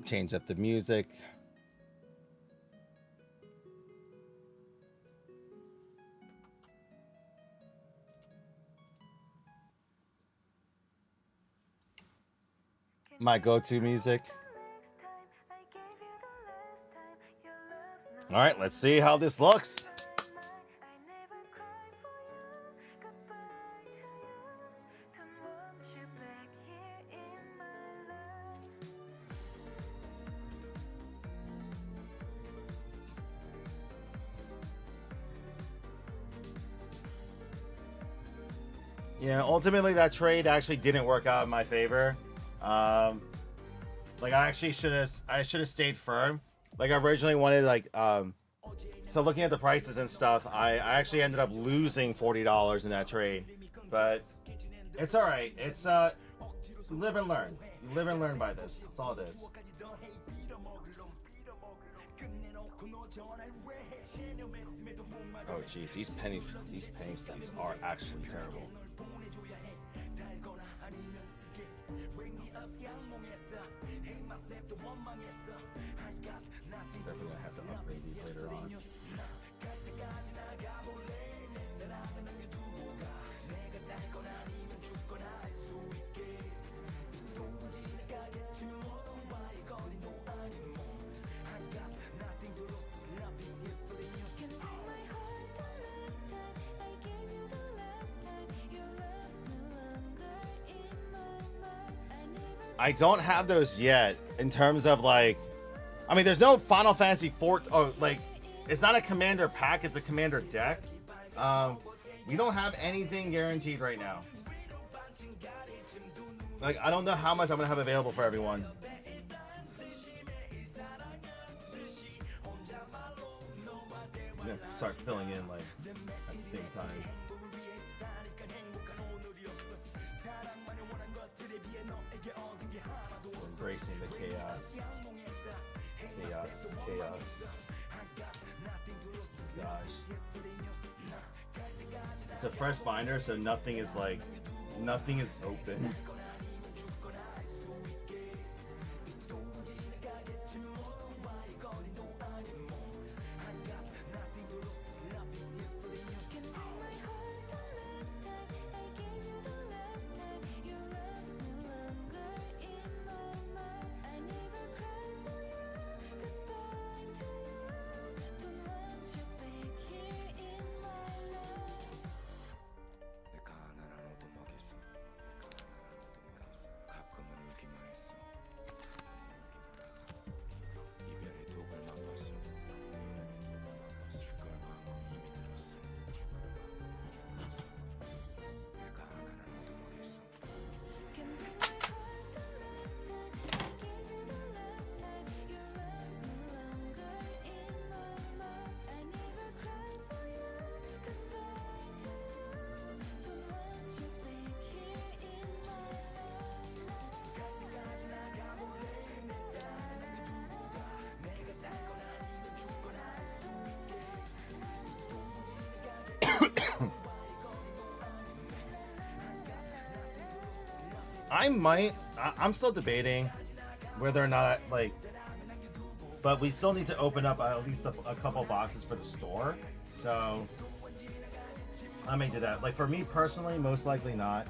Speaker 1: change up the music. My go-to music. All right, let's see how this looks. Yeah, ultimately that trade actually didn't work out in my favor. Like I should have stayed firm. Like I originally wanted so looking at the prices and stuff, I actually ended up losing $40 in that trade. But it's all right. It's live and learn. You live and learn by this. That's all it is. Oh jeez, these penny sleeves are actually terrible. Definitely gonna have to upgrade these later on. I don't have those yet in terms of like, I mean, there's no Final Fantasy 14. Oh, like, it's not a commander pack, it's a commander deck. We don't have anything guaranteed right now. Like, I don't know how much I'm gonna have available for everyone. I'm gonna start filling in like at the same time. Embracing the chaos. Chaos. Gosh. It's a fresh binder, so nothing is open. I'm still debating whether or not, like, but we still need to open up at least a couple boxes for the store. So I may do that. Like, for me personally, most likely not.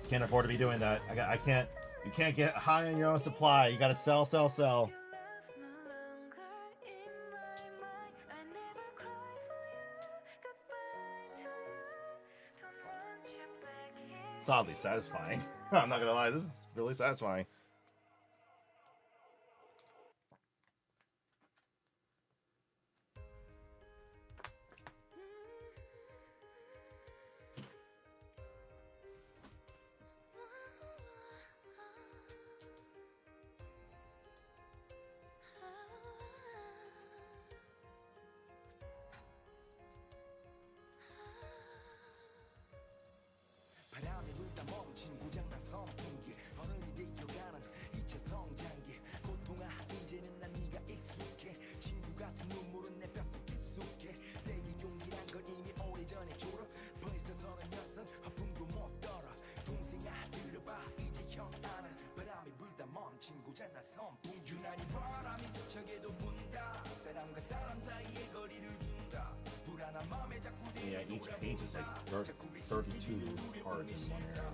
Speaker 1: Can't afford to be doing that. I can't. You can't get high on your own supply. You gotta sell, sell, sell. It's oddly satisfying. I'm not gonna lie, this is really satisfying. Yeah, each page is like 32 cards in one area.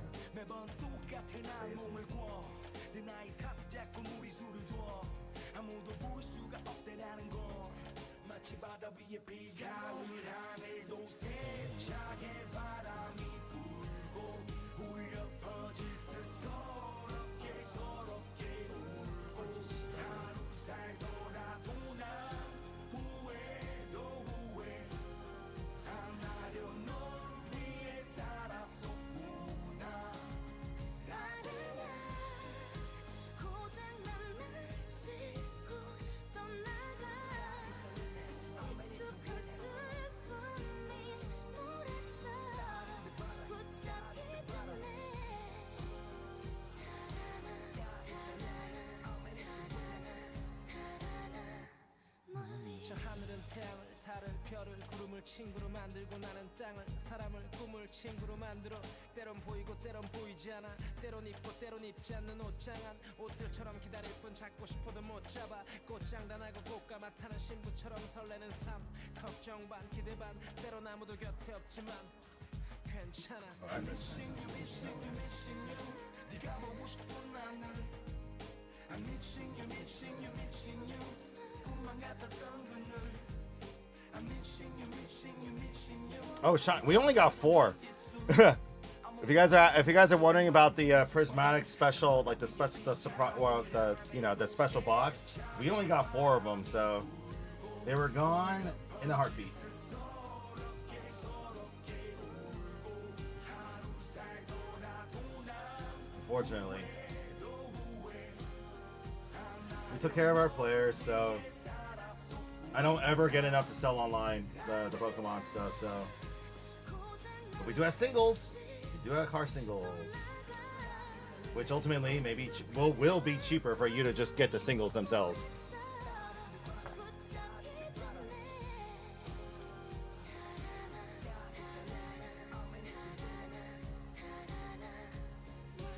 Speaker 4: 별을 구름을 친구로 만들고 나는 땅을 사람을 꿈을 친구로 만들어 때론 보이고 때론 보이지 않아 때론 입고 때론 입지 않는 옷장한 옷들처럼 기다릴 뿐 잡고 싶어도 못 잡아 꽃장단하고 꽃가마 타는 신부처럼 설레는 삶 걱정 반 기대 반 때론 아무도 곁에 없지만 괜찮아
Speaker 1: I miss
Speaker 4: Missing you, missing you, missing you 네가 보고 싶은 나는 I'm missing you, missing you, missing you 꿈만 같았던 그늘
Speaker 1: Oh, Sean, we only got 4. If you guys are wondering about the prismatic special, like the special box, we only got 4 of them, so they were gone in a heartbeat. Unfortunately, we took care of our players, so I don't ever get enough to sell online the Pokemon stuff, so. But we do have singles. We do have car singles. which ultimately maybe will be cheaper for you to just get the singles themselves.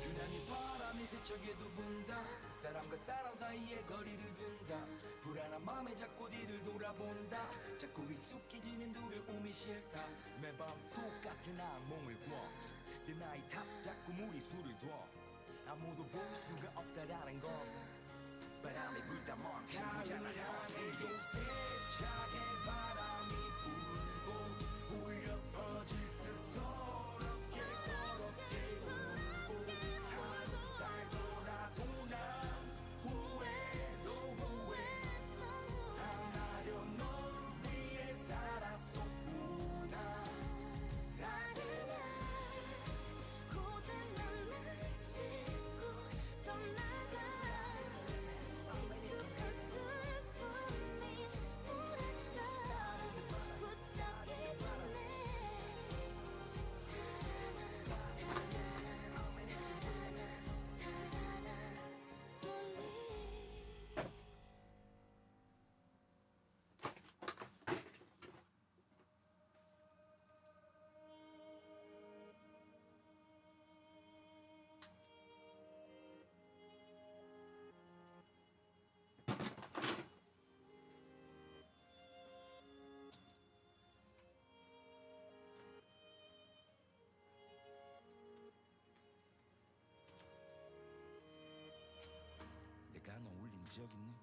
Speaker 5: 유난히 바람이 스쳐게도 분다 사람과 사람 사이에 거리를 둔다 불안한 맘에 자꾸 뒤를 돌아본다 자꾸 익숙해지는 두려움이 싫다 매밤 똑같은 악몽을 꿔내 나이 탓에 자꾸 무리수를 둬 아무도 볼 수가 없다라는 건 바람이 불다 멈추잖아 세차게 바람이 불고 울려 퍼질 듯 서럽게 울고 하루 살더라도 난 후회도 후회 하나려 너를 위해 살았었구나 내가 너 울린 적 있니?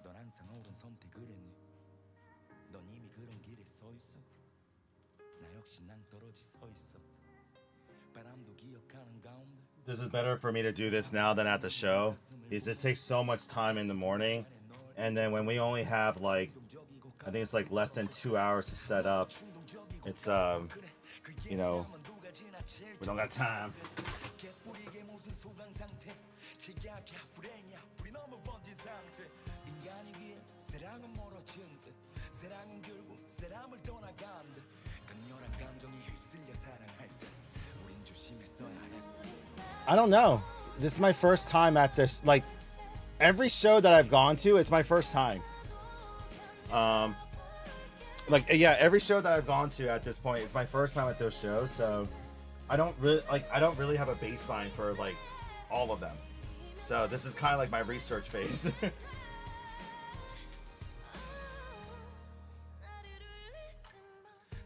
Speaker 5: 넌 항상 옳은 선택을 했니? 넌 이미 그런 길에 서 있어 나 역시 낭떠러지 서 있어 바람도 기억하는 가운데
Speaker 1: This is better for me to do this now than at the show. Because this takes so much time in the morning, and then when we only have like, I think it's like less than 2 hours to set up. It's you know, we don't got time.
Speaker 5: 개뿌리게 무슨 소강 상태 지각이야 불행이야 불이 너무 번진 상태 인간이기에 사랑은 멀어진 듯 사랑은 결국 사람을 떠나간 듯 강렬한 감정이 휩쓸려 사랑할 때 우린 조심했어야 해
Speaker 1: I don't know. This is my first time at this. Like every show that I've gone to, it's my first time. Like yeah, every show that I've gone to at this point, it's my first time at those shows. So I don't really have a baseline for like all of them. So this is kind of like my research phase.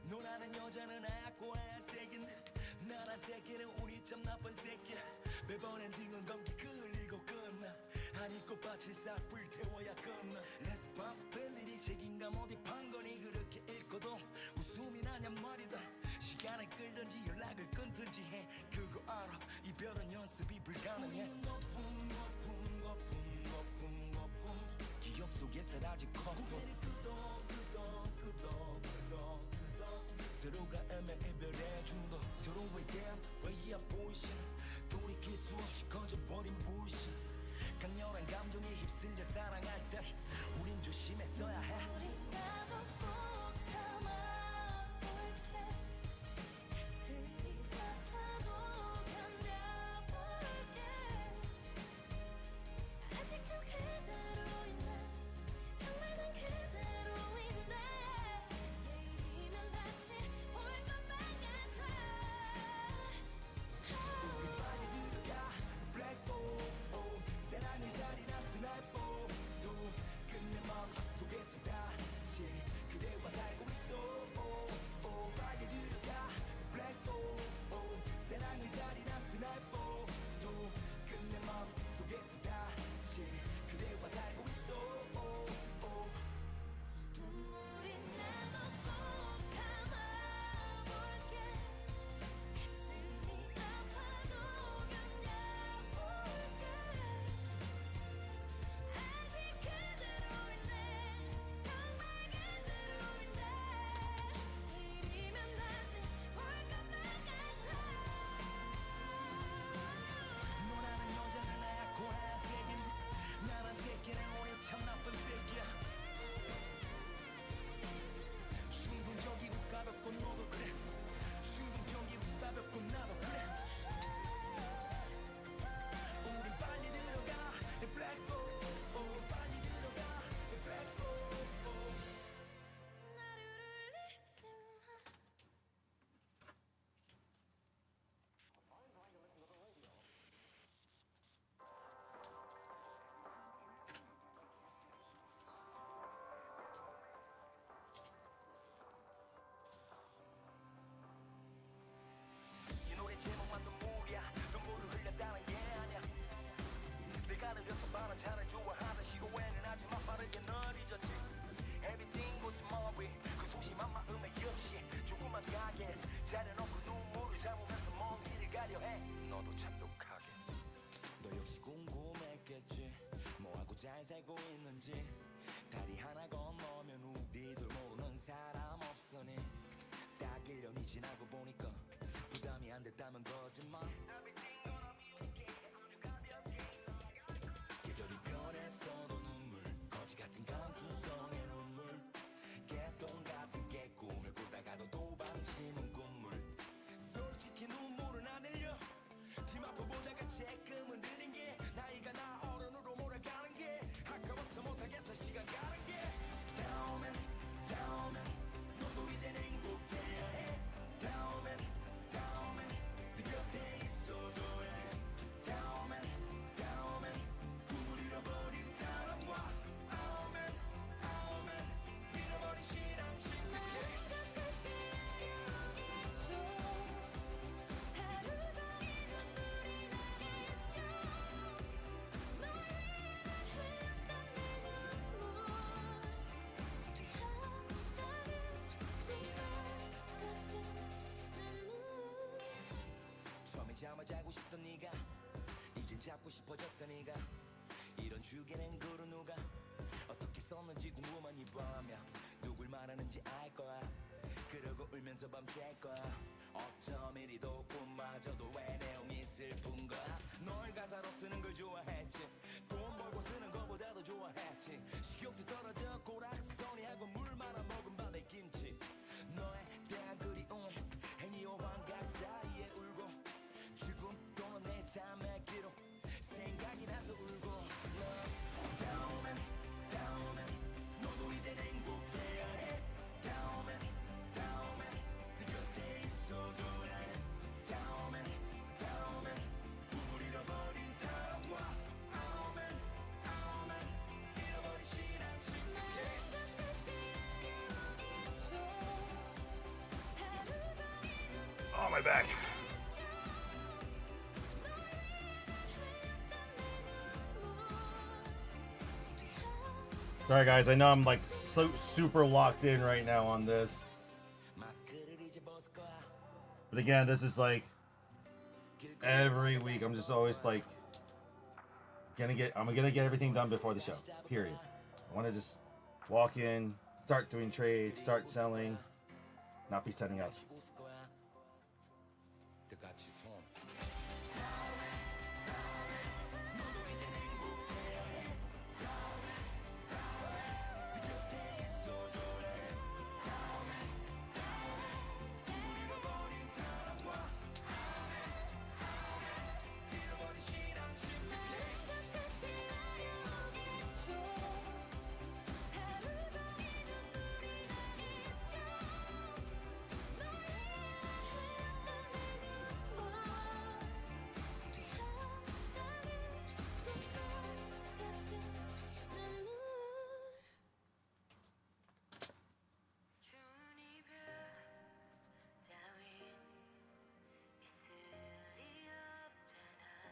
Speaker 5: 너라는 여자는 하얗고 하얀색인 나란 새끼는 우리 참 나쁜 새끼야 매번 엔딩은 감기 흘리고 끝나 아니 꽃밭을 싹 불태워야 끝나 레스폰스빌리티 책임감 어디 판거니 그렇게 읽고도 웃음이 나냔 말이다 시간을 끌든지 연락을 끊든지 해 그거 알아 이별은 연습이 불가능해 기억 속에 사라질 거품 서로가 애매해별의 중독 서로의 댐 왜이야 보이신 돌이킬 수 없이 꺼져버린 부신 강렬한 감정에 휩쓸려 사랑할 때 우린 조심했어야 해 싶어졌어 네가 이런 주기는 그루 누가 어떻게 썼는지 궁금한 이 밤이야 누굴 말하는지 알 거야 그러고 울면서 밤샐 거야 어쩜 이리도 꿈마저도 왜 내용이 슬픈 거야 널 가사로 쓰는 걸 좋아했지 돈 벌고 쓰는 거보다도 좋아했지 식욕도 떨어져 고락선이하고 물 말아 먹은 밤의 김치 너에 대한 그리움 행위와 환각 사이에 울고 죽음 또는 내 삶의 기록 생각이 나서 울고 너 다음엔 너도 이젠 행복해야 해 다음엔 네 곁에 있어도 해 다음엔 꿈을 잃어버린 사람과 아우멘 잃어버린 신앙 침묵해
Speaker 1: Oh, my back. Sorry, guys. I know I'm like so super locked in right now on this.
Speaker 5: 마스크를 이제 벗을 거야
Speaker 1: But again, this is like every week. I'm just always like I'm gonna get everything done before the show. Period. I want to just walk in, start doing trades, start selling, not be setting up.
Speaker 5: 다시 웃을 거야 다 같이 손
Speaker 2: 좋은 이별 따윈 있을 리 없잖아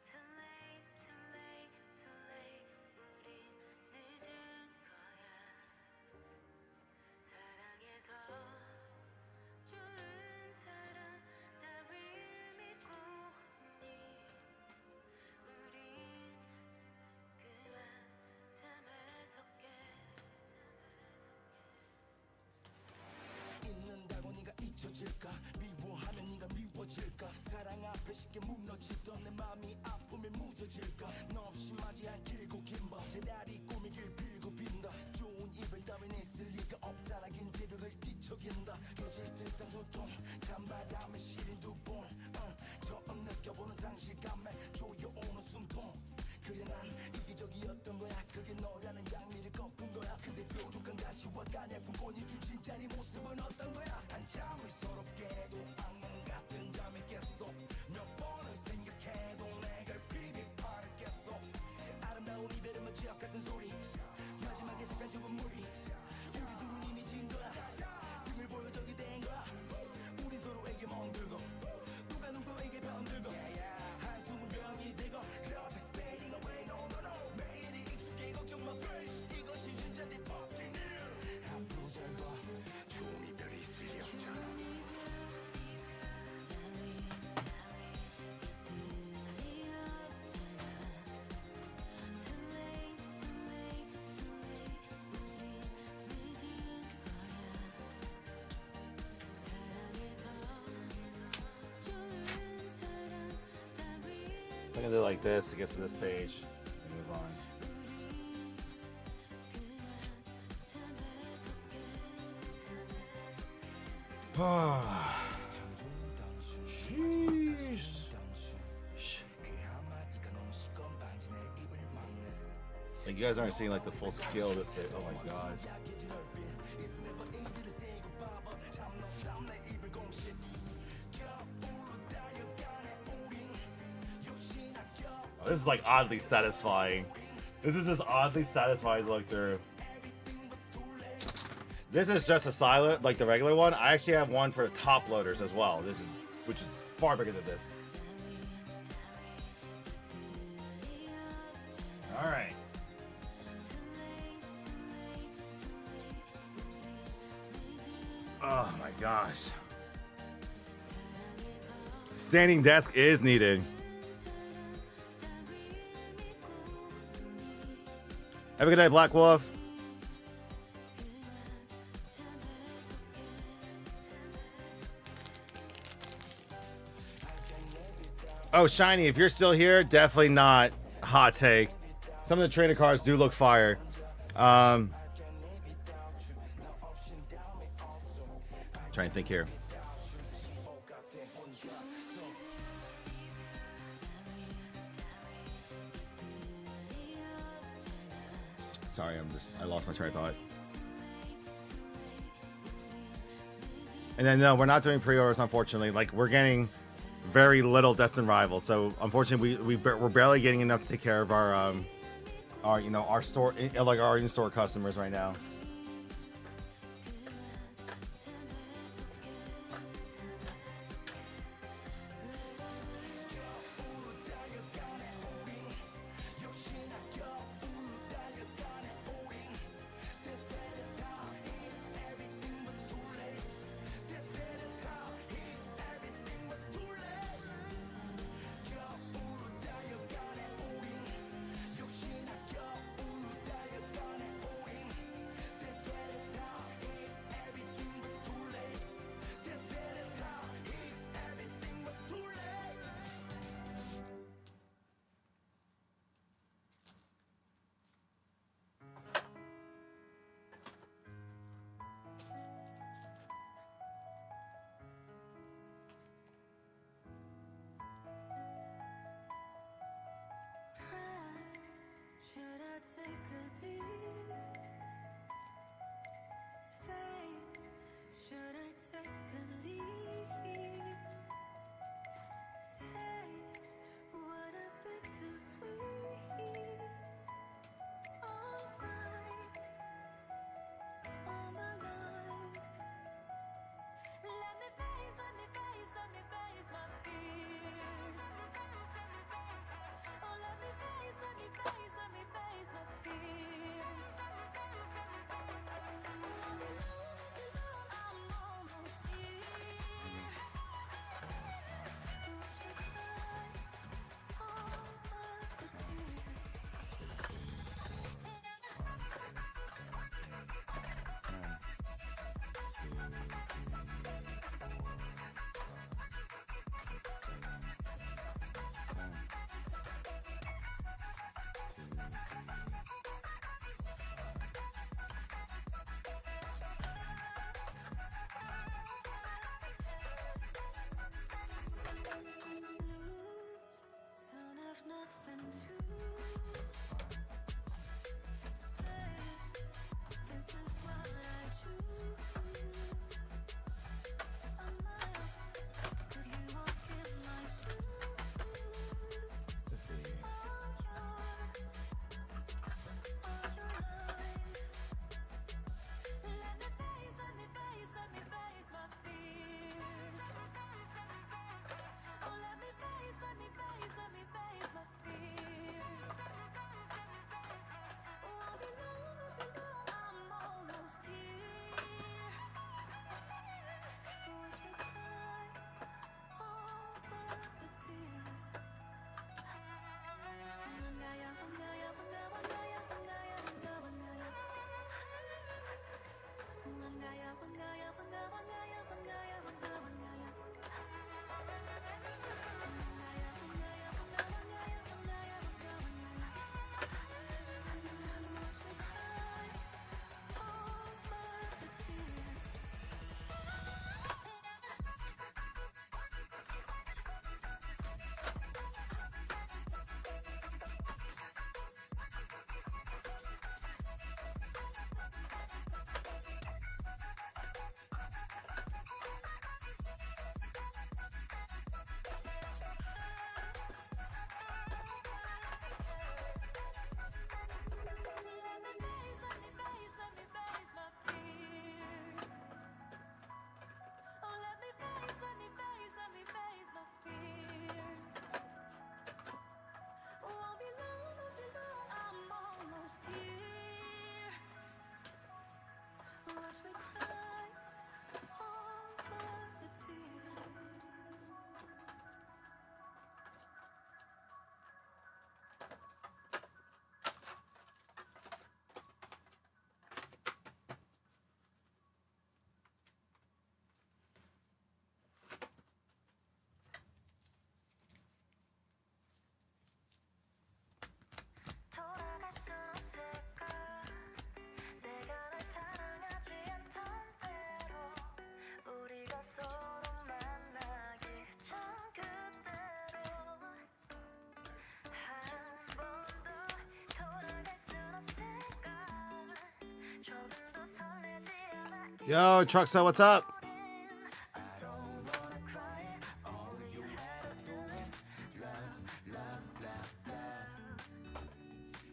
Speaker 2: Too late, too late, too late 우린 늦은 거야 사랑해서 좋은 사람 따윈 믿고 있니 우린 그만 잠에서 깨
Speaker 5: 잊는다고 네가 잊혀질까 미워하면 네가 미워질까 사랑 앞에 쉽게 무너지던 내 맘이 아픔에 묻어질까 너 없이 맞이한 길고 긴밤 제다리 꾸미길 빌고 빈다 좋은 이별 따윈 있을 리가 없잖아 긴 새벽을 뒤척인다 깨질 듯한 두통 찬바람에 시린 두번 처음 느껴보는 상실감에 조여오는 숨통 그래 난 이기적이었던 거야 그게 너라는 장미를 꺾은 거야 근데 뾰족한 가시와 가냘픈 꽃이 진짜 네 모습은 어떤 거야 한참을 서럽게도 악몽 같은 잠이 깼어 몇 번을 생각해도 내가 비비파를 깼어 아름다운 이별은 마치 역 같은 소리 마지막에 색깔 적은 물이 우리 둘은 이미 진 거야 등을 보여 적이 된 거야 우리 서로에게 멍들고 누가 누구에게 병들고 한숨은 병이 되고 Love is fading away no no no 매일이 익숙해 걱정 마 fresh 이것이 진짜 내 fucking new 앞으로 잘봐 좋은 이별이 있을 리 없잖아
Speaker 1: I'm gonna do it like this to get to this page and move on. Jeez. Like you guys aren't seeing like the full scale of this thing. Oh my god. Oh, this is like oddly satisfying. This is just oddly satisfying to look through. This is just a silent, like the regular one. I actually have one for the top loaders as well. This is, which is far bigger than this. All right. Oh my gosh. Standing desk is needed. Have a good night, Black Wolf. Oh, Shiny, if you're still here, definitely not. Hot take. Some of the trainer cars do look fire. Trying to think here. Sorry, I lost my train of thought. And then no, we're not doing pre-orders, unfortunately. Like, we're getting very little Destined Rivals, so unfortunately we're barely getting enough to take care of our our store, like our in-store customers right now. Yo, Truxa, what's up?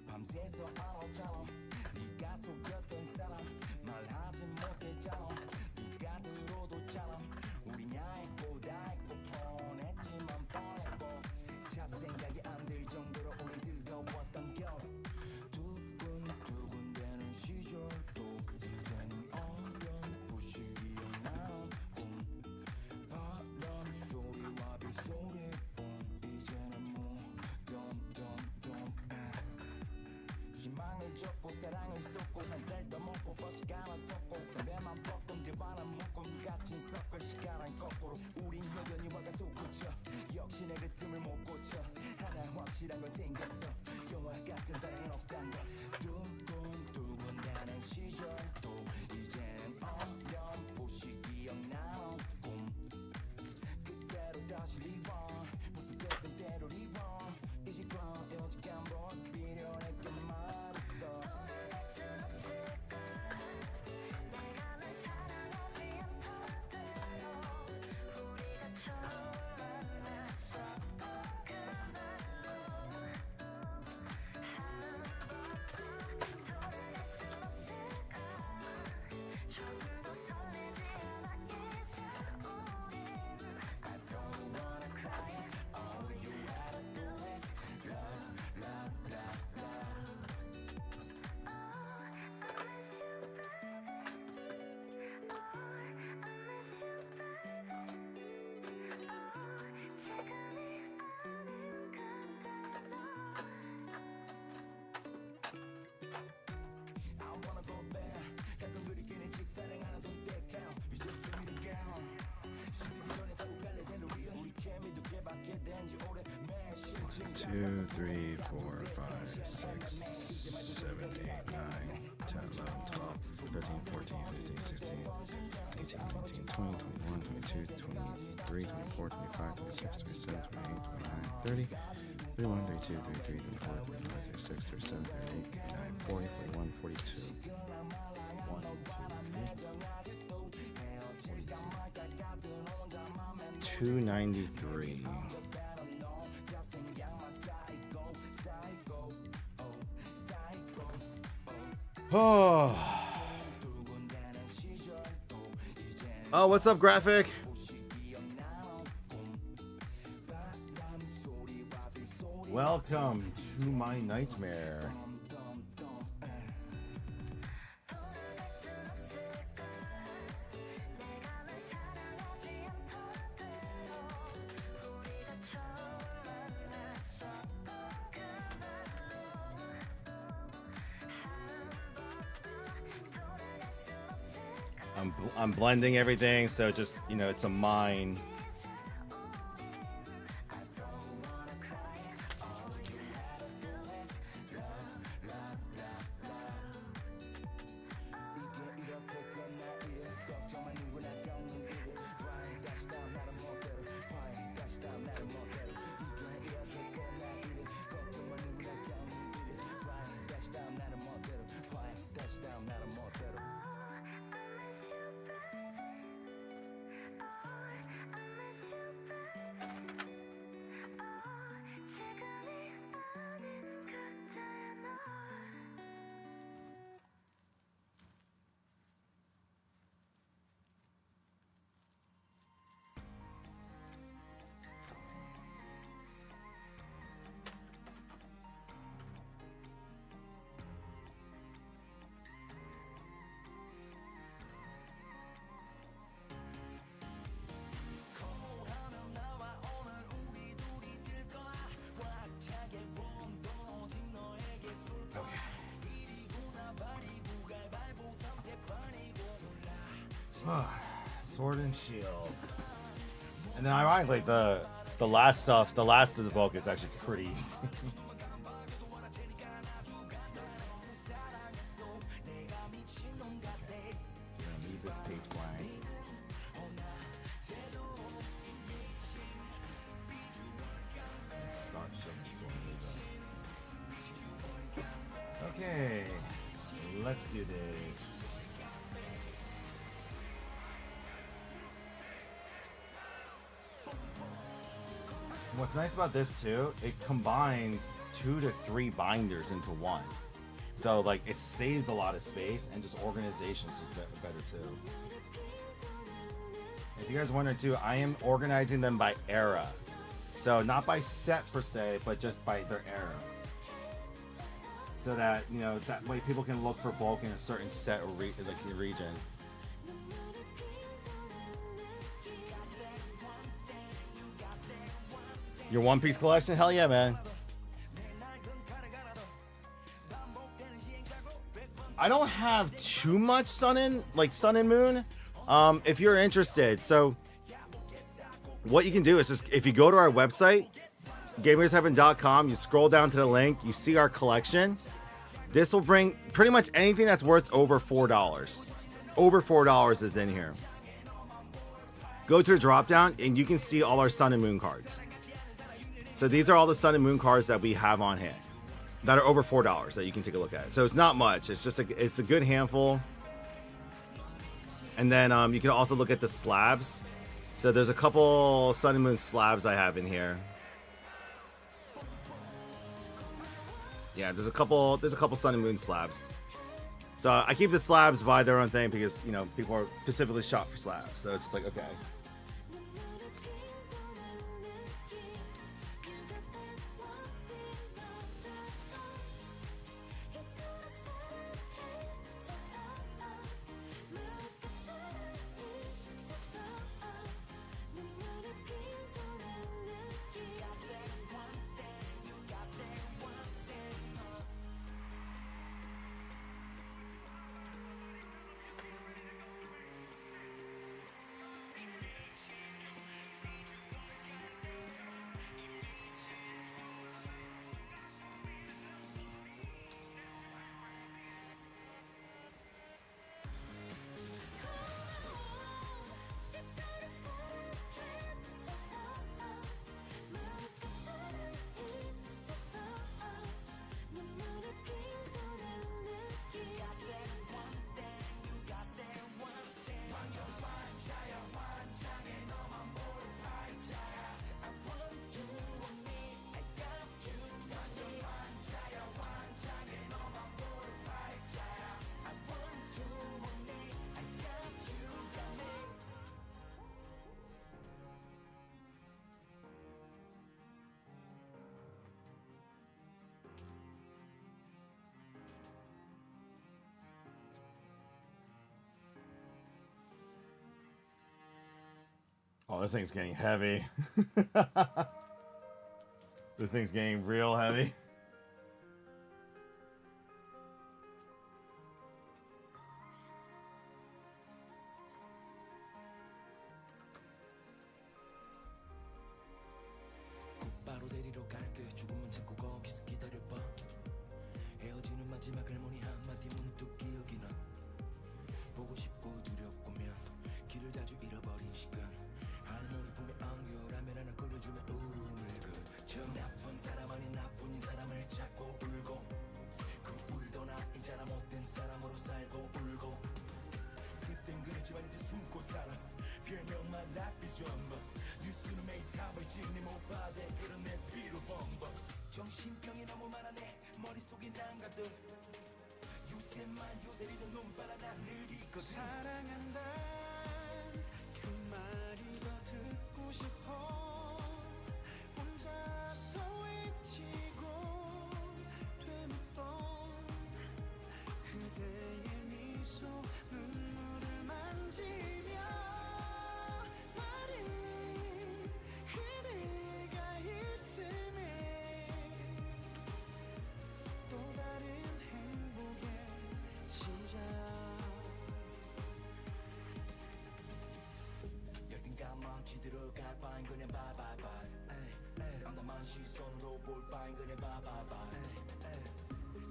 Speaker 5: 밤새서 알았잖아 네가 속였던 사람 말하지 못했잖아 누가 들어뒀잖아 우리 야했고 다했고 뻔했지만 뻔했고 잡생각이 안 들 정도로 우리 뜨거웠던 겨울 두근두근대는 시절도 이제는 어렴풋이 기억나는 꿈 바람 소리와 빗소리뿐 이제는 무덤덤덤 희망을 줬고 사랑을 쏟고 한 살 더 먹고 버식 하나 쏟고 담배만 뻗고 뒤바람 묶고 같이 섞을 시간은 거꾸로 우린 여전히 화가 솟구쳐 역시 내 그 틈을 못 고쳐 하나 확실한 건 생겼어 영화 같은 사랑은 없단 거 두근두근대는 시절도 이제는 어렴풋이 기억나는 꿈 그대로 다시 리본 부풀렸던 대로 리본 이제 오직 한번 비련했게 말했던 I wanna go back 가끔 그리끼리 직사랑하는 돈 떼ക്കാം We just do it again 시들기 전에 타고 갈래 된 우리 케미도 개밖에 된지 오래 매실
Speaker 1: 2, 3, 4, 5, 6, 7, 8, 9, 10, 11, 12, 13, 14, 15, 16, 18, 19, 20, 21, 22, 23, 24, 25, 26, 27, 28, 29, 30, 31, 32, 33, 34, 35, 36, 37, 38, 39, 40, 41, 42. 1, 2, 3, 293. Oh, what's up, Graphic? Welcome to my nightmare. I'm blending everything, so just, you know, it's a mine. Sword and Shield. And then ironically, the last stuff, the last of the book is actually pretty easy. Leave this page blank. And start showing Sword. Okay, let's do this. what's nice about this too, it combines 2 to 3 binders into one. So like it saves a lot of space and just organization is better too. If you guys wonder too, I am organizing them by era. So not by set per se, but just by their era. So that, you know, that way people can look for bulk in a certain set or region. Your One Piece collection? Hell yeah, man. I don't have too much Sun and Moon. If you're interested, so what you can do is just, if you go to our website, gamersheaven.com, you scroll down to the link, you see our collection. This will bring pretty much anything that's worth over $4. Over $4 is in here. Go to the drop down and you can see all our Sun and Moon cards. So these are all the Sun and Moon cards that we have on hand that are over $4 that you can take a look at. So it's not much. It's just it's a good handful. And then you can also look at the slabs. So there's a couple Sun and Moon slabs I have in here. Yeah, there's a couple Sun and Moon slabs. So I keep the slabs by their own thing because, you know, people are specifically shot for slabs. So it's like, okay. Oh, this thing's getting heavy. This thing's getting real heavy.
Speaker 5: 곧바로 데리러 갈게. 죽음은 자꾸 거기서 기다려봐. 헤어지는 마지막 할머니 한마디 문득 기억이 나. 보고 싶고 두렵고면 길을 자주 잃어버린 시간. 할머니 품에 안겨라면 하나 끓여주면 울그저 나쁜 사람 아닌 나뿐인 사람을 찾고 울고 그 울던 아이잖아 못된 사람으로 살고 울고 그땐 그랬지만 이제 숨고 살아. 별명만 락비전버 뉴스는 매일 타버리지 네 못받아 그런 내 피로 범벅. 정신병이 너무 많아 내 머릿속이 난가들 요새만 요새리던 눈바라 난 늘 있거든. 사랑한다 그 말이 더 듣고 싶어. 혼자서 외치고 되묻던 그대의 미소 눈물을 만지며 말해 그대가 있음에 또 다른 행복의 시작. 열등감 많지 들어갈 바엔 그냥 바이바이바이. 암담한 시선으로 볼 바엔 그냥 바이바이바이.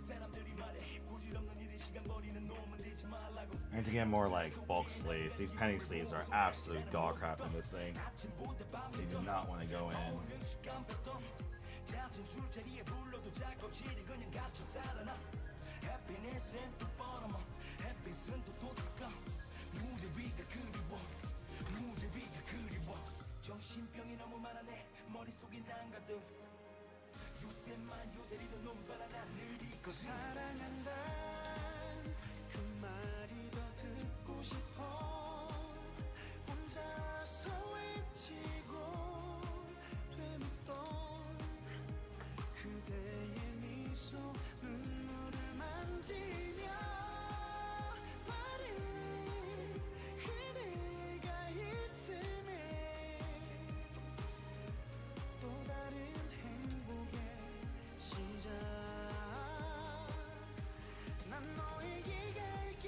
Speaker 5: 사람들이 말해 부질없는 일에 시간 버리는 놈은 되지 말라고.
Speaker 1: I need to get more like bulk sleeves. These penny sleeves are absolute dog crap in this thing. You do not want to go in.
Speaker 5: 잦은 술자리에 불러도 작업실이 그냥 갇혀 살아나. 해피니스는 또 뻔하면 햇빛은 또 독특한 무대 위가 그리워. 무대 위가 그리워. 정신병이 너무 많아 내 머릿속에 난가득 요새만 요새 리듬 논바라 난늘 잊고 사랑한다 그 말이 더 듣고 싶어 혼자서 외치고 되묻던 그대의 미소 눈물을 만지며 말해 그대가 있음에 또 다른 행복의 시작 난 너에게 갈게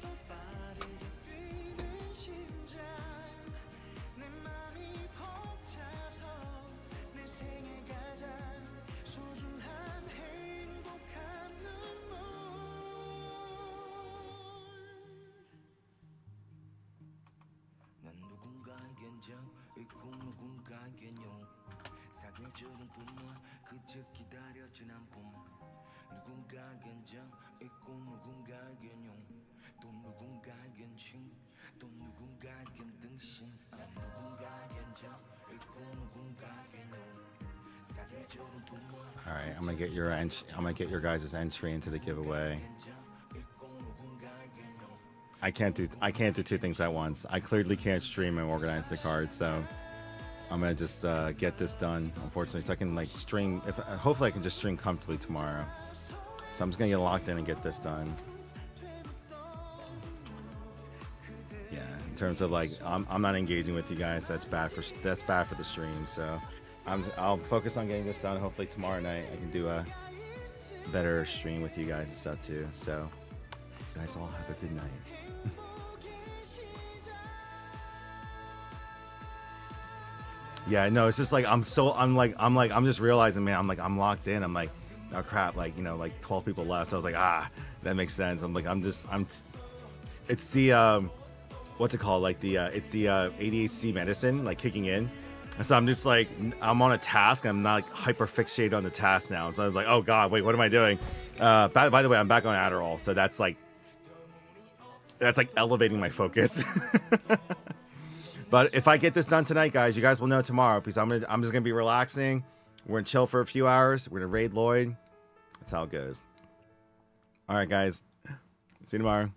Speaker 5: 더 빠르게 뛰는 심장 내 맘이 벅차서 내 생에 가장 소중한 행복한 눈물 난 누군가에겐 정 있고 누군가에겐 용 사계절은 또뭐 그저 기다려진 않봄 누군가에겐 정 있고 누군가에겐 용또 누군가에겐 칭또 누군가에겐 등신 난 누군가에겐 정 있고 누군가에겐 용 사계절은 또뭐
Speaker 1: All right, I'm gonna get your guys' entry into the giveaway. I can't do two things at once. I clearly can't stream and organize the cards, so I'm gonna just get this done, unfortunately, so I can like stream. Hopefully I can just stream comfortably tomorrow. So I'm just gonna get locked in and get this done. Yeah, in terms of like I'm not engaging with you guys. That's bad for the stream. So I'll focus on getting this done. Hopefully tomorrow night I can do a better stream with you guys and stuff too. So you guys all have a good night. Yeah, no, it's just like I'm just realizing, man, I'm locked in. I'm like, oh crap, like, you know, like 12 people left. So I was like, that makes sense. I'm like, it's the what's it called? Like it's the ADHD medicine like kicking in. And so I'm just like, I'm on a task. I'm not like hyper fixated on the task now. So I was like, oh God, wait, what am I doing? By the way, I'm back on Adderall. So that's like elevating my focus. But if I get this done tonight, guys, you guys will know tomorrow because I'm just gonna be relaxing. We're gonna chill for a few hours. We're gonna raid Lloyd. That's how it goes. All right, guys. See you tomorrow.